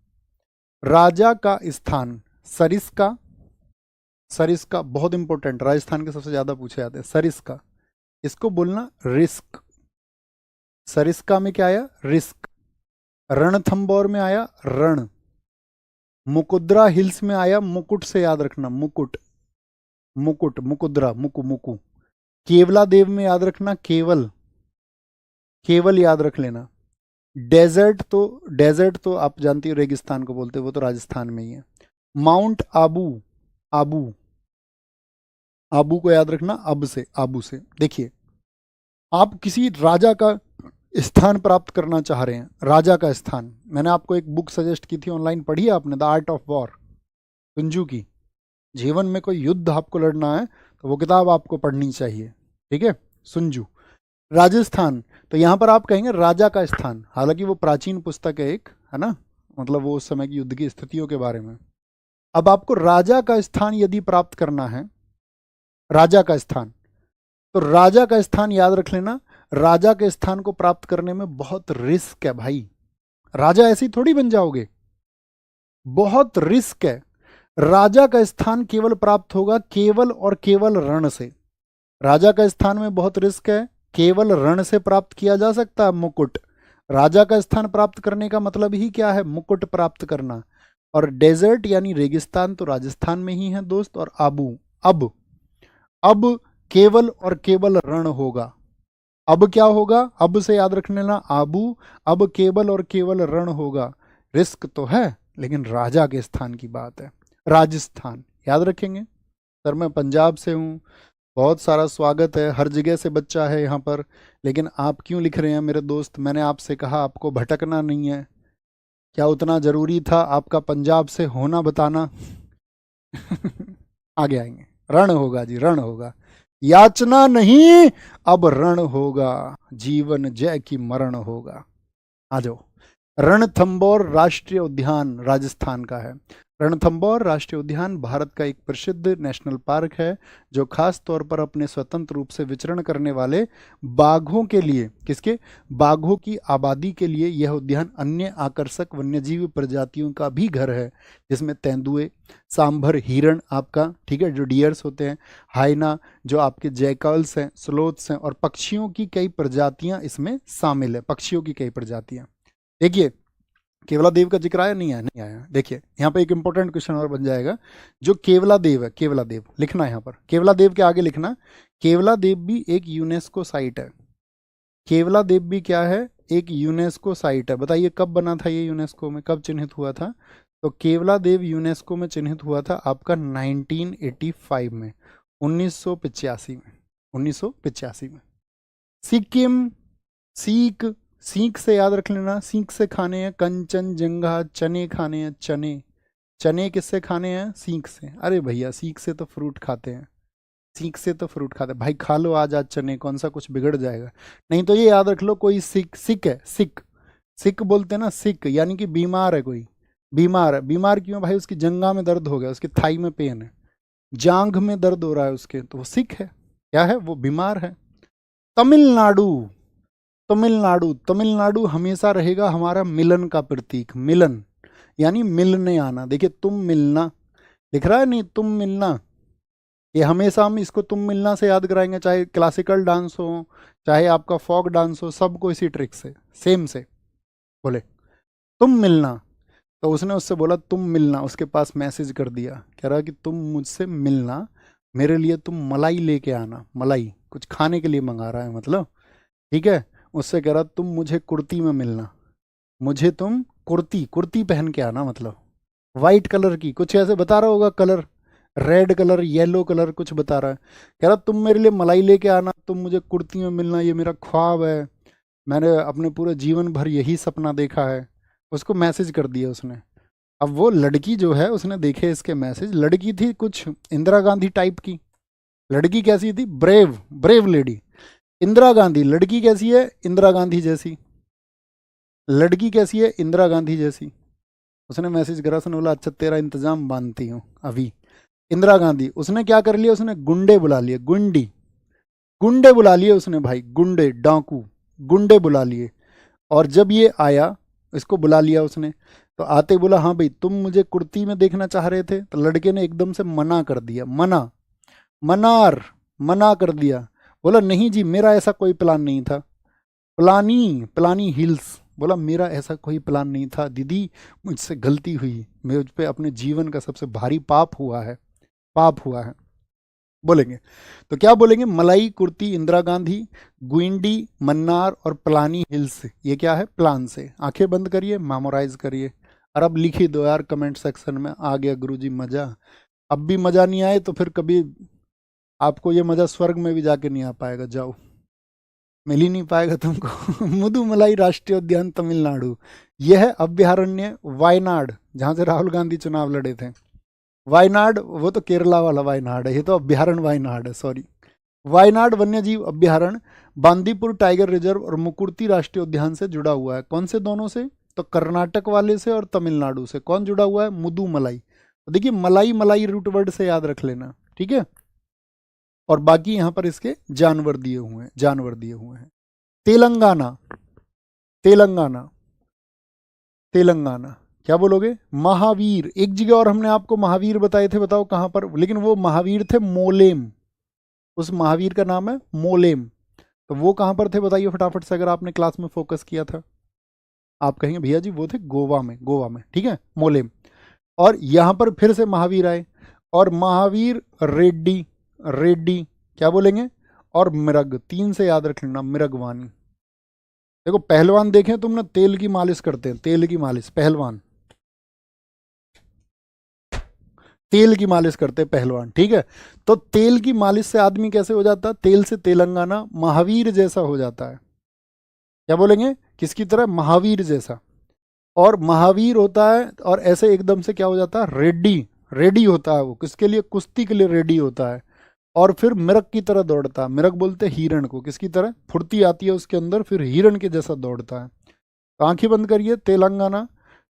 राजा का स्थान, सरिस्का, सरिस्का बहुत इंपॉर्टेंट, राजस्थान के सबसे ज्यादा पूछे जाते हैं, सरिस्का, इसको बोलना रिस्क। सरिस्का में क्या आया? रिस्क। रणथंबोर में आया रण। मुकुद्रा हिल्स में आया मुकुट, से याद रखना, मुकुट, मुकुट, मुकुद्रा, मुकु मुकु। केवला देव में याद रखना केवल, केवल याद रख लेना। डेजर्ट तो आप जानती हो रेगिस्तान को बोलते हैं, वो तो राजस्थान में ही है। माउंट आबू, आबू, आबू को याद रखना अब से, आबू से। देखिए आप किसी राजा का स्थान प्राप्त करना चाह रहे हैं, राजा का स्थान, मैंने आपको एक बुक सजेस्ट की थी ऑनलाइन, पढ़ी है आपने, the art of war, Kunju की। जीवन में कोई युद्ध आपको लड़ना है तो वो किताब आपको पढ़नी चाहिए, ठीक है, सुंजू। राजस्थान, तो यहाँ पर आप कहेंगे राजा का स्थान, हालांकि वो प्राचीन पुस्तक है एक, है ना, मतलब वो उस समय की युद्ध की स्थितियों के बारे में। अब आपको राजा का स्थान यदि प्राप्त करना है, राजा का स्थान, तो राजा का स्थान याद रख लेना, राजा के स्थान को प्राप्त करने में बहुत रिस्क है भाई। राजा ऐसे ही थोड़ी बन जाओगे, बहुत रिस्क है। राजा का स्थान केवल प्राप्त होगा केवल और केवल रण से। राजा का स्थान में बहुत रिस्क है, केवल रण से प्राप्त किया जा सकता है मुकुट। राजा का स्थान प्राप्त करने का मतलब ही क्या है, मुकुट प्राप्त करना। और डेजर्ट यानी रेगिस्तान तो राजस्थान में ही है दोस्त, और आबू, अब केवल और केवल रण होगा। अब क्या होगा, अब से याद रख लेना आबू, अब केवल और केवल रण होगा। रिस्क तो है, लेकिन राजा के स्थान की बात है। राजस्थान याद रखेंगे। सर मैं पंजाब से हूँ, बहुत सारा स्वागत है, हर जगह से बच्चा है यहाँ पर, लेकिन आप क्यों लिख रहे हैं मेरे दोस्त? मैंने आपसे कहा आपको भटकना नहीं है, क्या उतना ज़रूरी था आपका पंजाब से होना बताना? आगे आएंगे, रण होगा जी, रण होगा, याचना नहीं अब रण होगा, जीवन जय की मरण होगा। आ जाओ। रणथंबोर राष्ट्रीय उद्यान राजस्थान का है। रणथंबोर राष्ट्रीय उद्यान भारत का एक प्रसिद्ध नेशनल पार्क है, जो खास तौर पर अपने स्वतंत्र रूप से विचरण करने वाले बाघों के लिए, किसके, बाघों की आबादी के लिए यह उद्यान अन्य आकर्षक वन्यजीव प्रजातियों का भी घर है, जिसमें तेंदुए, सांभर, हिरण आपका, ठीक है, जो डियर्स होते हैं, हाइना, जो आपके जैकल्स हैं, स्लोथ्स हैं, और पक्षियों की कई प्रजातियां इसमें शामिल है, पक्षियों की कई प्रजातियां। देखिए केवला देव का जिक्र आया, नहीं आया, नहीं आया। देखिए यहाँ पे एक इंपॉर्टेंट क्वेश्चन और बन जाएगा, जो केवला देव है, केवला देव लिखना है यहाँ पर, केवला देव के आगे लिखना, केवला देव भी एक यूनेस्को साइट है। केवला देव भी क्या है, एक यूनेस्को साइट है। बताइए कब बना था ये, यूनेस्को में कब चिन्हित हुआ था? तो केवला देव यूनेस्को में चिन्हित हुआ था आपका 1985 में, 1985 में, 1985 में। सिक्किम, सीख, सीख से याद रख लेना, सीख से खाने हैं कंचनजंगा, चने खाने हैं, चने, चने किससे खाने हैं, सीख से। अरे भैया सीख से तो फ्रूट खाते हैं, सीख से तो फ्रूट खाते हैं भाई, खा लो आज आज चने, कौन सा कुछ बिगड़ जाएगा। नहीं तो ये याद रख लो, कोई सिक, सिक है, सिक, सिक बोलते हैं ना, सिक यानी कि बीमार है कोई, बीमार है। बीमार क्यों भाई, उसकी जंगा में दर्द हो गया, उसकी थाई में पेन है, जांघ में दर्द हो रहा है उसके, तो वो सिक है, क्या है, वो बीमार है। तमिलनाडु, तमिलनाडु, तमिलनाडु हमेशा रहेगा हमारा मिलन का प्रतीक, मिलन यानी मिलने आना। देखिए तुम मिलना लिख रहा है, नहीं तुम मिलना, ये हमेशा हम इसको तुम मिलना से याद कराएंगे, चाहे क्लासिकल डांस हो, चाहे आपका फॉक डांस हो, सबको इसी ट्रिक से, सेम से। बोले तुम मिलना, तो उसने उससे बोला तुम मिलना, उसके पास मैसेज कर दिया, कह रहा कि तुम मुझसे मिलना, मेरे लिए तुम मलाई लेके आना, मलाई कुछ खाने के लिए मंगा रहा है मतलब, ठीक है। उससे कह रहा तुम मुझे कुर्ती में मिलना, मुझे तुम कुर्ती, कुर्ती पहन के आना, मतलब वाइट कलर की, कुछ ऐसे बता रहा होगा colour, red colour, yellow colour कुछ बता रहा है। कह रहा तुम मेरे लिए मलाई लेके आना, तुम मुझे कुर्ती में मिलना, ये मेरा ख्वाब है, मैंने अपने पूरे जीवन भर यही सपना देखा है। उसको मैसेज कर दिया उसने। अब वो लड़की जो है, उसने देखे इसके मैसेज, लड़की थी कुछ इंदिरा गांधी टाइप की। लड़की कैसी थी, brave, brave lady, Indira Gandhi. लड़की कैसी है, इंदिरा गांधी जैसी, लड़की कैसी है, इंदिरा गांधी जैसी। उसने मैसेज करा, उसने बोला अच्छा तेरा इंतजाम बांधती हूँ अभी। इंदिरा गांधी, उसने क्या कर लिया, उसने गुंडे बुला लिए, गुंडी, गुंडे बुला लिए उसने भाई, गुंडे, डाकू, गुंडे बुला लिए। और जब ये आया, इसको बुला लिया उसने, तो आते बोला हाँ भाई तुम मुझे कुर्ती में देखना चाह रहे थे, तो लड़के ने एकदम से मना कर दिया, मना, मनार, मना कर दिया। बोला नहीं जी मेरा ऐसा कोई प्लान नहीं था, प्लानी, प्लानी हिल्स, बोला मेरा ऐसा कोई प्लान नहीं था दीदी, मुझसे गलती हुई, मुझ पे अपने जीवन का सबसे भारी पाप हुआ है, पाप हुआ है, बोलेंगे। तो क्या बोलेंगे, मलाई, कुर्ती, इंदिरा गांधी, गुइंडी, मन्नार और प्लानी हिल्स, ये क्या है, प्लान से। आंखें बंद करिए, मेमोराइज करिए, और अब लिख ही दो यार कमेंट सेक्शन में, आ गया गुरुजी मजा। अब भी मजा नहीं आए तो फिर कभी आपको ये मजा स्वर्ग में भी जाके नहीं आ पाएगा, जाओ, मिल ही नहीं पाएगा तुमको। मुदुमलाई राष्ट्रीय उद्यान तमिलनाडु, यह है अभ्यारण्य वायनाड, जहां से राहुल गांधी चुनाव लड़े थे। वायनाड वो तो केरला वाला वायनाड है, ये तो अभ्यारण्य वायनाड है, सॉरी। वायनाड वन्यजीव अभ्यारण्य बांदीपुर टाइगर रिजर्व और मुकुर्ती राष्ट्रीय उद्यान से जुड़ा हुआ है। कौन से दोनों से? तो कर्नाटक वाले से और तमिलनाडु से। कौन जुड़ा हुआ है? मुदुमलाई। तो देखिए मलाई मलाई रूट वर्ड से याद रख लेना, ठीक है। और बाकी यहां पर इसके जानवर दिए हुए हैं, जानवर दिए हुए हैं। तेलंगाना, तेलंगाना, तेलंगाना क्या बोलोगे? महावीर। एक जगह और हमने आपको महावीर बताए थे, बताओ कहां पर, लेकिन वो महावीर थे मोलेम। उस महावीर का नाम है मोलेम। तो वो कहां पर थे बताइए फटाफट से, अगर आपने क्लास में फोकस किया था। आप कहेंगे भैया जी वो थे गोवा में, गोवा में, ठीक है, मोलेम। और यहां पर फिर से महावीर आए, और महावीर रेड्डी, रेड्डी क्या बोलेंगे, और मृग, तीन से याद रख लेना, मृगवानी। देखो पहलवान देखें तुमने, तेल की मालिश करते हैं, तेल की मालिश, पहलवान तेल की मालिश करते हैं पहलवान, ठीक है। तो तेल की मालिश से आदमी कैसे हो जाता है? तेल से तेलंगाना महावीर जैसा हो जाता है। क्या बोलेंगे? किसकी तरह? महावीर जैसा। और महावीर होता है, और ऐसे एकदम से क्या हो जाता है? रेड्डी, रेडी होता है वो, किसके लिए? कुश्ती के लिए रेडी होता है। और फिर मिरग की तरह दौड़ता है, मिरग बोलते हैं हिरण को, किसकी तरह? फुर्ती आती है उसके अंदर, फिर हिरण के जैसा दौड़ता है। तो आंखें बंद करिए, तेलंगाना,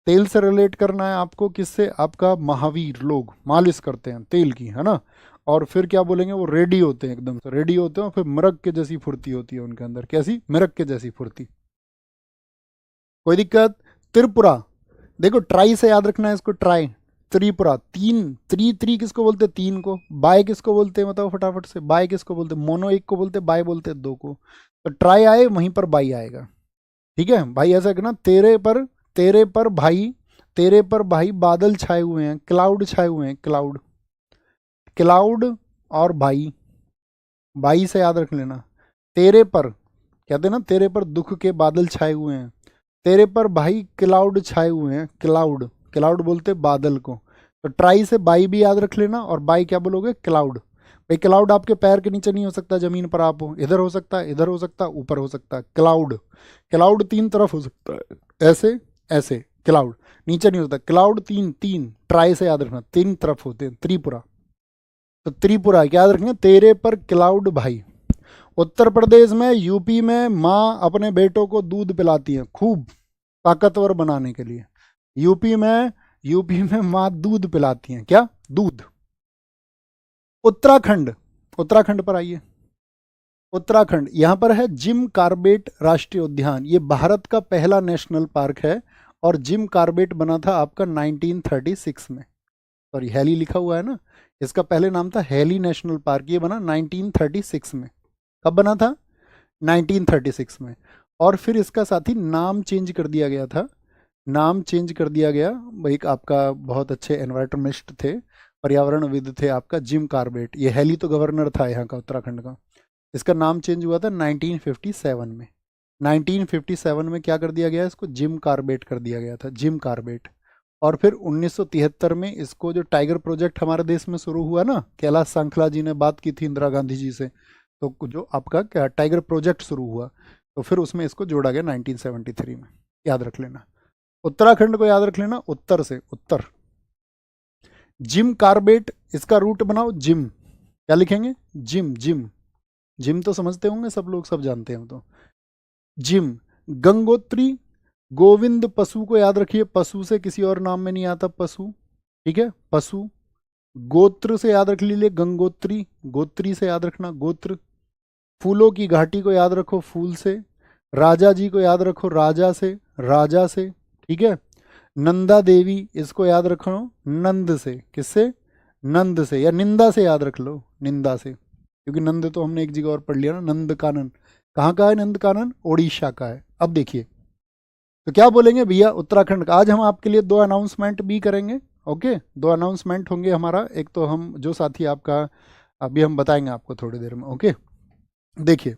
तेल से रिलेट करना है आपको, किससे? आपका महावीर, लोग मालिश करते हैं तेल की, है ना। और फिर क्या बोलेंगे? वो रेडी होते हैं, एकदम से रेडी होते हैं, और फिर मिरग के जैसी फुर्ती होती है उनके अंदर। कैसी? मिरग के जैसी फुर्ती। कोई दिक्कत? त्रिपुरा, देखो ट्राई से याद रखना है इसको, ट्राई, त्रिपुरा, तीन, त्री किसको बोलते हैं? तीन को। बाय किसको बोलते हैं बताओ फटाफट से? बाय किसको बोलते हैं? मोनो एक को बोलते हैं, बाय बोलते हैं दो को। तो ट्राई आए वहीं पर बाई आएगा, ठीक है भाई। ऐसा कहना, तेरे पर भाई, तेरे पर भाई बादल छाए हुए हैं, क्लाउड छाए हुए हैं, क्लाउड, क्लाउड और भाई, भाई से याद रख लेना। तेरे पर कहते हैं ना, तेरे पर दुख के बादल छाए हुए हैं, तेरे पर भाई क्लाउड छाए हुए हैं, क्लाउड, क्लाउड बोलते बादल को। तो ट्राई से बाई भी याद रख लेना, और बाई क्या बोलोगे? क्लाउड। भाई क्लाउड आपके पैर के नीचे नहीं हो सकता, जमीन पर आप हो, इधर हो सकता है, इधर हो सकता है, ऊपर हो सकता है। क्लाउड, क्लाउड तीन तरफ हो सकता है, ऐसे ऐसे, क्लाउड नीचे नहीं होता। क्लाउड तीन, तीन ट्राई से याद रखना, तीन तरफ होते हैं। त्रिपुरा, तो त्रिपुरा क्या याद रखना? तेरे पर क्लाउड भाई। उत्तर प्रदेश में, यूपी में माँ अपने बेटों को दूध पिलाती है खूब ताकतवर बनाने के लिए। यूपी में, यूपी में माँ दूध पिलाती हैं, क्या? दूध। उत्तराखंड, उत्तराखंड पर आइए। उत्तराखंड, यहां पर है जिम कार्बेट राष्ट्रीय उद्यान। ये भारत का पहला नेशनल पार्क है, और जिम कार्बेट बना था आपका 1936 में। सॉरी हैली लिखा हुआ है ना, इसका पहले नाम था हैली नेशनल पार्क, ये बना 1936 में। कब बना था? 1936 में। और फिर इसका साथ ही नाम चेंज कर दिया गया था, नाम चेंज कर दिया गया। एक आपका बहुत अच्छे एनवायरमेंटिस्ट थे, पर्यावरणविद थे आपका जिम कार्बेट। ये हैली तो गवर्नर था यहाँ का, उत्तराखंड का। इसका नाम चेंज हुआ था 1957 में। 1957 में क्या कर दिया गया? इसको जिम कार्बेट कर दिया गया था, जिम कार्बेट। और फिर 1973 में इसको, जो टाइगर प्रोजेक्ट हमारे देश में शुरू हुआ ना, कैलाश सांखला जी ने बात की थी इंदिरा गांधी जी से, तो जो आपका क्या टाइगर प्रोजेक्ट शुरू हुआ, तो फिर उसमें इसको जोड़ा गया 1973 में, याद रख लेना। उत्तराखंड को याद रख लेना, उत्तर से, उत्तर। जिम कार्बेट, इसका रूट बनाओ जिम, क्या लिखेंगे? जिम, जिम, जिम तो समझते होंगे सब लोग, सब जानते हैं तो। जिम। गंगोत्री, गोविंद पशु को याद रखिए, पशु से किसी और नाम में नहीं आता, पशु, ठीक है, पशु। गोत्र से याद रख लीजिए, गंगोत्री, गोत्री से याद रखना, गोत्र। फूलों की घाटी को याद रखो, फूल से। राजा जी को याद रखो, राजा से, राजा से, ठीक है। नंदा देवी, इसको याद रखो नंद से, किससे? नंद से, या निंदा से याद रख लो, निंदा से, क्योंकि नंद तो हमने एक जगह और पढ़ लिया ना, नंद कानन। कहाँ का है नंद कानन? ओडिशा का है। अब देखिए, तो क्या बोलेंगे भैया उत्तराखंड का? आज हम आपके लिए दो अनाउंसमेंट भी करेंगे, ओके। दो अनाउंसमेंट होंगे हमारा, एक तो हम जो साथी आपका अभी हम बताएंगे आपको थोड़ी देर में, ओके। देखिए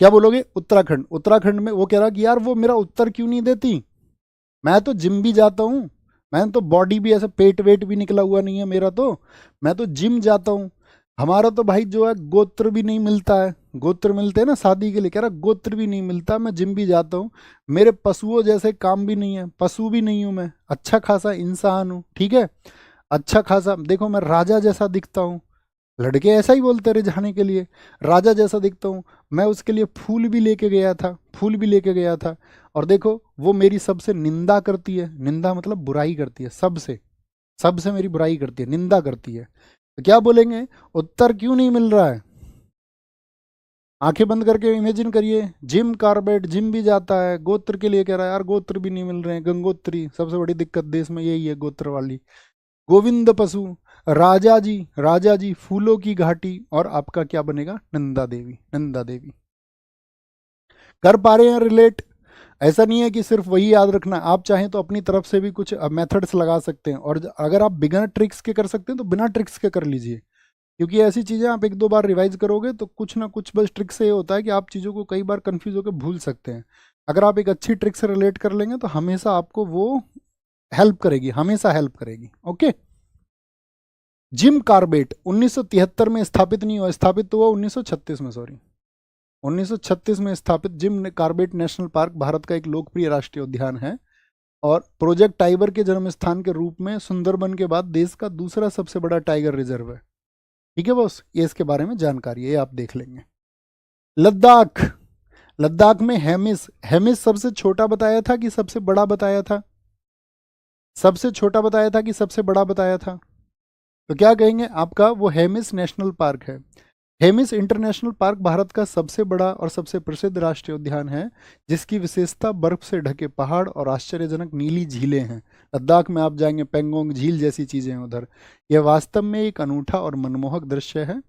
क्या बोलोगे? उत्तराखंड, उत्तराखंड में वो कह रहा कि यार वो मेरा उत्तर क्यों नहीं देती, मैं तो जिम भी जाता हूँ, मैंने तो बॉडी भी ऐसा पेट वेट भी निकला हुआ नहीं है मेरा, तो मैं तो जिम जाता हूँ, हमारा तो भाई जो है गोत्र भी नहीं मिलता है, गोत्र मिलते हैं ना शादी के लिए, कह रहा गोत्र भी नहीं मिलता, मैं जिम भी जाता हूँ, मेरे पशुओं जैसे काम भी नहीं है, पशु भी नहीं हूँ मैं, अच्छा खासा इंसान हूँ, ठीक है, अच्छा खासा, देखो मैं राजा जैसा दिखता हूँ। लड़के ऐसा ही बोलते रहे जाने के लिए, राजा जैसा दिखता हूँ। मैं उसके लिए फूल भी लेके गया था, फूल भी लेके गया था, और देखो वो मेरी सबसे निंदा करती है। निंदा मतलब बुराई करती है, सबसे, सबसे मेरी बुराई करती है, निंदा करती है। तो क्या बोलेंगे, उत्तर क्यों नहीं मिल रहा है? आंखें बंद करके इमेजिन करिए, जिम कार्बेट, जिम भी जाता है, गोत्र के लिए कह रहा है, यार गोत्र भी नहीं मिल रहे हैं, गंगोत्री सबसे बड़ी दिक्कत देश में यही है, गोत्र वाली। गोविंद पशु, राजा जी, राजा जी, फूलों की घाटी, और आपका क्या बनेगा, नंदा देवी, नंदा देवी। कर पा रहे हैं रिलेट? ऐसा नहीं है कि सिर्फ वही याद रखना, आप चाहें तो अपनी तरफ से भी कुछ मेथड्स लगा सकते हैं, और अगर आप बिगनर ट्रिक्स के कर सकते हैं तो बिना ट्रिक्स के कर लीजिए, क्योंकि ऐसी चीज़ें आप एक दो बार रिवाइज करोगे तो कुछ ना कुछ बस ट्रिक से ये होता है कि आप चीज़ों को कई बार कंफ्यूज होकर भूल सकते हैं। अगर आप एक अच्छी ट्रिक से रिलेट कर लेंगे तो हमेशा आपको वो हेल्प करेगी, हमेशा हेल्प करेगी। ओके, जिम कार्बेट 1973 में स्थापित नहीं हुआ, स्थापित तो हुआ 1936 में, सॉरी 1936 में स्थापित। Jim Corbett national park Bharat का एक लोकप्रिय राष्ट्रीय उद्यान है, और प्रोजेक्ट टाइगर के जन्म स्थान के रूप में सुंदरबन के बाद देश का दूसरा सबसे बड़ा टाइगर रिजर्व है। ठीक है बॉस, ये इसके बारे में जानकारी है, ये आप देख लेंगे। लद्दाख, लद्दाख में हेमिस, हेमिस सबसे छोटा बताया था कि सबसे बड़ा बताया था? सबसे छोटा बताया था कि सबसे बड़ा बताया था? तो क्या कहेंगे, आपका वो हेमिस नेशनल पार्क है। हेमिस इंटरनेशनल पार्क भारत का सबसे बड़ा और सबसे प्रसिद्ध राष्ट्रीय उद्यान है, जिसकी विशेषता बर्फ से ढके पहाड़ और आश्चर्यजनक नीली झीलें हैं। लद्दाख में आप जाएंगे, पेंगोंग झील जैसी चीज़ें हैं उधर। यह वास्तव में एक अनूठा और मनमोहक दृश्य है।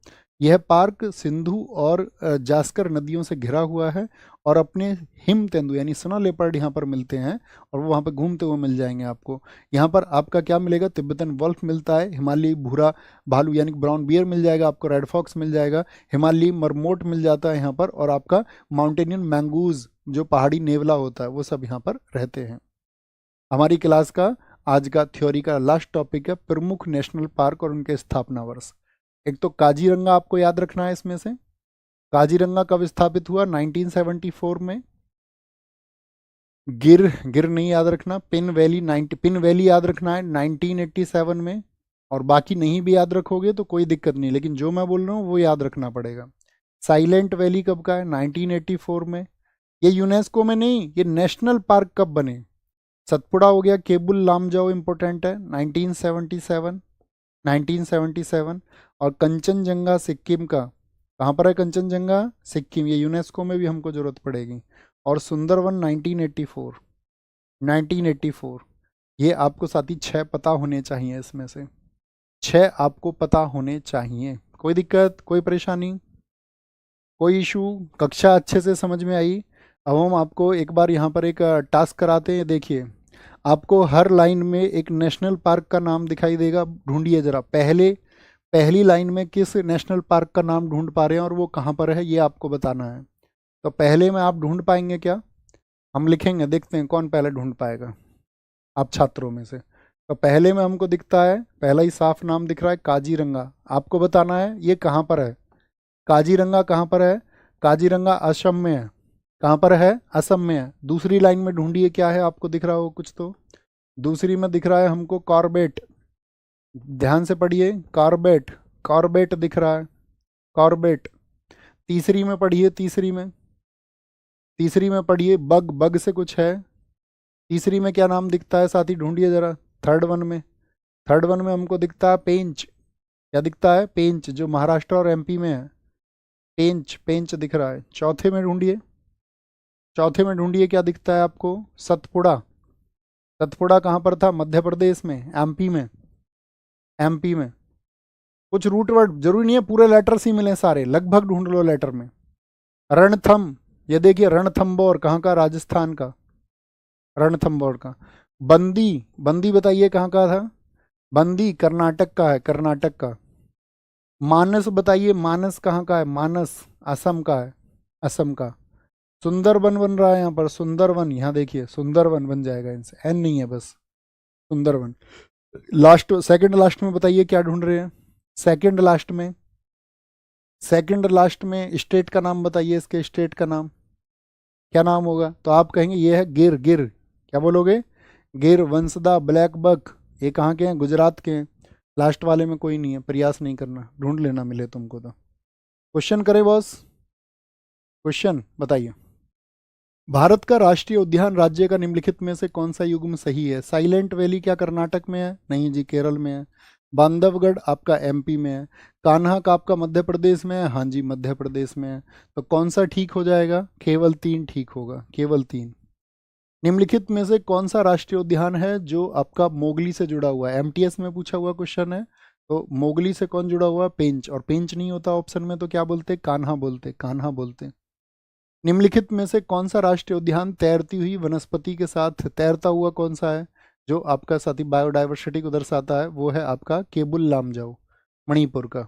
यह पार्क सिंधु और जास्कर नदियों से घिरा हुआ है, और अपने हिम तेंदु यानी स्नो लेपर्ड यहाँ पर मिलते हैं, और वो वहाँ पर घूमते हुए मिल जाएंगे आपको। यहाँ पर आपका क्या मिलेगा, तिब्बतन वल्फ मिलता है, हिमालयी भूरा भालू यानी ब्राउन बियर मिल जाएगा आपको, रेड फॉक्स मिल जाएगा, हिमालयी मरमोट मिल जाता है यहाँ पर, और आपका माउंटेनियन मैंगूज जो पहाड़ी नेवला होता है वो सब यहाँ पर रहते हैं। हमारी क्लास का आज का थ्योरी का लास्ट टॉपिक है प्रमुख नेशनल पार्क और उनके स्थापना वर्ष। एक तो काजीरंगा आपको याद रखना है इसमें से। काजीरंगा कब स्थापित हुआ, 1974 में। गिर, गिर नहीं याद रखना। पिन वैली, पिन वैली याद रखना है 1987 में, और बाकी नहीं भी याद रखोगे तो कोई दिक्कत नहीं, लेकिन जो मैं बोल रहा हूँ वो याद रखना पड़ेगा। साइलेंट वैली कब का है, 1984 में। ये यूनेस्को में नहीं, ये नेशनल पार्क कब बने। सतपुड़ा हो गया, केबुल लामजाओ इंपॉर्टेंट है, 1977, 1977। और कंचनजंगा सिक्किम का, कहाँ पर है कंचनजंगा, सिक्किम, ये यूनेस्को में भी हमको जरूरत पड़ेगी। और सुंदरवन 1984, 1984। ये आपको साथी 6 पता होने चाहिए, इसमें से 6 आपको पता होने चाहिए। कोई दिक्कत, कोई परेशानी, कोई इशू? कक्षा अच्छे से समझ में आई? अब हम आपको एक बार यहाँ पर एक टास्क कराते हैं। देखिए, आपको हर लाइन में एक नेशनल पार्क का नाम दिखाई देगा, ढूंढिए जरा। पहली लाइन में किस नेशनल पार्क का नाम ढूंढ पा रहे हैं और वो कहाँ पर है, ये आपको बताना है। तो पहले में आप ढूंढ पाएंगे क्या? हम लिखेंगे, देखते हैं कौन पहले ढूंढ पाएगा आप छात्रों में से। तो पहले में हमको दिखता है, पहला ही साफ नाम दिख रहा है, काजीरंगा। आपको बताना है ये कहाँ पर है, काजीरंगा कहाँ पर है। काजीरंगा असम में है। कहाँ पर है, असम में है। दूसरी लाइन में ढूंढिए क्या है, आपको दिख रहा हो कुछ तो। दूसरी में दिख रहा है हमको कॉर्बेट, ध्यान से पढ़िए, कॉर्बेट, कॉर्बेट दिख रहा है, कॉर्बेट। तीसरी में पढ़िए, तीसरी में पढ़िए, बग, बग से कुछ है। तीसरी में क्या नाम दिखता है साथी, ढूंढिए जरा। थर्ड वन में हमको दिखता है पेंच। क्या दिखता है, पेंच, जो महाराष्ट्र और एमपी में है। पेंच, पेंच दिख रहा है। चौथे में ढूंढिए क्या दिखता है आपको, सतपुड़ा। सतपुड़ा कहाँ पर था, मध्य प्रदेश में, एमपी में, एमपी में। कुछ रूट वर्ड जरूरी नहीं है पूरे लेटर्स ही मिले सारे, लगभग ढूंढ लो लेटर में। रणथम, ये देखिए रणथंबोर कहाँ का, राजस्थान का, रणथंबोर का। बंदी, बंदी बताइए कहाँ का था, बंदी कर्नाटक का है, कर्नाटक का। मानस बताइए, मानस कहाँ का है, मानस असम का है, असम का। सुंदरवन बन रहा है यहाँ पर, सुंदरवन, यहाँ देखिए सुंदरवन बन जाएगा, इनसे एन नहीं है बस, सुंदरवन। लास्ट, सेकंड लास्ट में बताइए क्या ढूंढ रहे हैं, सेकंड लास्ट में, सेकंड लास्ट में स्टेट का नाम बताइए, इसके स्टेट का नाम क्या नाम होगा। तो आप कहेंगे ये है गिर, गिर क्या बोलोगे, गिर। वंसदा, ब्लैक बक, ये कहाँ के हैं, गुजरात के हैं। लास्ट वाले में कोई नहीं है, प्रयास नहीं करना, ढूंढ लेना मिले तुमको तो। क्वेश्चन करे बॉस, क्वेश्चन बताइए। भारत का राष्ट्रीय उद्यान राज्य का निम्नलिखित में से कौन सा युग्म सही है? साइलेंट वैली क्या कर्नाटक में है? नहीं जी, केरल में है। बांधवगढ़ आपका एमपी में है। कान्हा का आपका मध्य प्रदेश में है? हाँ जी, मध्य प्रदेश में है। तो कौन सा ठीक हो जाएगा? केवल 3 ठीक होगा, केवल 3। निम्नलिखित में से कौन सा राष्ट्रीय उद्यान है जो आपका मोगली से जुड़ा हुआ है? एमटीएस में पूछा हुआ क्वेश्चन है। तो मोगली से कौन जुड़ा हुआ है? पेंच। और पेंच नहीं होता ऑप्शन में तो क्या बोलते? कान्हा बोलते, कान्हा बोलते। निम्नलिखित में से कौन सा राष्ट्रीय उद्यान तैरती हुई वनस्पति के साथ तैरता हुआ कौन सा है, जो आपका साथी बायोडाइवर्सिटी को दर्शाता है? वो है आपका केबुल लामजाओ, मणिपुर का।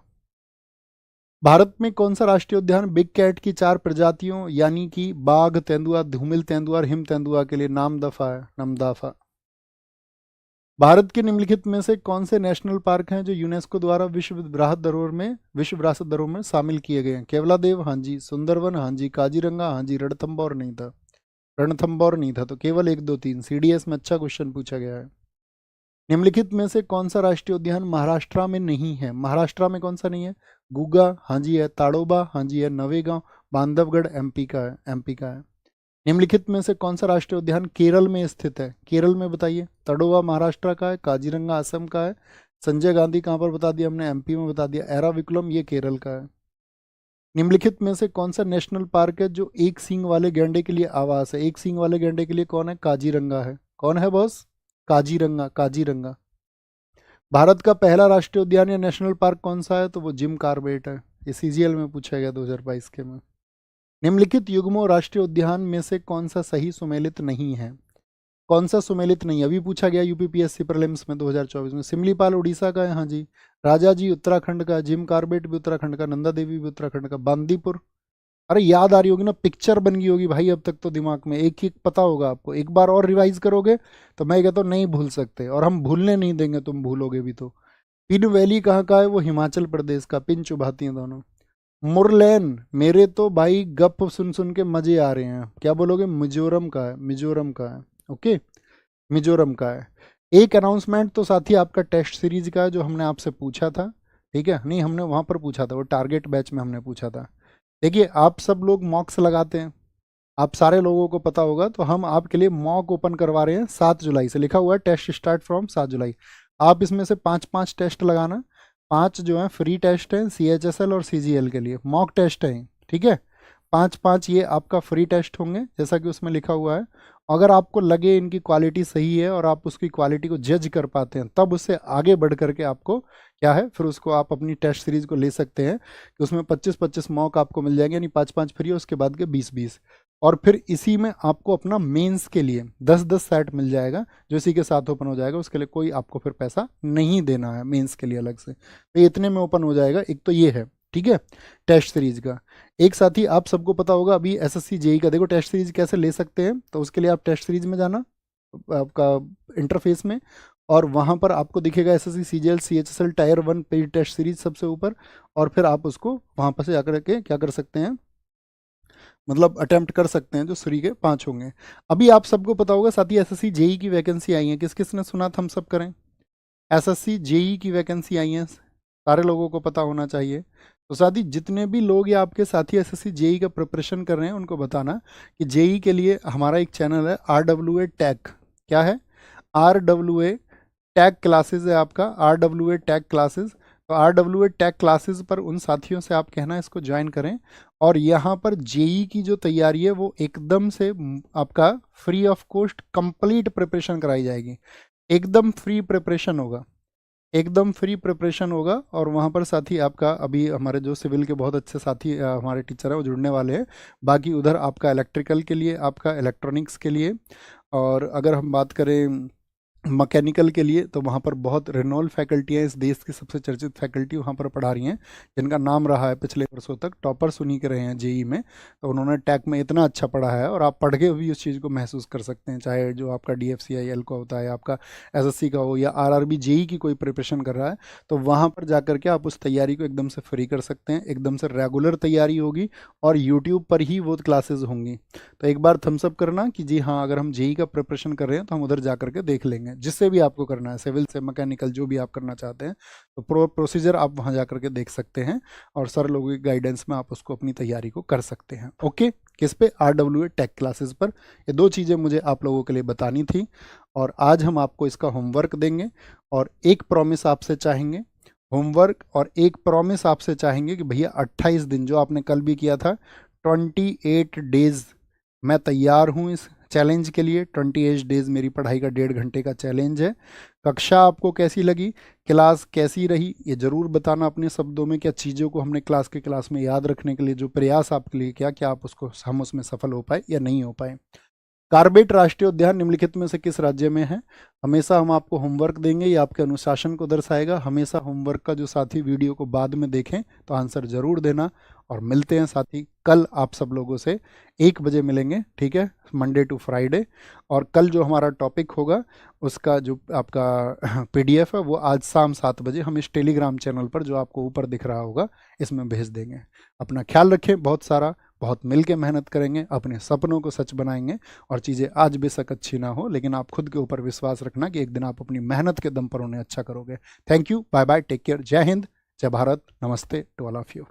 भारत में कौन सा राष्ट्रीय उद्यान बिग कैट की 4 प्रजातियों यानी कि बाघ, तेंदुआ, धूमिल तेंदुआ और हिम तेंदुआ के लिए नामदफा है? नमदाफा। भारत के निम्नलिखित में से कौन से नेशनल पार्क हैं जो यूनेस्को द्वारा विश्व विरासत धरोहर में शामिल किए गए हैं? केवलादेव हाँ जी, सुंदरवन हाँ जी, काजीरंगा हाँ जी, रणथंभौर नहीं था, रणथंभौर नहीं था। तो केवल 1 2 3 सीडीएस में अच्छा क्वेश्चन पूछा गया है। निम्नलिखित में से कौन सा राष्ट्रीय उद्यान महाराष्ट्र में नहीं है? महाराष्ट्र में कौन सा नहीं है? गुगा हाँ जी है, ताड़ोबा हाँ जी है, नवेगांव, बांधवगढ़ एमपी का है, एमपी का है। निम्नलिखित में से कौन सा राष्ट्रीय उद्यान केरल में स्थित है? केरल में बताइए। तड़ोवा महाराष्ट्र का है, काजीरंगा असम का है, संजय गांधी कहाँ पर बता दिया हमने? एमपी में बता दिया। एराविकुलम ये केरल का है। निम्नलिखित में से कौन सा नेशनल पार्क है जो एक सींग वाले गैंडे के लिए आवास है? एक सींग वाले गैंडे के लिए कौन है? काजीरंगा है। कौन है बॉस? काजीरंगा, काजीरंगा। भारत का पहला राष्ट्रीय उद्यान या नेशनल पार्क कौन सा है? तो वो जिम कार्बेट है। ये सीजीएल में पूछा गया 2022 के में। निम्नलिखित युग्मों राष्ट्रीय उद्यान में से कौन सा सही सुमेलित नहीं है? कौन सा सुमेलित नहीं? अभी पूछा गया यूपीपीएससी प्रीलिम्स में 2024 में। सिमलीपाल उड़ीसा का है हाँ जी, राजा जी उत्तराखंड का, जिम कार्बेट भी उत्तराखंड का, नंदा देवी भी उत्तराखंड का, बांदीपुर। अरे याद आ रही होगी ना, पिक्चर बन गई होगी भाई अब तक तो दिमाग में, एक एक पता होगा आपको। एक बार और रिवाइज करोगे तो मैं कहता हूँ नहीं भूल सकते, और हम भूलने नहीं देंगे, तुम भूलोगे भी तो। पिन वैली कहाँ का है? वो हिमाचल प्रदेश का, पिन चुभाती हैं दोनों। मुरलैन, मेरे तो भाई गप सुन सुन के मजे आ रहे हैं। क्या बोलोगे? मिजोरम का है, मिजोरम का है। ओके, मिजोरम का है। एक अनाउंसमेंट तो साथी आपका टेस्ट सीरीज का है जो हमने आपसे पूछा था, ठीक है? नहीं, हमने वहाँ पर पूछा था, वो टारगेट बैच में हमने पूछा था। देखिए, आप सब लोग मॉक्स लगाते हैं, आप सारे लोगों को पता होगा, तो हम आपके लिए मॉक ओपन करवा रहे हैं 7 जुलाई से। लिखा हुआ है टेस्ट स्टार्ट फ्रॉम 7 जुलाई। आप इसमें से 5-5 टेस्ट लगाना। 5 जो है फ्री टेस्ट हैं CHSL और CGL के लिए, मॉक टेस्ट हैं, ठीक है? 5-5 ये आपका फ्री टेस्ट होंगे जैसा कि उसमें लिखा हुआ है। अगर आपको लगे इनकी क्वालिटी सही है और आप उसकी क्वालिटी को जज कर पाते हैं, तब उससे आगे बढ़ करके आपको क्या है, फिर उसको आप अपनी टेस्ट सीरीज को ले सकते हैं कि उसमें 25-25 मॉक आपको मिल जाएंगे, यानी 5-5 फ्री, उसके बाद के 20-20। और फिर इसी में आपको अपना मेंस के लिए 10-10 सेट मिल जाएगा जो इसी के साथ ओपन हो जाएगा। उसके लिए कोई आपको फिर पैसा नहीं देना है मेंस के लिए अलग से, तो ये इतने में ओपन हो जाएगा। एक तो ये है, ठीक है, टेस्ट सीरीज का। एक साथी आप सबको पता होगा अभी SSC JEE का, देखो टेस्ट सीरीज कैसे ले सकते हैं। तो उसके लिए आप टेस्ट सीरीज में जाना, आपका इंटरफेस में, और वहाँ पर आपको दिखेगा SSC CGL CHSL tier 1 paid test series सबसे ऊपर। और फिर आप उसको वहाँ पर से जाकर के क्या कर सकते हैं, मतलब अटेम्प्ट कर सकते हैं, जो फ्री के 5 होंगे। अभी आप सबको पता होगा साथी SSC JEE की वैकेंसी आई है, किस किस ने सुना था? हम सब करें। SSC JEE की वैकेंसी आई है, सारे लोगों को पता होना चाहिए। तो साथी जितने भी लोग या आपके साथी SSC JEE का प्रिपरेशन कर रहे हैं उनको बताना कि JEE के लिए हमारा एक चैनल है RWA टैग। क्या है? RWA टैग क्लासेस है आपका, RWA टैग क्लासेस। तो RWA टैग क्लासेस पर उन साथियों से आप कहना इसको ज्वाइन करें। और यहाँ पर JEE की जो तैयारी है वो एकदम से आपका free of cost complete preparation कराई जाएगी। एकदम फ्री प्रिपरेशन होगा, एकदम फ्री प्रिपरेशन होगा। और वहाँ पर साथी आपका अभी हमारे जो सिविल के बहुत अच्छे साथी हमारे टीचर हैं वो जुड़ने वाले हैं। बाकी उधर आपका इलेक्ट्रिकल के लिए, आपका इलेक्ट्रॉनिक्स के लिए, और अगर हम बात करें मैकेनिकल के लिए, तो वहाँ पर बहुत रेनॉल्ड फैकल्टी हैं, इस देश की सबसे चर्चित फैकल्टी वहाँ पर पढ़ा रही हैं, जिनका नाम रहा है पिछले वर्षों तक, टॉपर्स उन्हीं के रहे हैं JEE में। तो उन्होंने टैक में इतना अच्छा पढ़ा है, और आप पढ़ के भी उस चीज़ को महसूस कर सकते हैं, चाहे जो आपका DFCIL का होता है, आपका SSC का हो, या RRB JEE की कोई प्रिपरेशन कर रहा है, तो वहाँ पर जा कर के आप उस तैयारी को एकदम से फ्री कर सकते हैं। एकदम से रेगुलर तैयारी होगी और यूट्यूब पर ही वो क्लासेज होंगी। तो एक बार थम्सअप करना कि जी हाँ, अगर हम JEE का प्रिपरेशन कर रहे हैं तो हम उधर जा करके देख लेंगे। देंगे, जिससे भी आपको करना है, सिविल से मैकेनिकल जो भी आप करना चाहते हैं, तो प्रोसीजर आप वहाँ जा करके देख सकते हैं और सर लोगों की गाइडेंस में आप उसको अपनी तैयारी को कर सकते हैं। ओके, किस पे? RWA टेक क्लासेस पर। ये 2 चीज़ें मुझे आप लोगों के लिए बतानी थी और आज हम आपको इसका होमवर्क देंगे और एक प्रॉमिस आपसे चाहेंगे, होमवर्क और एक प्रॉमिस आपसे चाहेंगे कि भैया 28 दिन जो आपने कल भी किया था, 28 डेज मैं तैयार हूँ इस चैलेंज के लिए। 28 डेज मेरी पढ़ाई का 1.5 घंटे का चैलेंज है। कक्षा आपको कैसी लगी, क्लास कैसी रही, ये ज़रूर बताना अपने शब्दों में। क्या चीज़ों को हमने क्लास में याद रखने के लिए जो प्रयास आपके लिए किया, क्या आप उसको हम उसमें सफल हो पाए या नहीं हो पाए। कार्बेट राष्ट्रीय उद्यान निम्नलिखित में से किस राज्य में है? हमेशा हम आपको होमवर्क देंगे, ये आपके अनुशासन को दर्शाएगा। हमेशा होमवर्क का जो साथी वीडियो को बाद में देखें तो आंसर जरूर देना। और मिलते हैं साथी कल आप सब लोगों से 1 बजे मिलेंगे, ठीक है, मंडे टू फ्राइडे। और कल जो हमारा टॉपिक होगा उसका जो आपका PDF है वो आज शाम 7 बजे हम इस टेलीग्राम चैनल पर जो आपको ऊपर दिख रहा होगा इसमें भेज देंगे। अपना ख्याल रखें, बहुत मिल के मेहनत करेंगे, अपने सपनों को सच बनाएंगे। और चीज़ें आज बेशक अच्छी ना हो, लेकिन आप खुद के ऊपर विश्वास रखना कि एक दिन आप अपनी मेहनत के दम पर उन्हें अच्छा करोगे। Thank you, bye bye, take care, जय हिंद, जय भारत, नमस्ते टू ऑल ऑफ यू।